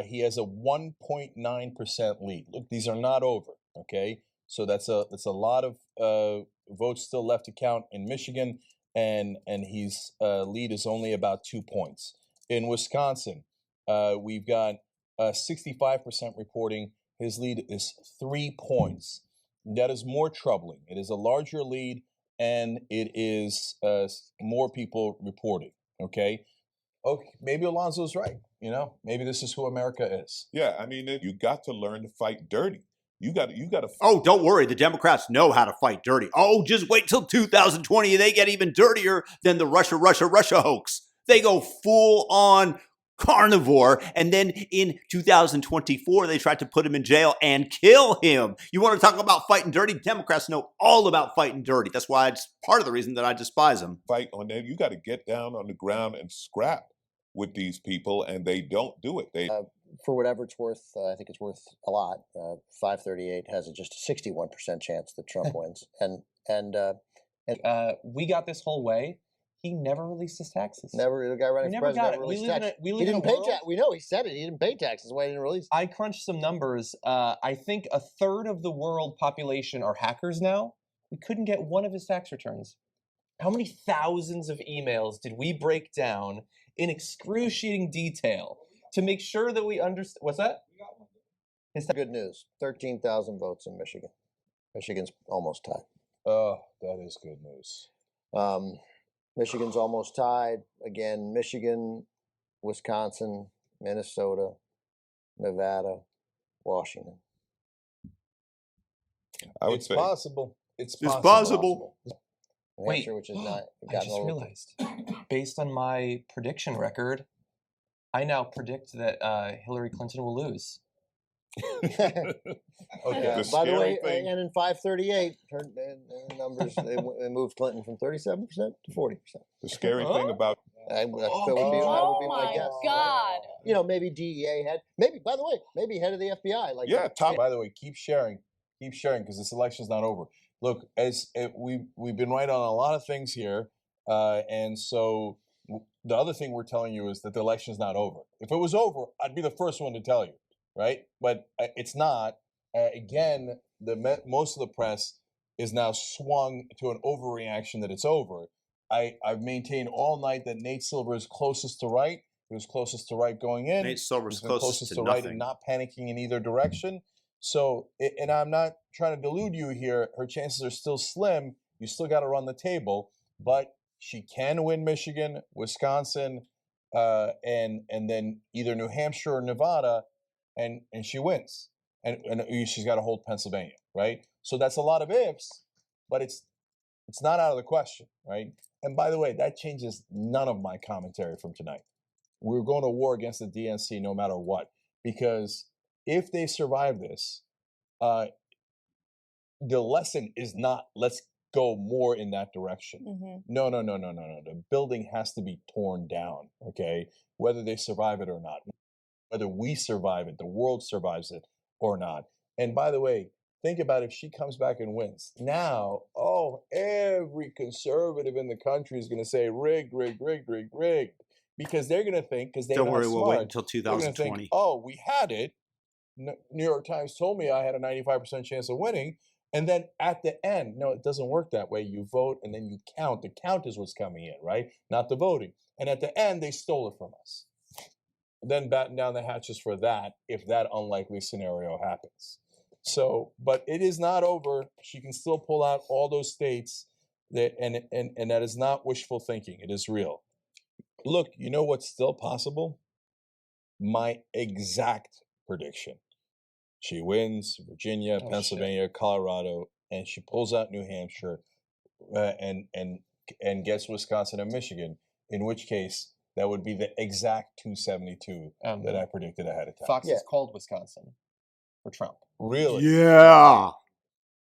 he has a 1.9% lead. Look, these are not over, okay? So that's a lot of votes still left to count in Michigan, and his lead is only about 2 points. In Wisconsin, we've got 65% reporting. His lead is 3 points. That is more troubling. It is a larger lead, and it is more people reporting, okay? Okay, maybe Alonzo's right. Maybe this is who America is. Yeah, I mean, you got to learn to fight dirty. You got to. Oh, don't worry. The Democrats know how to fight dirty. Oh, just wait till 2020. They get even dirtier than the Russia hoax. They go full on carnivore. And then in 2024, they tried to put him in jail and kill him. You want to talk about fighting dirty? Democrats know all about fighting dirty. That's why it's part of the reason that I despise them. Fight on them. You got to get down on the ground and scrap with these people, and they don't do it. They for whatever it's worth, I think it's worth a lot. 538 has just a 61% chance that Trump wins, and we got this whole way. He never released his taxes. Never, the guy running for president never released taxes. He didn't pay taxes. We know he said it. He didn't pay taxes. Why he didn't release? I crunched some numbers. I think a third of the world population are hackers now. We couldn't get one of his tax returns. How many thousands of emails did we break down in excruciating detail to make sure that we understand? What's that? Good news. 13,000 votes in Michigan. Michigan's almost tied. Oh, that is good news. Michigan's almost tied. Again, Michigan, Wisconsin, Minnesota, Nevada, Washington. I would say possible. It's possible. Wait, which is not. I just realized, based on my prediction record, I now predict that Hillary Clinton will lose. Okay. The By the scary way, thing- and in 538, numbers they moved Clinton from 37% to 40%. The scary thing about That would be my guess. God. You know, maybe DEA had, maybe, by the way, maybe head of the FBI. Like, By the way, keep sharing, because this election's not over. Look, we've been right on a lot of things here, and so the other thing we're telling you is that the election's not over. If it was over, I'd be the first one to tell you, right? But it's not. Again, most of the press is now swung to an overreaction that it's over. I've maintained all night that Nate Silver is closest to right. He was closest to right going in. Nate Silver's He's been closest to right nothing. and not panicking in either direction. So, and I'm not trying to delude you here. Her chances are still slim. You still got to run the table, but she can win Michigan, Wisconsin, and then either New Hampshire or Nevada, and she wins. And she's got to hold Pennsylvania, right? So that's a lot of ifs, but it's not out of the question, right? And by the way, that changes none of my commentary from tonight. We're going to war against the DNC no matter what, because if they survive this, the lesson is not let's go more in that direction. No. The building has to be torn down, okay? Whether they survive it or not, whether we survive it, the world survives it or not. And by the way, think about if she comes back and wins. Now, every conservative in the country is going to say rigged, because they're going to think, because they Don't worry, smart, we'll wait until they're gonna 2020. think, we had it. New York Times told me I had a 95% chance of winning. And then at the end, no, it doesn't work that way. You vote and then you count. The count is what's coming in, right? Not the voting. And at the end, they stole it from us. Then batten down the hatches for that if that unlikely scenario happens. So, but it is not over. She can still pull out all those states, and that is not wishful thinking. It is real. Look, you know what's still possible? My exact prediction. She wins Virginia, Pennsylvania, Colorado, and she pulls out New Hampshire, and gets Wisconsin and Michigan. In which case, that would be the exact 272 that I predicted ahead of time. Fox has called Wisconsin for Trump. Really? Yeah.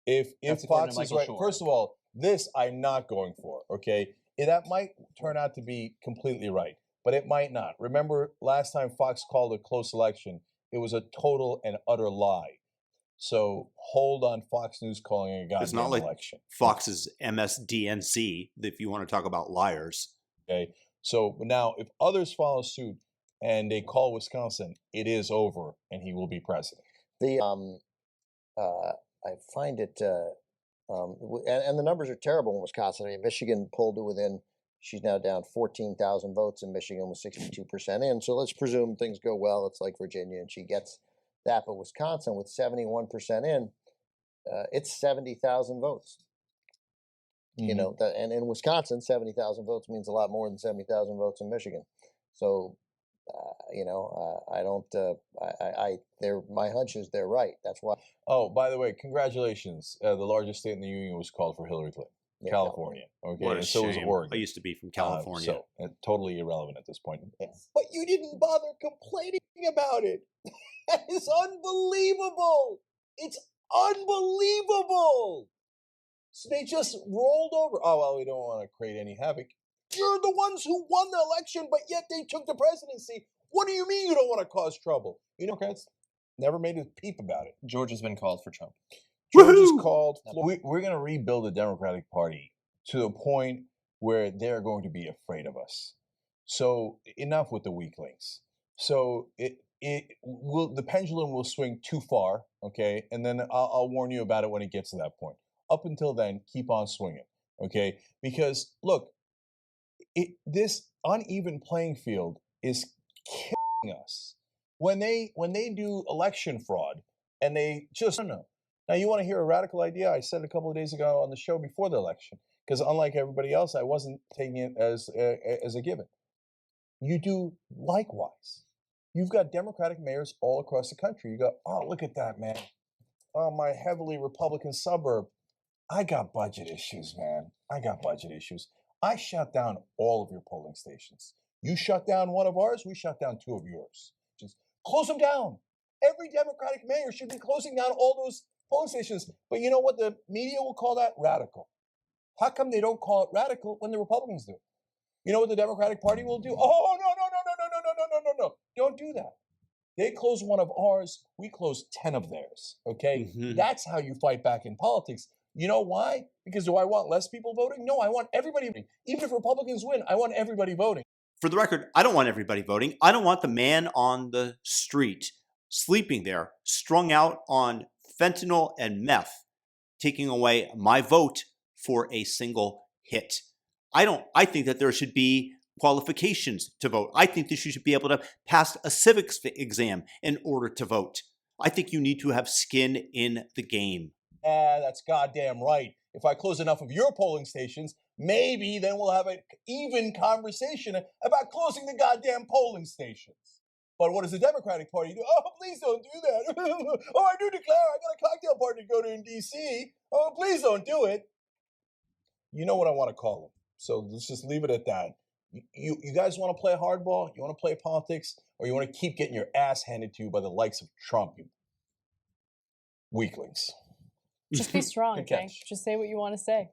If That's according Fox to is Michael right, Shore. first of all, this I'm not going for. Okay, that might turn out to be completely right, but it might not. Remember, last time Fox called a close election, it was a total and utter lie. So hold on Fox News calling a goddamn It's not like election. Fox's MSDNC, if you want to talk about liars. Okay, so now if others follow suit and they call Wisconsin, it is over, and he will be president. I find it, and the numbers are terrible in Wisconsin. I mean, Michigan pulled to within. She's now down 14,000 votes in Michigan with 62% in. So let's presume things go well. It's like Virginia, and she gets that. But Wisconsin with 71% in, it's 70,000 votes. You know, and in Wisconsin, 70,000 votes means a lot more than 70,000 votes in Michigan. So, I don't. My hunch is they're right. That's why. Oh, by the way, congratulations! The largest state in the union was called for Hillary Clinton. Yeah, California. Okay, What a and so was shame. Oregon. I used to be from California. Totally irrelevant at this point. But you didn't bother complaining about it. That is unbelievable. It's unbelievable. So they just rolled over. Oh, well, we don't want to create any havoc. You're the ones who won the election, but yet they took the presidency. What do you mean you don't want to cause trouble? You know, Democrats never made a peep about it. Georgia's been called for Trump. Georgia's called. We're going to rebuild the Democratic Party to the point where they're going to be afraid of us. So enough with the weaklings. So the pendulum will swing too far, okay? And then I'll warn you about it when it gets to that point. Up until then, keep on swinging, okay? Because look, this uneven playing field is killing us. When they do election fraud and they just don't know. Now, you want to hear a radical idea? I said a couple of days ago on the show before the election, because unlike everybody else, I wasn't taking it as a given. You do likewise. You've got Democratic mayors all across the country. You go, oh, look at that, man. Oh, my heavily Republican suburb. I got budget issues, man. I got budget issues. I shut down all of your polling stations. You shut down one of ours, we shut down two of yours. Just close them down. Every Democratic mayor should be closing down all those polling stations. But you know what the media will call that? Radical. How come they don't call it radical when the Republicans do? You know what the Democratic Party will do? Oh, no. Don't do that. They close one of ours, we close 10 of theirs, okay? That's how you fight back in politics. You know why? Because do I want less people voting? No, I want everybody voting. Even if Republicans win, I want everybody voting. For the record, I don't want everybody voting. I don't want the man on the street sleeping there, strung out on fentanyl and meth, taking away my vote for a single hit. I think that there should be qualifications to vote. I think that you should be able to pass a civics exam in order to vote. I think you need to have skin in the game. That's goddamn right. If I close enough of your polling stations, maybe then we'll have an even conversation about closing the goddamn polling stations. But what does the Democratic Party do? Oh, please don't do that. Oh, I do declare I got a cocktail party to go to in D.C. Oh, please don't do it. You know what I want to call them. So let's just leave it at that. You guys want to play hardball? You want to play politics? Or you want to keep getting your ass handed to you by the likes of Trump, you weaklings? Just be strong, Frank. Just say what you want to say.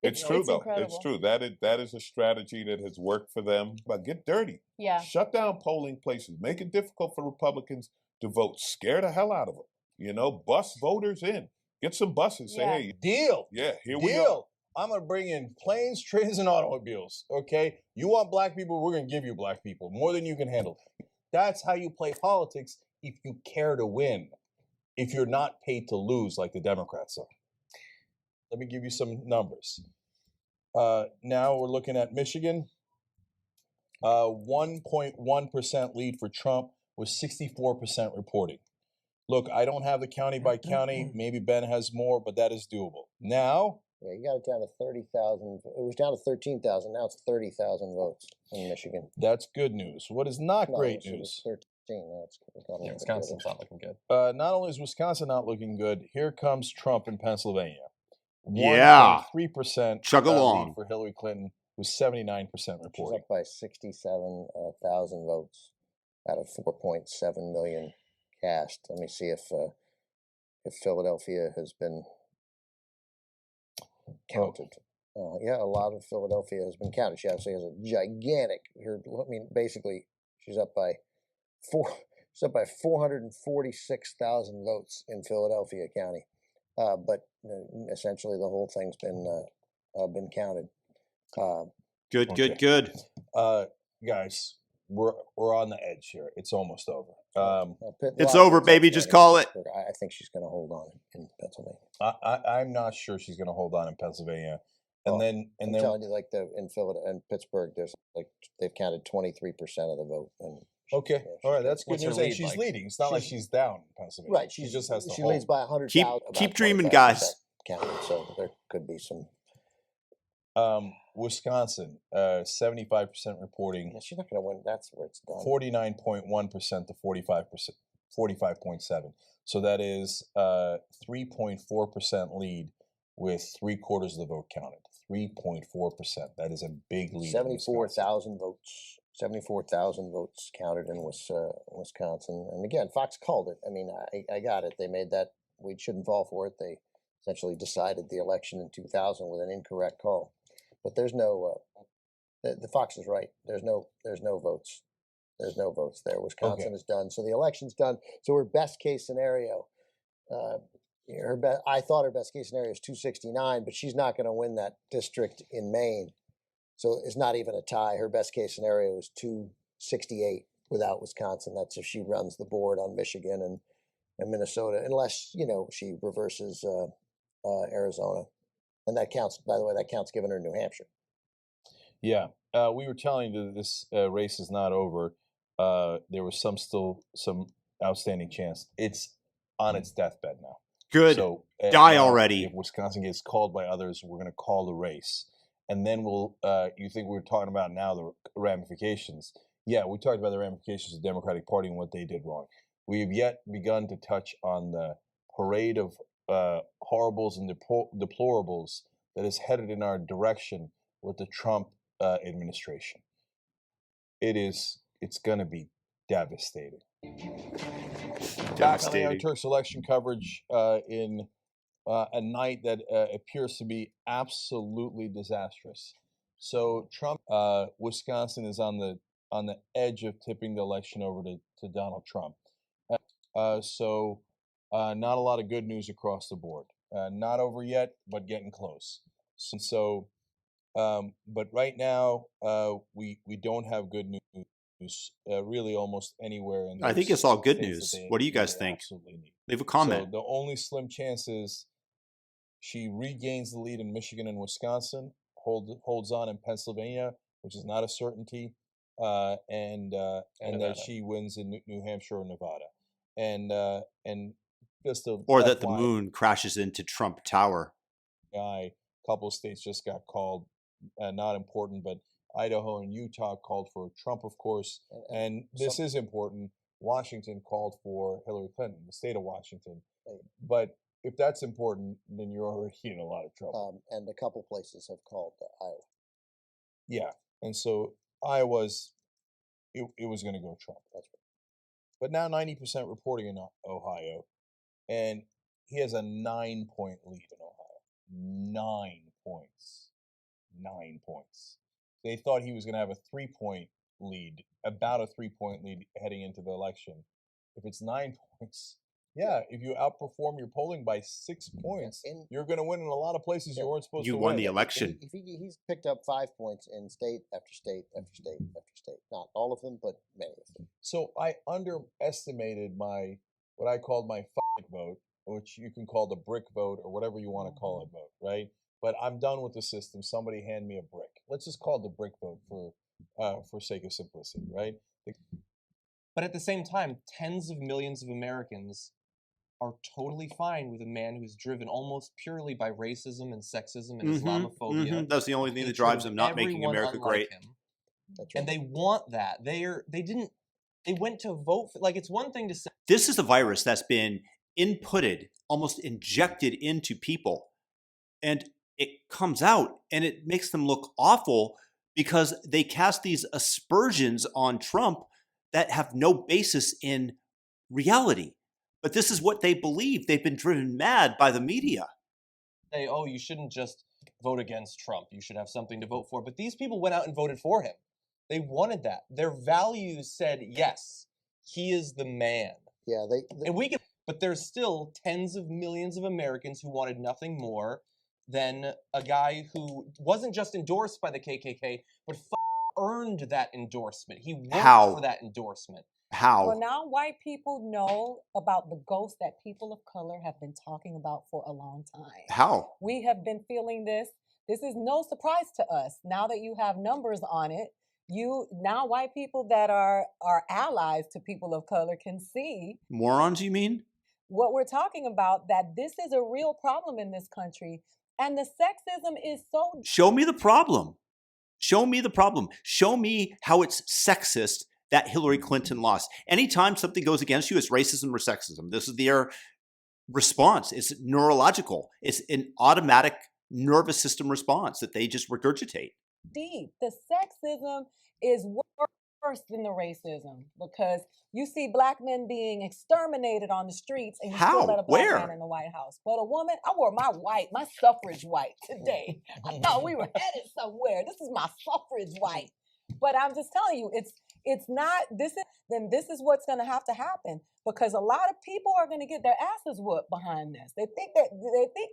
It's true, though. Incredible. It's true. That is a strategy that has worked for them. But get dirty. Yeah. Shut down polling places. Make it difficult for Republicans to vote. Scare the hell out of them. You know, bus voters in. Get some buses. Say, hey. Deal. Yeah, here we Deal. go. I'm going to bring in planes, trains, and automobiles, okay? You want black people, we're going to give you black people, more than you can handle. That's how you play politics if you care to win, if you're not paid to lose like the Democrats are. Let me give you some numbers. Now we're looking at Michigan. 1.1% lead for Trump with 64% reporting. Look, I don't have the county by county. Maybe Ben has more, but that is doable. Now, yeah, you got it down to 30,000. It was down to 13,000. Now it's 30,000 votes in Michigan. That's good news. What is not great It news? was 13. Now it's gone Yeah, Wisconsin's not looking good. Not only is Wisconsin not looking good, here comes Trump in Pennsylvania. Yeah. 3% Chug along for Hillary Clinton with 79% reporting. She's up by 67,000 votes out of 4.7 million cast. Let me see if Philadelphia has been counted. Yeah, a lot of Philadelphia has been counted. She obviously has a gigantic. Basically, she's up by 446,000 votes in Philadelphia County. But essentially, the whole thing's been counted. Good. Guys, we're on the edge here. It's almost over. It's over, baby. Just call it. I think she's going to hold on in Pennsylvania. I'm not sure she's going to hold on in Pennsylvania. And then I'm telling you, like in Philadelphia and Pittsburgh, there's they've counted 23% of the vote. And okay, all right, that's good news. And she's leading. It's not like she's down in Pennsylvania. Right, she just has to. She leads by 100,000. Keep dreaming, guys. Counted, so there could be some. Wisconsin, 75% reporting. Yeah, she's not going to win. That's where it's done. 49.1% to 45%, 45.7. So that is 3.4% lead with 3/4 of the vote counted. 3.4%. That is a big lead. 74,000 votes. 74,000 votes counted in Wisconsin. And again, Fox called it. I mean, I got it. They made that. We shouldn't fall for it. They essentially decided the election in 2000 with an incorrect call. But there's no. The Fox is right. There's no votes. There's no votes there. Wisconsin is done. So the election's done. So her best case scenario. I thought her best case scenario is 269, but she's not going to win that district in Maine. So it's not even a tie. Her best case scenario is 268 without Wisconsin. That's if she runs the board on Michigan and Minnesota, unless she reverses Arizona, and that counts. By the way, that counts giving her New Hampshire. Yeah, we were telling you that this race is not over. There was still some outstanding chance. It's on its deathbed now. Good. So die already. If Wisconsin gets called by others, we're going to call the race, and then we'll. You think we're talking about now the ramifications? Yeah, we talked about the ramifications of the Democratic Party and what they did wrong. We have yet begun to touch on the parade of horribles and deplorables that is headed in our direction with the Trump administration. It's going to be devastating. Back on the Devastating. Turks election coverage in a night that appears to be absolutely disastrous. So Trump, Wisconsin is on the edge of tipping the election over to Donald Trump. So not a lot of good news across the board. Not over yet, but getting close. So, but right now we don't have good news really almost anywhere. In I think those it's all good states news. that What do you they guys think? absolutely need. Leave a comment. So the only slim chance is she regains the lead in Michigan and Wisconsin, holds on in Pennsylvania, which is not a certainty, and that she wins in New Hampshire or Nevada, and just a Or that the FYI, moon crashes into Trump Tower. a couple of states just got called, not important, but Idaho and Utah called for Trump, of course, and this is important. Washington called for Hillary Clinton, the state of Washington, but if that's important, then you're already in a lot of trouble. And a couple places have called Iowa. Yeah, and so Iowa's, it was going to go Trump. That's right. But now 90% reporting in Ohio, and he has a 9-point lead in Ohio. 9 points. 9 points. They thought he was going to have a 3-point lead, about a 3-point lead heading into the election. If it's 9 points, yeah, if you outperform your polling by 6 points, you're going to win in a lot of places you weren't supposed to win. You won the election. He's picked up 5 points in state after state after state after state. Not all of them, but many of them. So I underestimated what I called my vote, which you can call the brick vote or whatever you want to call it vote, right? But I'm done with the system. Somebody hand me a brick. Let's just call it the brick vote for sake of simplicity, right? But at the same time, tens of millions of Americans are totally fine with a man who's driven almost purely by racism and sexism and Islamophobia. That's the only thing that drives him, not making America great. That's right. And they want that. They went to vote for, like, it's one thing to say. This is a virus that's been inputted, almost injected into people. And it comes out and it makes them look awful because they cast these aspersions on Trump that have no basis in reality. But this is what they believe. They've been driven mad by the media. Say, oh, you shouldn't just vote against Trump. You should have something to vote for. But these people went out and voted for him. They wanted that. Their values said, yes, he is the man. Yeah, but there's still tens of millions of Americans who wanted nothing more than a guy who wasn't just endorsed by the KKK, but earned that endorsement. He worked for that endorsement. How? Well, now white people know about the ghost that people of color have been talking about for a long time. How? We have been feeling this. This is no surprise to us. Now that you have numbers on it, now white people that are allies to people of color can see. Morons, you mean? What we're talking about, that this is a real problem in this country. And the sexism is so... Show me the problem. Show me the problem. Show me how it's sexist that Hillary Clinton lost. Anytime something goes against you, it's racism or sexism. This is their response. It's neurological. It's an automatic nervous system response that they just regurgitate. Deep. The sexism is worse than the racism, because you see black men being exterminated on the streets and you still let a black man in the White House. But a woman, I wore my suffrage white today. I thought we were headed somewhere. This is my suffrage white. But I'm just telling you, it's not, this is what's going to have to happen, because a lot of people are going to get their asses whooped behind this. They think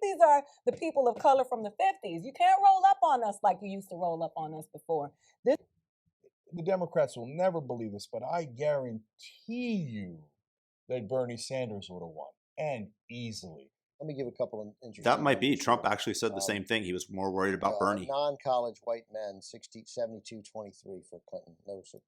these are the people of color from the 50s. You can't roll up on us like you used to roll up on us before. The Democrats will never believe this, but I guarantee you that Bernie Sanders would have won, and easily. Let me give a couple of interesting. That might be. Trump actually said the same thing. He was more worried about Bernie. Non-college white men, 72-23 for Clinton. No, for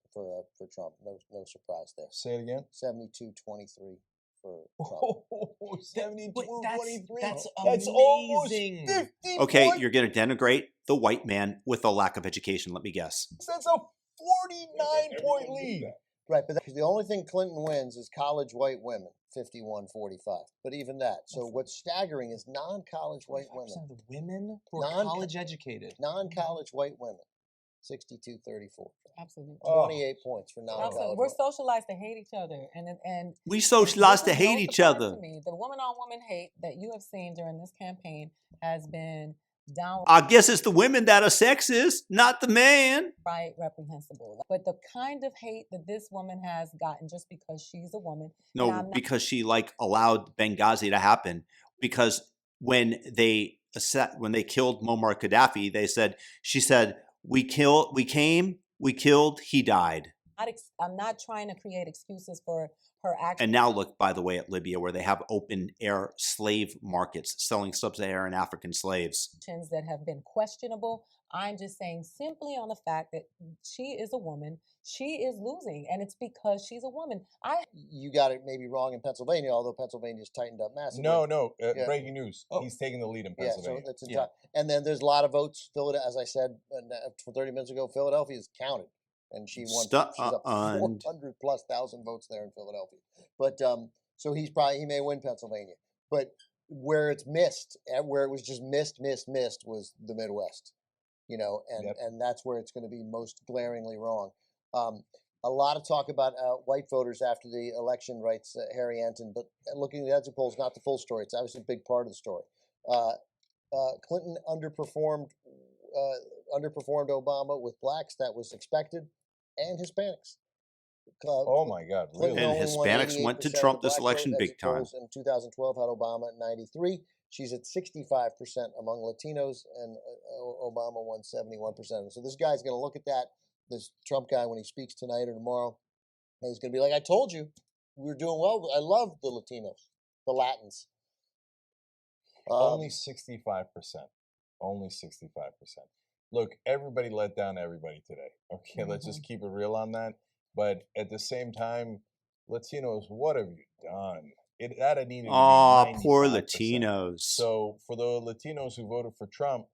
Trump. No surprise there. Say it again. 72-23 for Trump. 72-23. That's amazing. Almost 50 Okay, points. you're going to denigrate the white man with a lack of education. Let me guess. That's a 49-point lead. Right, but the only thing Clinton wins is college white women, 51-45. But even that. So what's staggering is non-college white women. The women who are college educated. Non-college white women 62-34. Absolutely. 28 points for non-college. We're socialized to hate each other, and We socialized to this is hate no each surprise other. to me. The woman-on-woman hate that you have seen during this campaign has been downright I guess it's the women that are sexist, not the man. reprehensible. But the kind of hate that this woman has gotten just because she's a woman. and No, I'm not- because she like allowed Benghazi to happen. Because when they killed Muammar Gaddafi, she said, we came, we killed, he died. I'm not trying to create excuses for her actions. And now look, by the way, at Libya, where they have open air slave markets selling sub-Saharan African slaves. That have been questionable. I'm just saying simply on the fact that she is a woman, she is losing, and it's because she's a woman. You got it maybe wrong in Pennsylvania, although Pennsylvania's tightened up massively. No. Yeah. Breaking news. He's taking the lead in Pennsylvania. So that's and then there's a lot of votes. Philadelphia, as I said 30 minutes ago, Philadelphia is counted, and she won. She's up 400 plus thousand votes there in Philadelphia. But so he may win Pennsylvania, but where it's missed, where it was just missed was the Midwest, and that's where it's going to be most glaringly wrong. A lot of talk about white voters after the election, writes Harry Anton, but looking at the exit polls, not the full story. It's obviously a big part of the story. Clinton underperformed Obama with blacks. That was expected, and Hispanics. Oh my God! Really? And Hispanics went to Trump this election big time. In 2012, had Obama at 93. She's at 65% among Latinos, and Obama won 71%. So this guy's going to look at that, this Trump guy, when he speaks tonight or tomorrow, and he's going to be like, "I told you, we were doing well. I love the Latinos, the Latins." Only 65%. Only 65%. Look, everybody let down everybody today. Okay, let's just keep it real on that. But at the same time, Latinos, what have you done? That needed to be 95%. Poor Latinos. So for the Latinos who voted for Trump,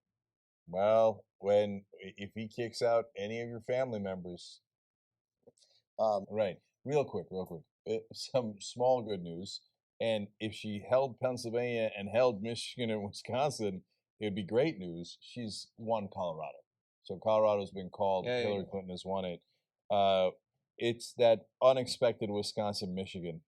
well, if he kicks out any of your family members, right? Real quick, some small good news. And if she held Pennsylvania and held Michigan and Wisconsin, it would be great news. She's won Colorado. So Colorado's been called. Yeah, Hillary Clinton has won it. It's that unexpected Wisconsin-Michigan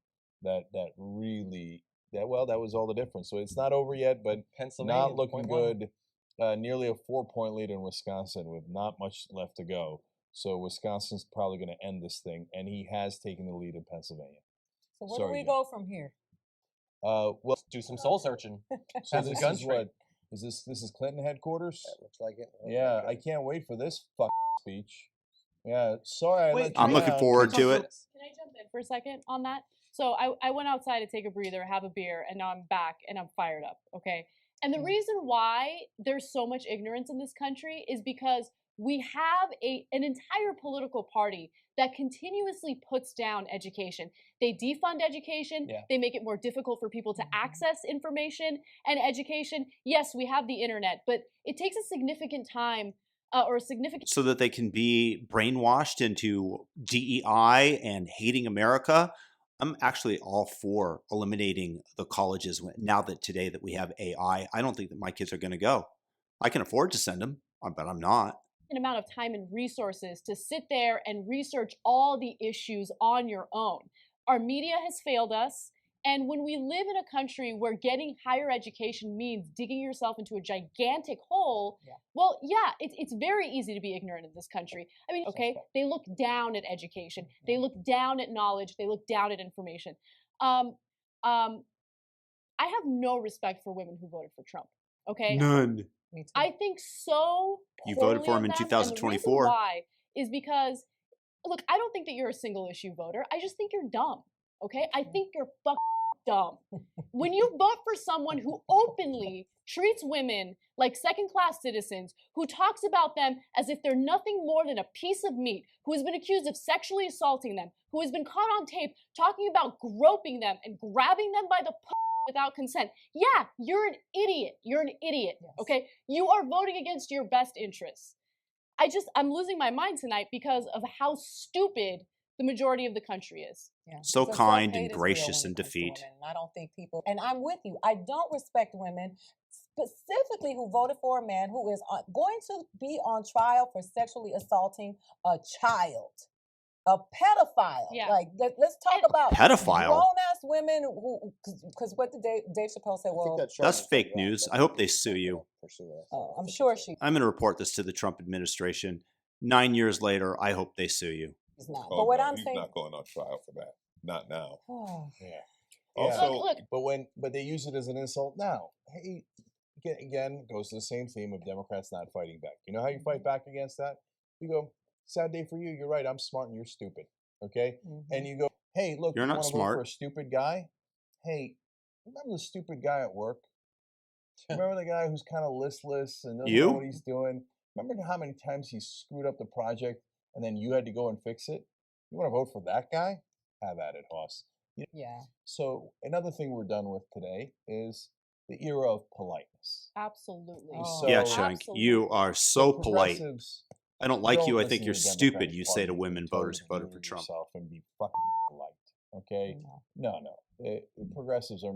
that was all the difference. So it's not over yet, but Pennsylvania not looking good. Nearly a 4-point lead in Wisconsin with not much left to go. So Wisconsin's probably going to end this thing, and he has taken the lead in Pennsylvania. So where do we go from here? Well, do some soul searching. So this is what is this? This is Clinton headquarters. That looks like it. Yeah, I can't wait for this speech. Yeah, sorry. I'm looking forward to it. Can I jump in for a second on that? So I went outside to take a breather, have a beer, and now I'm back and I'm fired up. Okay. And the reason why there's so much ignorance in this country is because we have an entire political party that continuously puts down education. They defund education. Yeah. They make it more difficult for people to access information and education. Yes, we have the internet, but it takes a significant time so that they can be brainwashed into DEI and hating America. I'm actually all for eliminating the colleges now that today that we have AI. I don't think that my kids are going to go. I can afford to send them, but I'm not. An amount of time and resources to sit there and research all the issues on your own. Our media has failed us. And when we live in a country where getting higher education means digging yourself into a gigantic hole, well, yeah, it's very easy to be ignorant in this country. I mean, okay, they look down at education. They look down at knowledge. They look down at information. I have no respect for women who voted for Trump, okay? None. I think so. You voted for him in 2024. Why is because, look, I don't think that you're a single issue voter. I just think you're dumb. Okay, I think you're fucking dumb. When you vote for someone who openly treats women like second-class citizens, who talks about them as if they're nothing more than a piece of meat, who has been accused of sexually assaulting them, who has been caught on tape talking about groping them and grabbing them by the without consent. Yeah, you're an idiot. You're an idiot. Yes. Okay, you are voting against your best interests. I'm losing my mind tonight because of how stupid the majority of the country is. Yeah. So kind and gracious in defeat. I don't think people, and I'm with you, I don't respect women specifically who voted for a man who is going to be on trial for sexually assaulting a child. A pedophile. Yeah. Like, let's talk about Pedophile? grown-ass women who, because what did Dave Chappelle say? Well, That's fake news. I hope they sue you. I'm sure she. I'm going to report this to the Trump administration. 9 years later, I hope they sue you. He's not. Oh, But what no, I'm he's saying, not going on trial for that. Not now. Yeah. Also, Look, But they use it as an insult now. Hey, again, goes to the same theme of Democrats not fighting back. You know how you fight back against that? You go, sad day for you. You're right. I'm smart and you're stupid. Okay. And you go, hey, look, You're you not want to vote smart. for a stupid guy? Hey, remember the stupid guy at work? Remember the guy who's kind of listless and doesn't know what he's doing? Remember how many times he screwed up the project and then you had to go and fix it? You want to vote for that guy? Have at it, Hoss. yeah. So another thing we're done with today is the era of politeness. absolutely. Yeah, So Shank, Absolutely. you are so polite. progressives, I don't like you. I listen think to you're the stupid, Democratic you say to Party. women Tell voters you who to voted for handle Trump. yourself and be fucking polite. Okay? No. The progressives are.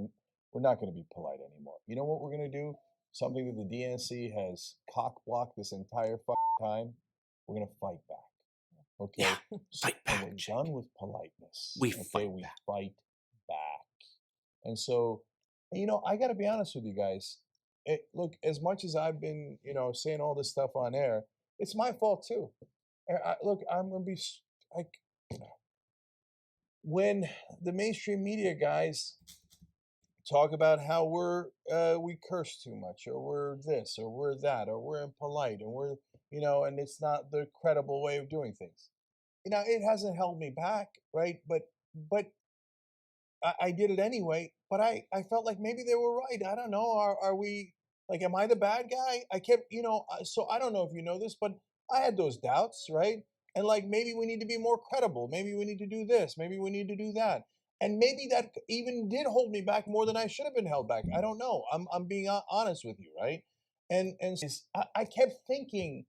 We're not going to be polite anymore. You know what we're going to do? Something that the DNC has cock-blocked this entire time. We're going to fight back. Okay? Yeah, fight back. We're done with politeness. We okay? fight We back. fight back. And so, I got to be honest with you guys. Look, as much as I've been, saying all this stuff on air, it's my fault too. Look, I'm going to be like, when the mainstream media guys talk about how we curse too much, or we're this, or we're that, or we're impolite, and we're, and it's not the credible way of doing things. It hasn't held me back, right? But I did it anyway. But I felt like maybe they were right. I don't know. Are we, like, am I the bad guy? I kept, so I don't know if you know this, but I had those doubts, right? And like, maybe we need to be more credible. Maybe we need to do this. Maybe we need to do that. And maybe that even did hold me back more than I should have been held back. I don't know. I'm being honest with you, right? And I kept thinking,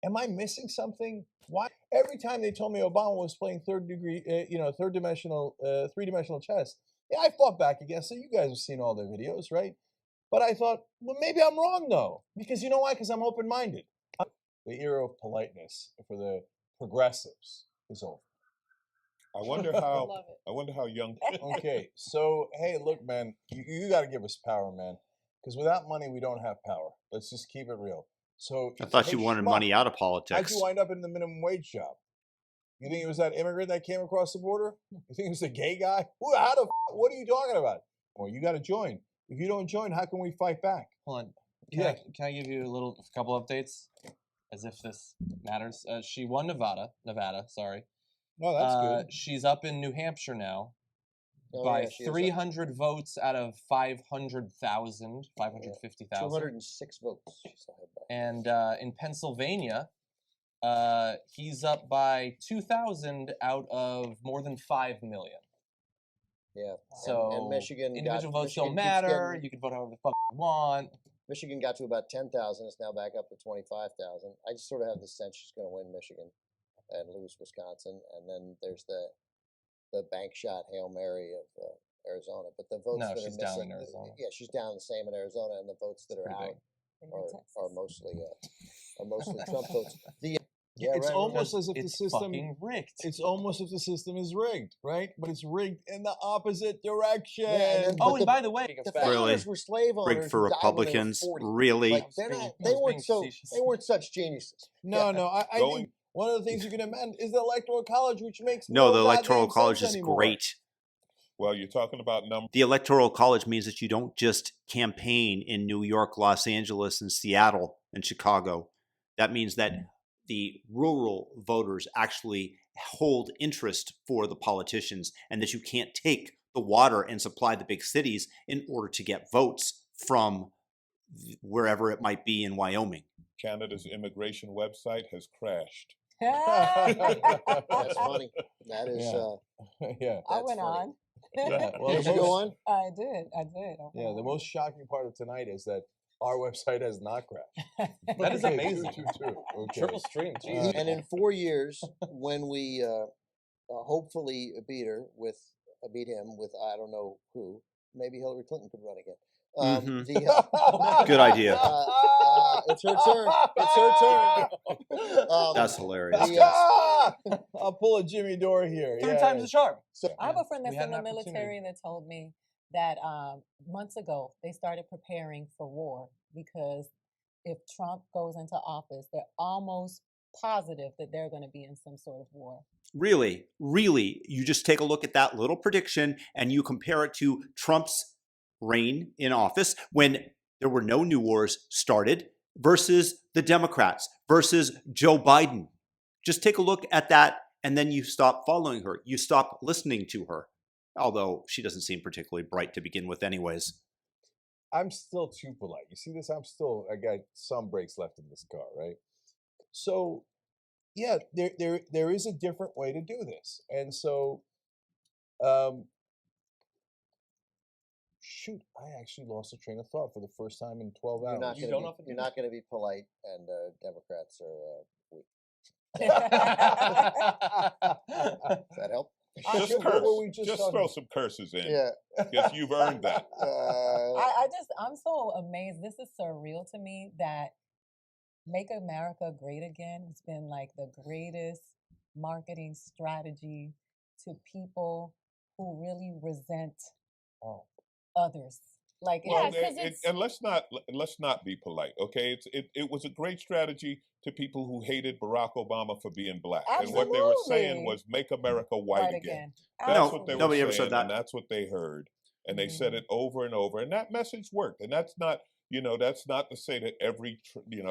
am I missing something? Why? Every time they told me Obama was playing three-dimensional chess, yeah, I fought back against it. You guys have seen all their videos, right? But I thought, well, maybe I'm wrong though, because you know why? Because I'm open-minded. The era of politeness for the progressives is over. I wonder how young. Okay, so hey, look, man, you got to give us power, man, because without money, we don't have power. Let's just keep it real. So I thought hey, you wanted schmuck, money out of how'd politics. you wind up in the minimum wage job? You think it was that immigrant that came across the border? You think it was a gay guy? What are you talking about? Well, you got to join. If you don't join, how can we fight back? Hold on. Can I give you a couple updates? As if this matters. She won Nevada, sorry. Oh, that's good. She's up in New Hampshire now by 300 votes out of 500,000, 550,000. 206 votes. And in Pennsylvania, he's up by 2,000 out of more than 5 million. Yeah. So and Michigan individual votes Michigan don't matter. You can vote however the fuck you want. Michigan got to about 10,000. It's now back up to 25,000. I just sort of have the sense she's going to win Michigan and lose Wisconsin. And then there's the bank shot Hail Mary of Arizona. But the votes that are missing, down in Arizona. Yeah, she's down the same in Arizona, and the votes that are out are mostly Trump votes. It's almost as if the system fucking rigged. It's almost as if the system is rigged, right? But it's rigged in the opposite direction. Yeah, and by the way, the founders were slave owners. Rigged for who died when they were Republicans? 40. Really? Like, they weren't such geniuses. No, I think one of the things you can amend is the Electoral College, which makes No, the Electoral goddamn College sense is anymore. great. Well, you're talking about numbers. The Electoral College means that you don't just campaign in New York, Los Angeles, and Seattle and Chicago. That means that the rural voters actually hold interest for the politicians, and that you can't take the water and supply the big cities in order to get votes from wherever it might be in Wyoming. Canada's immigration website has crashed. That's funny. That is, yeah. I went on. Well, did you go on? I did. Yeah, the most shocking part of tonight is that our website has not crashed. That is amazing. Okay. Triple stream. Jesus. And in 4 years, when we hopefully beat him with I don't know who, maybe Hillary Clinton could run again. Good idea. It's her turn. It's her turn. That's hilarious. I'll pull a Jimmy Dore here. Third time's the charm. So, I have a friend We that's had in the an opportunity. military that told me that months ago they started preparing for war because if Trump goes into office, they're almost positive that they're going to be in some sort of war. Really, you just take a look at that little prediction and you compare it to Trump's reign in office when there were no new wars started versus the Democrats versus Joe Biden. Just take a look at that and then you stop following her. You stop listening to her. Although she doesn't seem particularly bright to begin with anyways. I'm still too polite. You see this? I got some brakes left in this car, right? So, yeah, there is a different way to do this. And so, shoot, I actually lost a train of thought for the first time in 12 hours. You're not going to be polite, and Democrats are weak. Does that help? Just curse. Just throw some curses in. Yeah. Because you've earned that. I'm so amazed. This is surreal to me that Make America Great Again has been like the greatest marketing strategy to people who really resent others. Like, well, and let's not be polite, okay? It was a great strategy to people who hated Barack Obama for being black. Absolutely. And what they were saying was make America white again. That's what they were nobody saying, ever said that. and that's what they heard. And they said it over and over. And that message worked. And that's not, that's not to say that every,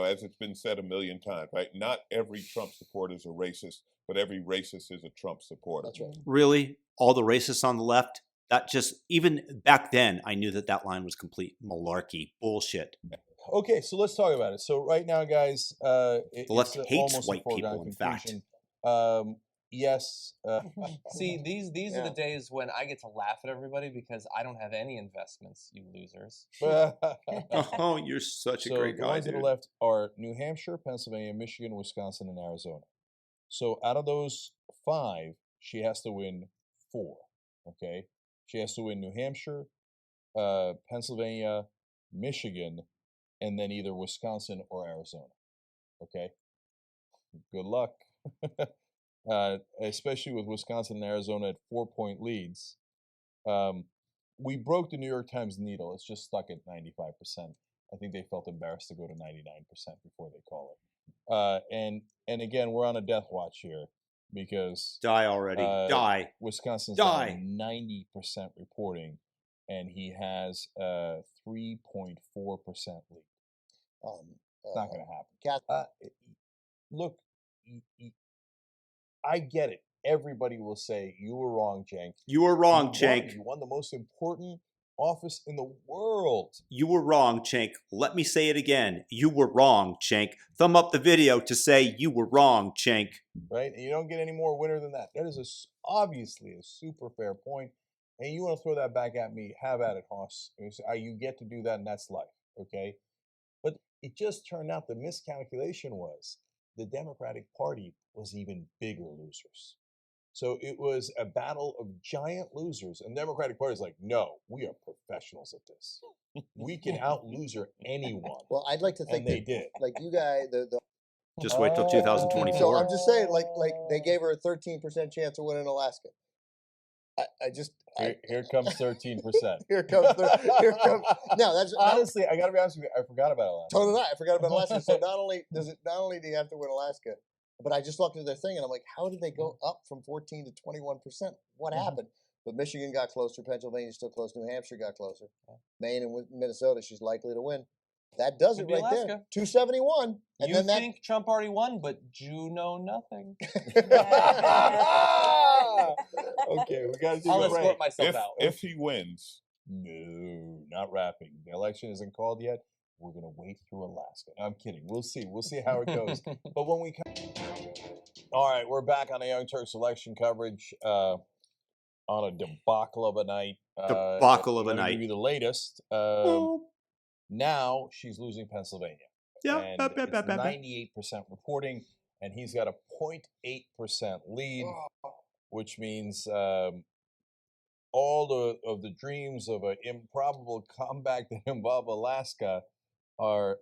as it's been said a million times, right? Not every Trump supporter is a racist, but every racist is a Trump supporter. That's right. Really? All the racists on the left? That just, even back then, I knew that line was complete malarkey, bullshit. Okay, so let's talk about it. So right now, guys, the left hates white people, in fact. Yes. See, these are the days when I get to laugh at everybody because I don't have any investments, you losers. Oh, you're such a great the guy, ones dude. to the left are New Hampshire, Pennsylvania, Michigan, Wisconsin, and Arizona. So out of those 5, she has to win 4. Okay, she has to win New Hampshire, Pennsylvania, Michigan, and then either Wisconsin or Arizona. Okay, good luck. Especially with Wisconsin and Arizona at 4-point leads. We broke the New York Times needle. It's just stuck at 95%. I think they felt embarrassed to go to 99% before they call it. And again, we're on a death watch here because die already. Die. Wisconsin's die. on 90% reporting, and he has a 3.4% lead. It's not going to happen. Look, I get it. Everybody will say, you were wrong, Cenk. You were wrong, Cenk. You won the most important office in the world. You were wrong, Cenk. Let me say it again. You were wrong, Cenk. Thumb up the video to say you were wrong, Cenk. Right? And you don't get any more winner than that. That is obviously a super fair point. And you want to throw that back at me, have at it, Hoss. You get to do that, and that's life, okay? But it just turned out the miscalculation was the Democratic Party was even bigger losers. So it was a battle of giant losers. And the Democratic Party is like, no, we are professionals at this. We can out-loser anyone. Well, I'd like to think and they did. Like you guys, just wait till 2024. So I'm just saying, like they gave her a 13% chance of winning Alaska. Here comes 13%. Here comes. No, that's honestly. I got to be honest with you. I forgot about Alaska. So did I. I forgot about Alaska. So not only do you have to win Alaska, but I just looked at their thing and I'm like, how did they go up from 14 to 21%? What happened? But Michigan got closer. Pennsylvania's still close. New Hampshire got closer. Maine and Minnesota, she's likely to win. That does it right Alaska. there. 271. And you then think Trump already won, but you know nothing. Okay, we got to do I'll it escort myself out. If he wins. No, not wrapping. The election isn't called yet. We're going to wait through Alaska. No, I'm kidding. We'll see. We'll see how it goes. But when we come... All right, we're back on the Young Turks election coverage on a debacle of a night. Debacle of a night. Give you the latest. Now she's losing Pennsylvania. Yeah, and it's 98% reporting, and he's got a 0.8% lead, which means all of the dreams of an improbable comeback that involve Alaska are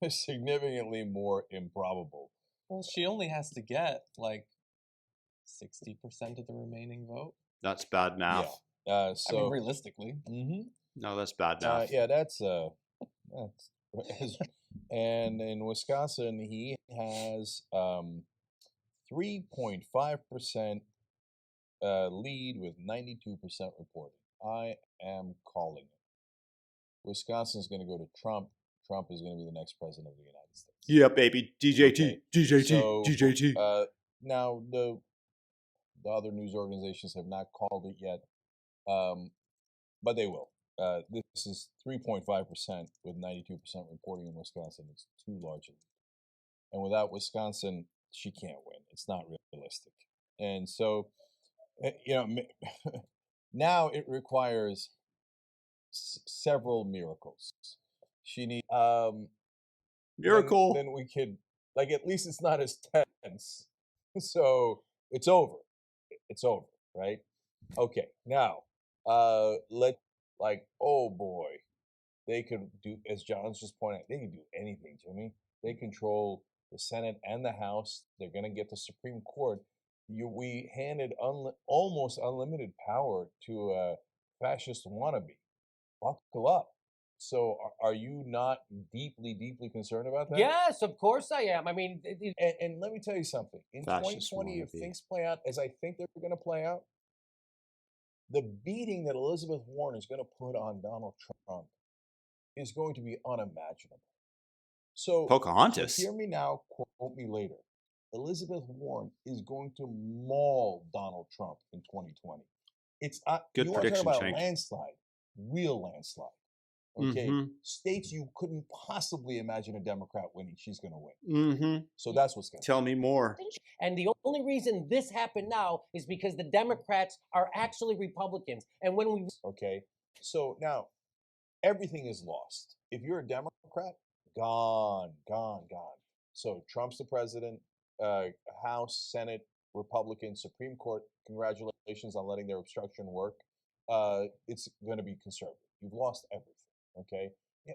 significantly more improbable. Well, she only has to get like 60% of the remaining vote. That's bad math. Yeah. I mean, realistically. No, that's bad math. Yeah, that's and in Wisconsin, he has 3.5% lead with 92% reporting. I am calling it. Wisconsin's going to go to Trump. Trump is going to be the next president of the United States. Yeah, baby. DJT, Okay. DJT, So, DJT. Now, the other news organizations have not called it yet, but they will. This is 3.5% with 92% reporting in Wisconsin. It's too large a lead. And without Wisconsin, she can't win. It's not realistic. And so, now it requires several miracles. She needs miracle. Then we could, like, at least it's not as tense. So it's over. It's over, right? Okay. Now, oh boy, they could do, as John's just pointed out, they can do anything, Jimmy. They control the Senate and the House. They're going to get the Supreme Court. We handed almost unlimited power to a fascist wannabe. Buckle up. So are you not deeply, deeply concerned about that? Yes, of course I am. I mean, and let me tell you something. In 2020, if things play out as I think they're going to play out, the beating that Elizabeth Warren is going to put on Donald Trump is going to be unimaginable. So, Pocahontas. So hear me now, quote me later. Elizabeth Warren is going to maul Donald Trump in 2020. It's good you prediction, want to talk about Cenk. a landslide, real landslide. Okay, states you couldn't possibly imagine a Democrat winning, she's going to win. So that's what's going to Tell me more. And the only reason this happened now is because the Democrats are actually Republicans. And when we okay, so now everything is lost. If you're a Democrat, gone. So Trump's the president, House, Senate, Republican, Supreme Court. Congratulations on letting their obstruction work. It's going to be conservative. You've lost everything. Okay,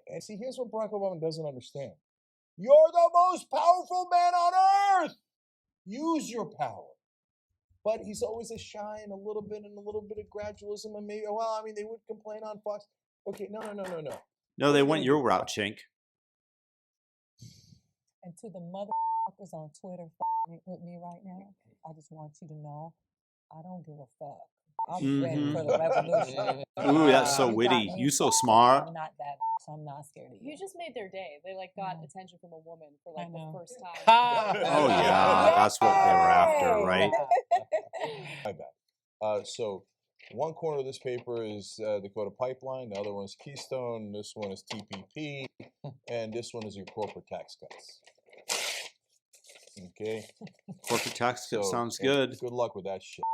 and see, here's what Barack Obama doesn't understand. You're the most powerful man on earth. Use your power. But he's always a shy and a little bit of gradualism, and maybe, well, I mean, they would complain on Fox. Okay, no. No, they went your route, Cenk. And to the motherfuckers on Twitter with me right now, I just want you to know, I don't give a fuck. I'm ready for the revolution. Ooh, that's so witty. You so smart. I'm not that. So I'm not scared of you. You just made their day. They got attention from a woman for the first time. Oh yeah, that's what they were after, right? My bad. So one corner of this paper is Dakota Pipeline, the other one is Keystone, this one is TPP, and this one is your corporate tax cuts. Okay. Corporate tax cuts sounds good. Good luck with that shit.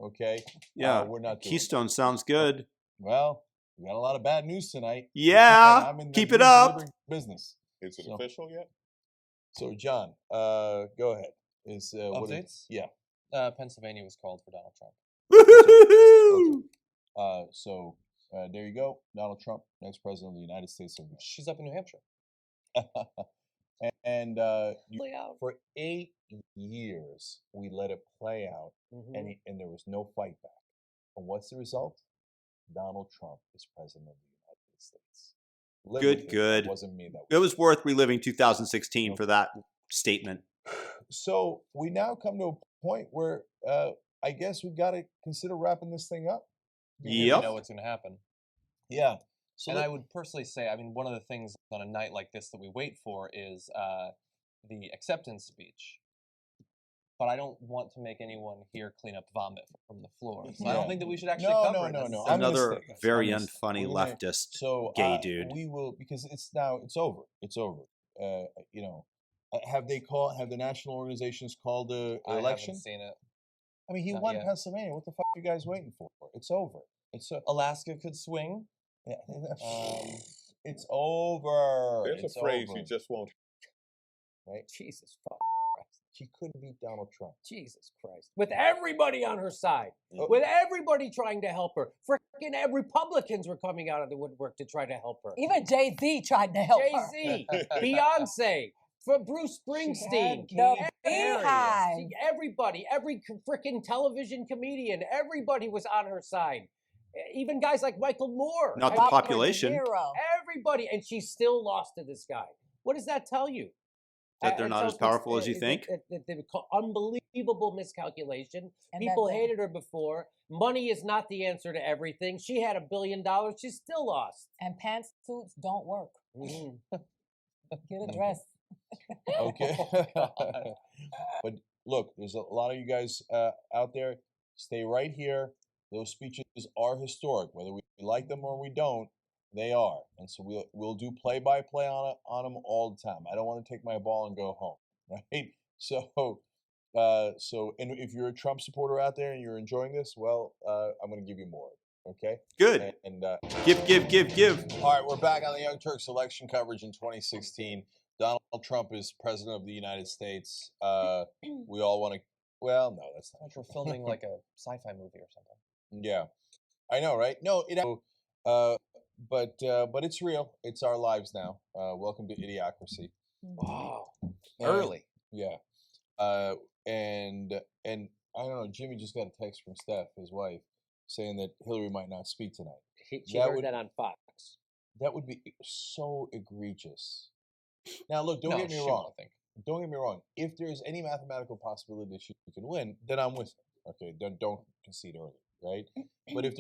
Okay. Yeah. We're not. Keystone sounds good. Well, we got a lot of bad news tonight. Yeah. I'm in Keep it up. Business. Is it official yet? So, John, go ahead. Updates? Yeah. Pennsylvania was called for Donald Trump. Okay. So there you go. Donald Trump, next president of the United States of America. She's up in New Hampshire. And for 8 years, we let it play out, and there was no fight back. And what's the result? Donald Trump is president of the United States. Good. It wasn't me. It was worth reliving 2016 for that statement. So we now come to a point where I guess we've got to consider wrapping this thing up. You know what's going to happen. Yeah. So I would personally say, I mean, one of the things on a night like this that we wait for is the acceptance speech. But I don't want to make anyone here clean up vomit from the floor. So I don't think that we should actually cover it. No. Another very unfunny leftist gay dude. We will, because it's over. It's over. Have the national organizations called the election? I haven't seen it. I mean, he won Pennsylvania. What the fuck are you guys waiting for? It's over. Alaska could swing. Yeah. It's over. There's a phrase you just won't. Right? Jesus fuck. She couldn't beat Donald Trump. Jesus Christ. With everybody on her side, Oh. with everybody trying to help her. Freaking Republicans were coming out of the woodwork to try to help her. Even Jay-Z tried to help her. Jay-Z, Beyonce, for Bruce Springsteen, The Beehive. everybody, every freaking television comedian, everybody was on her side. Even guys like Michael Moore. Not the population. Everybody, and she still lost to this guy. What does that tell you? That they're not as powerful as you think? Unbelievable miscalculation. And People that they- hated her before. Money is not the answer to everything. She had $1 billion. She still lost. And pantsuits don't work. Mhm. Get a dress. Okay. But look, there's a lot of you guys out there. Stay right here. Those speeches are historic, whether we like them or we don't. They are, and so we'll do play-by-play on them all the time. I don't want to take my ball and go home, right? So, and if you're a Trump supporter out there and you're enjoying this, well, I'm going to give you more. Okay. Good. And give. All right, we're back on the Young Turks election coverage in 2016. Donald Trump is president of the United States. We all want to. Well, no, that's not. Like we're filming like a sci-fi movie or something. Yeah, I know, right? No, but it's real. It's our lives now. Welcome to Idiocracy. Wow. Early. Yeah. And I don't know. Jimmy just got a text from Steph, his wife, saying that Hillary might not speak tonight. She heard that on Fox. That would be so egregious. Now, look, don't No, get me she wrong. won't think. Don't get me wrong. If there's any mathematical possibility that she can win, then I'm with her. Okay, don't concede early, right? But if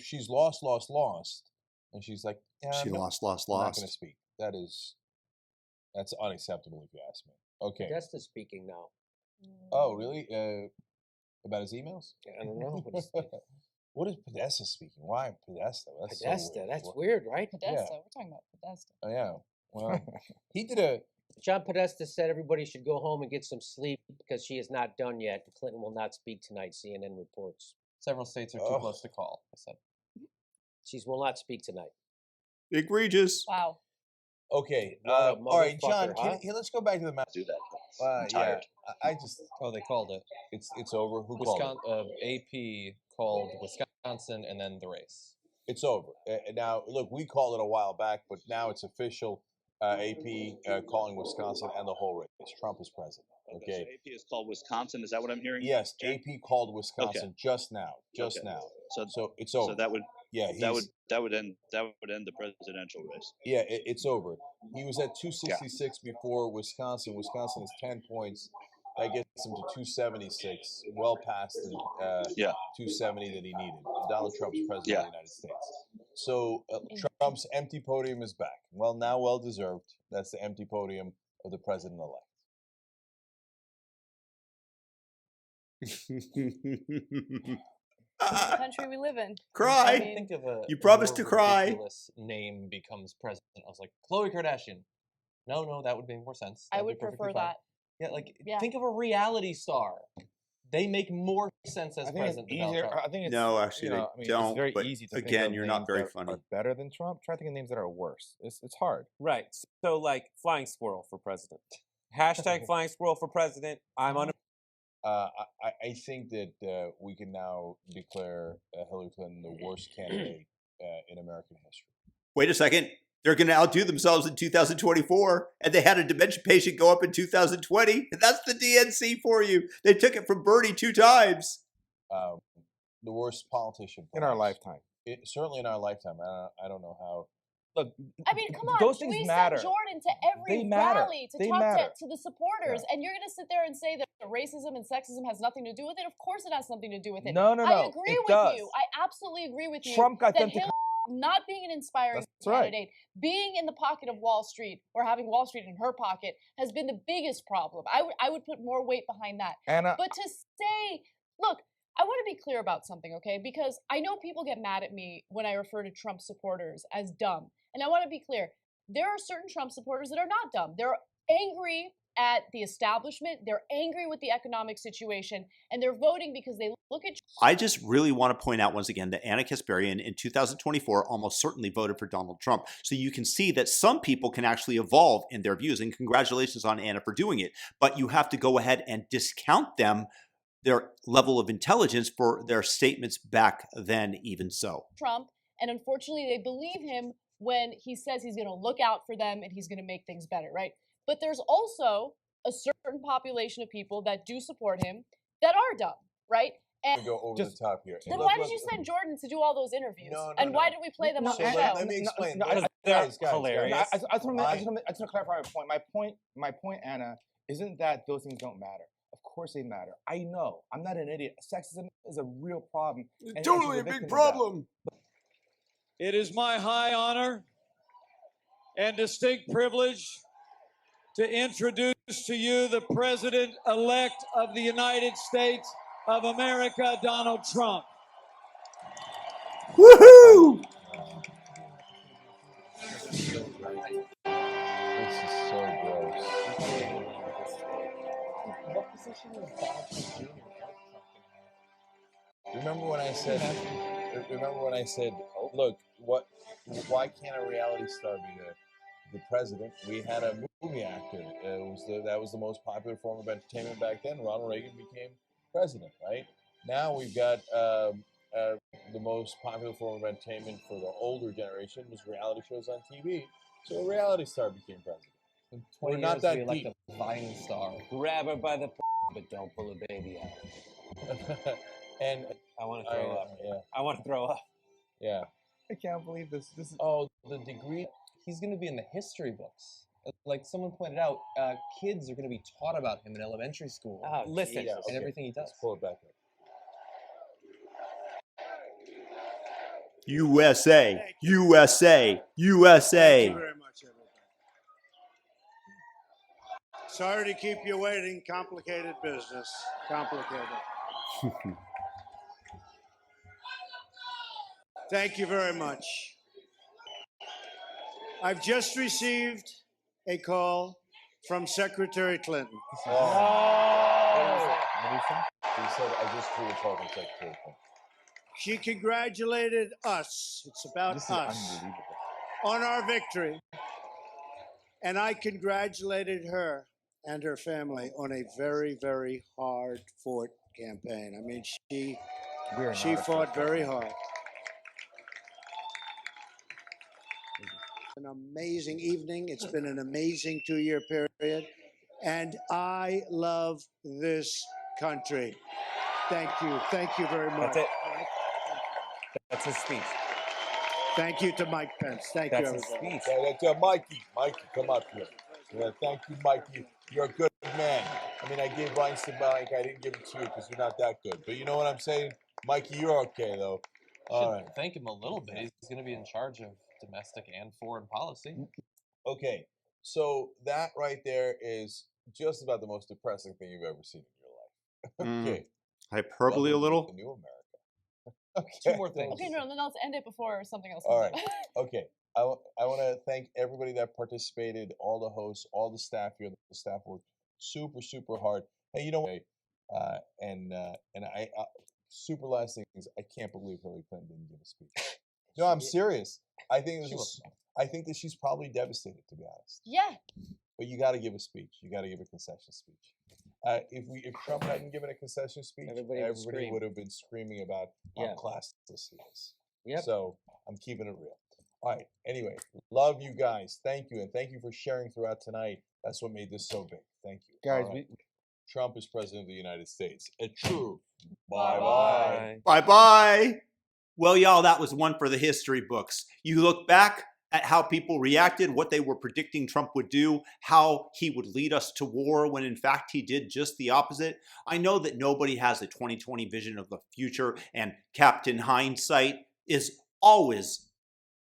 she's lost, and she's like, yeah, She lost. I'm not going to speak. That's unacceptable if you ask me. Okay. Podesta's speaking now. Oh, really? About his emails? I don't know. What is Podesta speaking? Why Podesta? That's Podesta, so weird. that's weird, right? Podesta. Yeah. We're talking about Podesta. Oh, yeah. Well, he did a. John Podesta said everybody should go home and get some sleep because she is not done yet. Clinton will not speak tonight, CNN reports. Several states are too close to call, I said. She will not speak tonight. Egregious. Wow. Okay. What a All right, John. motherfucker, huh? Let's go back to the map. Do that. Yeah. tired. I just. Oh, they called it. It's over. Who called it? AP called Wisconsin and then the race. It's over. Now, look, we called it a while back, but now it's official. AP calling Wisconsin and the whole race. Trump is president. Okay. So AP is called Wisconsin. Is that what I'm hearing? Yes, Jack? AP called Wisconsin just now. Okay. Now. So it's over. So that would that would end the presidential race. Yeah, it's over. He was at 266 before Wisconsin. Wisconsin is 10 points. That gets him to 276, well past the 270 that he needed. Donald Trump's president of the United States. So Trump's empty podium is back. Well, now well deserved. That's the empty podium of the president-elect. The country we live in. Cry. I mean, Think of a You promised more to cry. ridiculous name becomes president. I was like, Khloe Kardashian. No, that would make more sense. I That'd be would perfectly prefer fine. that. Yeah, like Yeah. think of a reality star. They make more sense as I think it's president than Donald easier. Trump. I think it's No, actually, you know, they I mean, don't, It's very but easy to think again, of you're not names very that funny. Are better than Trump. Try to think of names that are worse. It's hard. Right. So, like, flying squirrel for president. Hashtag flying squirrel for president. I'm on. I think that we can now declare Hillary Clinton the worst candidate in American history. Wait a second. They're going to outdo themselves in 2024, and they had a dementia patient go up in 2020. And that's the DNC for you. They took it from Bernie 2 times. The worst politician In our lifetime. Certainly in our lifetime. I don't know how. Look, I mean, come on. those things we matter. sent Jordan to every They matter. rally to They talk matter. to the supporters, and you're going to sit there and say that racism and sexism has nothing to do with it? Of course it has something to do with it. No, no, I no. agree It with does. you. I absolutely agree with you. Trump got that them to Hillary not being an inspiring That's right. candidate, being in the pocket of Wall Street or having Wall Street in her pocket has been the biggest problem. I would put more weight behind that. Anna, But to say, look, I want to be clear about something, okay? Because I know people get mad at me when I refer to Trump supporters as dumb. And I want to be clear. There are certain Trump supporters that are not dumb. They're angry at the establishment. They're angry with the economic situation, and they're voting because they look at. I just really want to point out once again that Anna Kasparian in 2024 almost certainly voted for Donald Trump. So you can see that some people can actually evolve in their views, and congratulations on Anna for doing it. But you have to go ahead and discount them, their level of intelligence for their statements back then, even so. Trump, and unfortunately they believe him when he says he's going to look out for them and he's going to make things better, right? But there's also a certain population of people that do support him that are dumb, right? And go over the top here. Then why did you send Jordan to do all those interviews? And why did we play them on the show? Let me explain. Guys, hilarious. I just want to clarify my point. My point, Anna, isn't that those things don't matter. Of course they matter. I know. I'm not an idiot. Sexism is a real problem. And Totally a big problem. It is my high honor and distinct privilege to introduce to you the President-elect of the United States of America, Donald Trump. Woohoo! This is so gross. What position is Donald Trump Jr.? Remember when I said, look, why can't a reality star be the president? We had a movie actor. That was the most popular form of entertainment back then. Ronald Reagan became president, right? Now we've got the most popular form of entertainment for the older generation was reality shows on TV. So a reality star became president. We're not that deep. A Vine star. Grab her by the but don't pull a baby out. And I want to throw up. Yeah. I want to throw up. Yeah. I can't believe this. This is the degree. He's going to be in the history books. Like someone pointed out, kids are going to be taught about him in elementary school. Oh, listen, and everything he does. Let's pull it back up. USA, USA, USA. Thank you very much, everybody. Sorry to keep you waiting. Complicated business. Complicated. Thank you very much. I've just received a call from Secretary Clinton. What did he say? He said, I just threw a call from Secretary Clinton. She congratulated us. It's about us on our victory. And I congratulated her and her family on a very, very hard-fought campaign. I mean, she fought very hard. An amazing evening. It's been an amazing 2-year period. And I love this country. Thank you. Thank you very much. That's it. That's his speech. Thank you to Mike Pence. Thank you, everybody. Speech. Mikey, come up here. Yeah, thank you, Mikey. You're a good man. I mean, I gave Weinstein Mike. I didn't give it to you because you're not that good. But you know what I'm saying? Mikey, you're okay, though. All right. Thank him a little bit. He's going to be in charge of domestic and foreign policy. Okay, so that right there is just about the most depressing thing you've ever seen in your life. Okay. Hyperbole a little? The new America. Okay. 2 more things. Okay, no, let's end it before something else All comes right. up. Okay. I want to thank everybody that participated, all the hosts, all the staff here. The staff worked super, super hard. Hey, you know what? And I super last thing is I can't believe Hillary Clinton didn't give a speech. No, I'm serious. I think that she's probably devastated, to be honest. Yeah. But you got to give a speech. You got to give a concession speech. If Trump hadn't given a concession speech, everybody would have been screaming about how classless he is. Yep. So I'm keeping it real. All right. Anyway, love you guys. Thank you, and thank you for sharing throughout tonight. That's what made this so big. Thank you, guys. Right. Trump is president of the United States. It's true. Bye-bye. Bye-bye. Well, y'all, that was one for the history books. You look back at how people reacted, what they were predicting Trump would do, how he would lead us to war when in fact he did just the opposite. I know that nobody has a 2020 vision of the future, and Captain Hindsight is always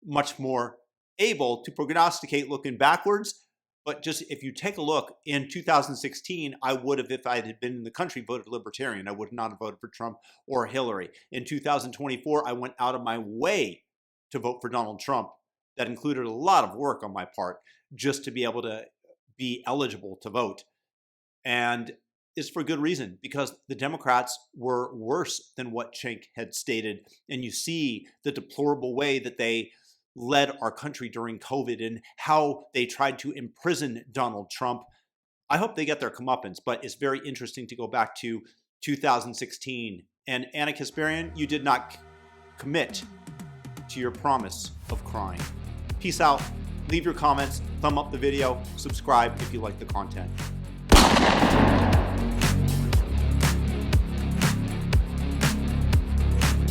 much more able to prognosticate looking backwards. But just if you take a look, in 2016, I would have, if I had been in the country, voted Libertarian. I would not have voted for Trump or Hillary. In 2024, I went out of my way to vote for Donald Trump. That included a lot of work on my part just to be able to be eligible to vote. And is for good reason, because the Democrats were worse than what Cenk had stated. And you see the deplorable way that they led our country during COVID and how they tried to imprison Donald Trump. I hope they get their comeuppance, but it's very interesting to go back to 2016. And Anna Kasparian, you did not commit to your promise of crying. Peace out. Leave your comments, thumb up the video, subscribe if you like the content.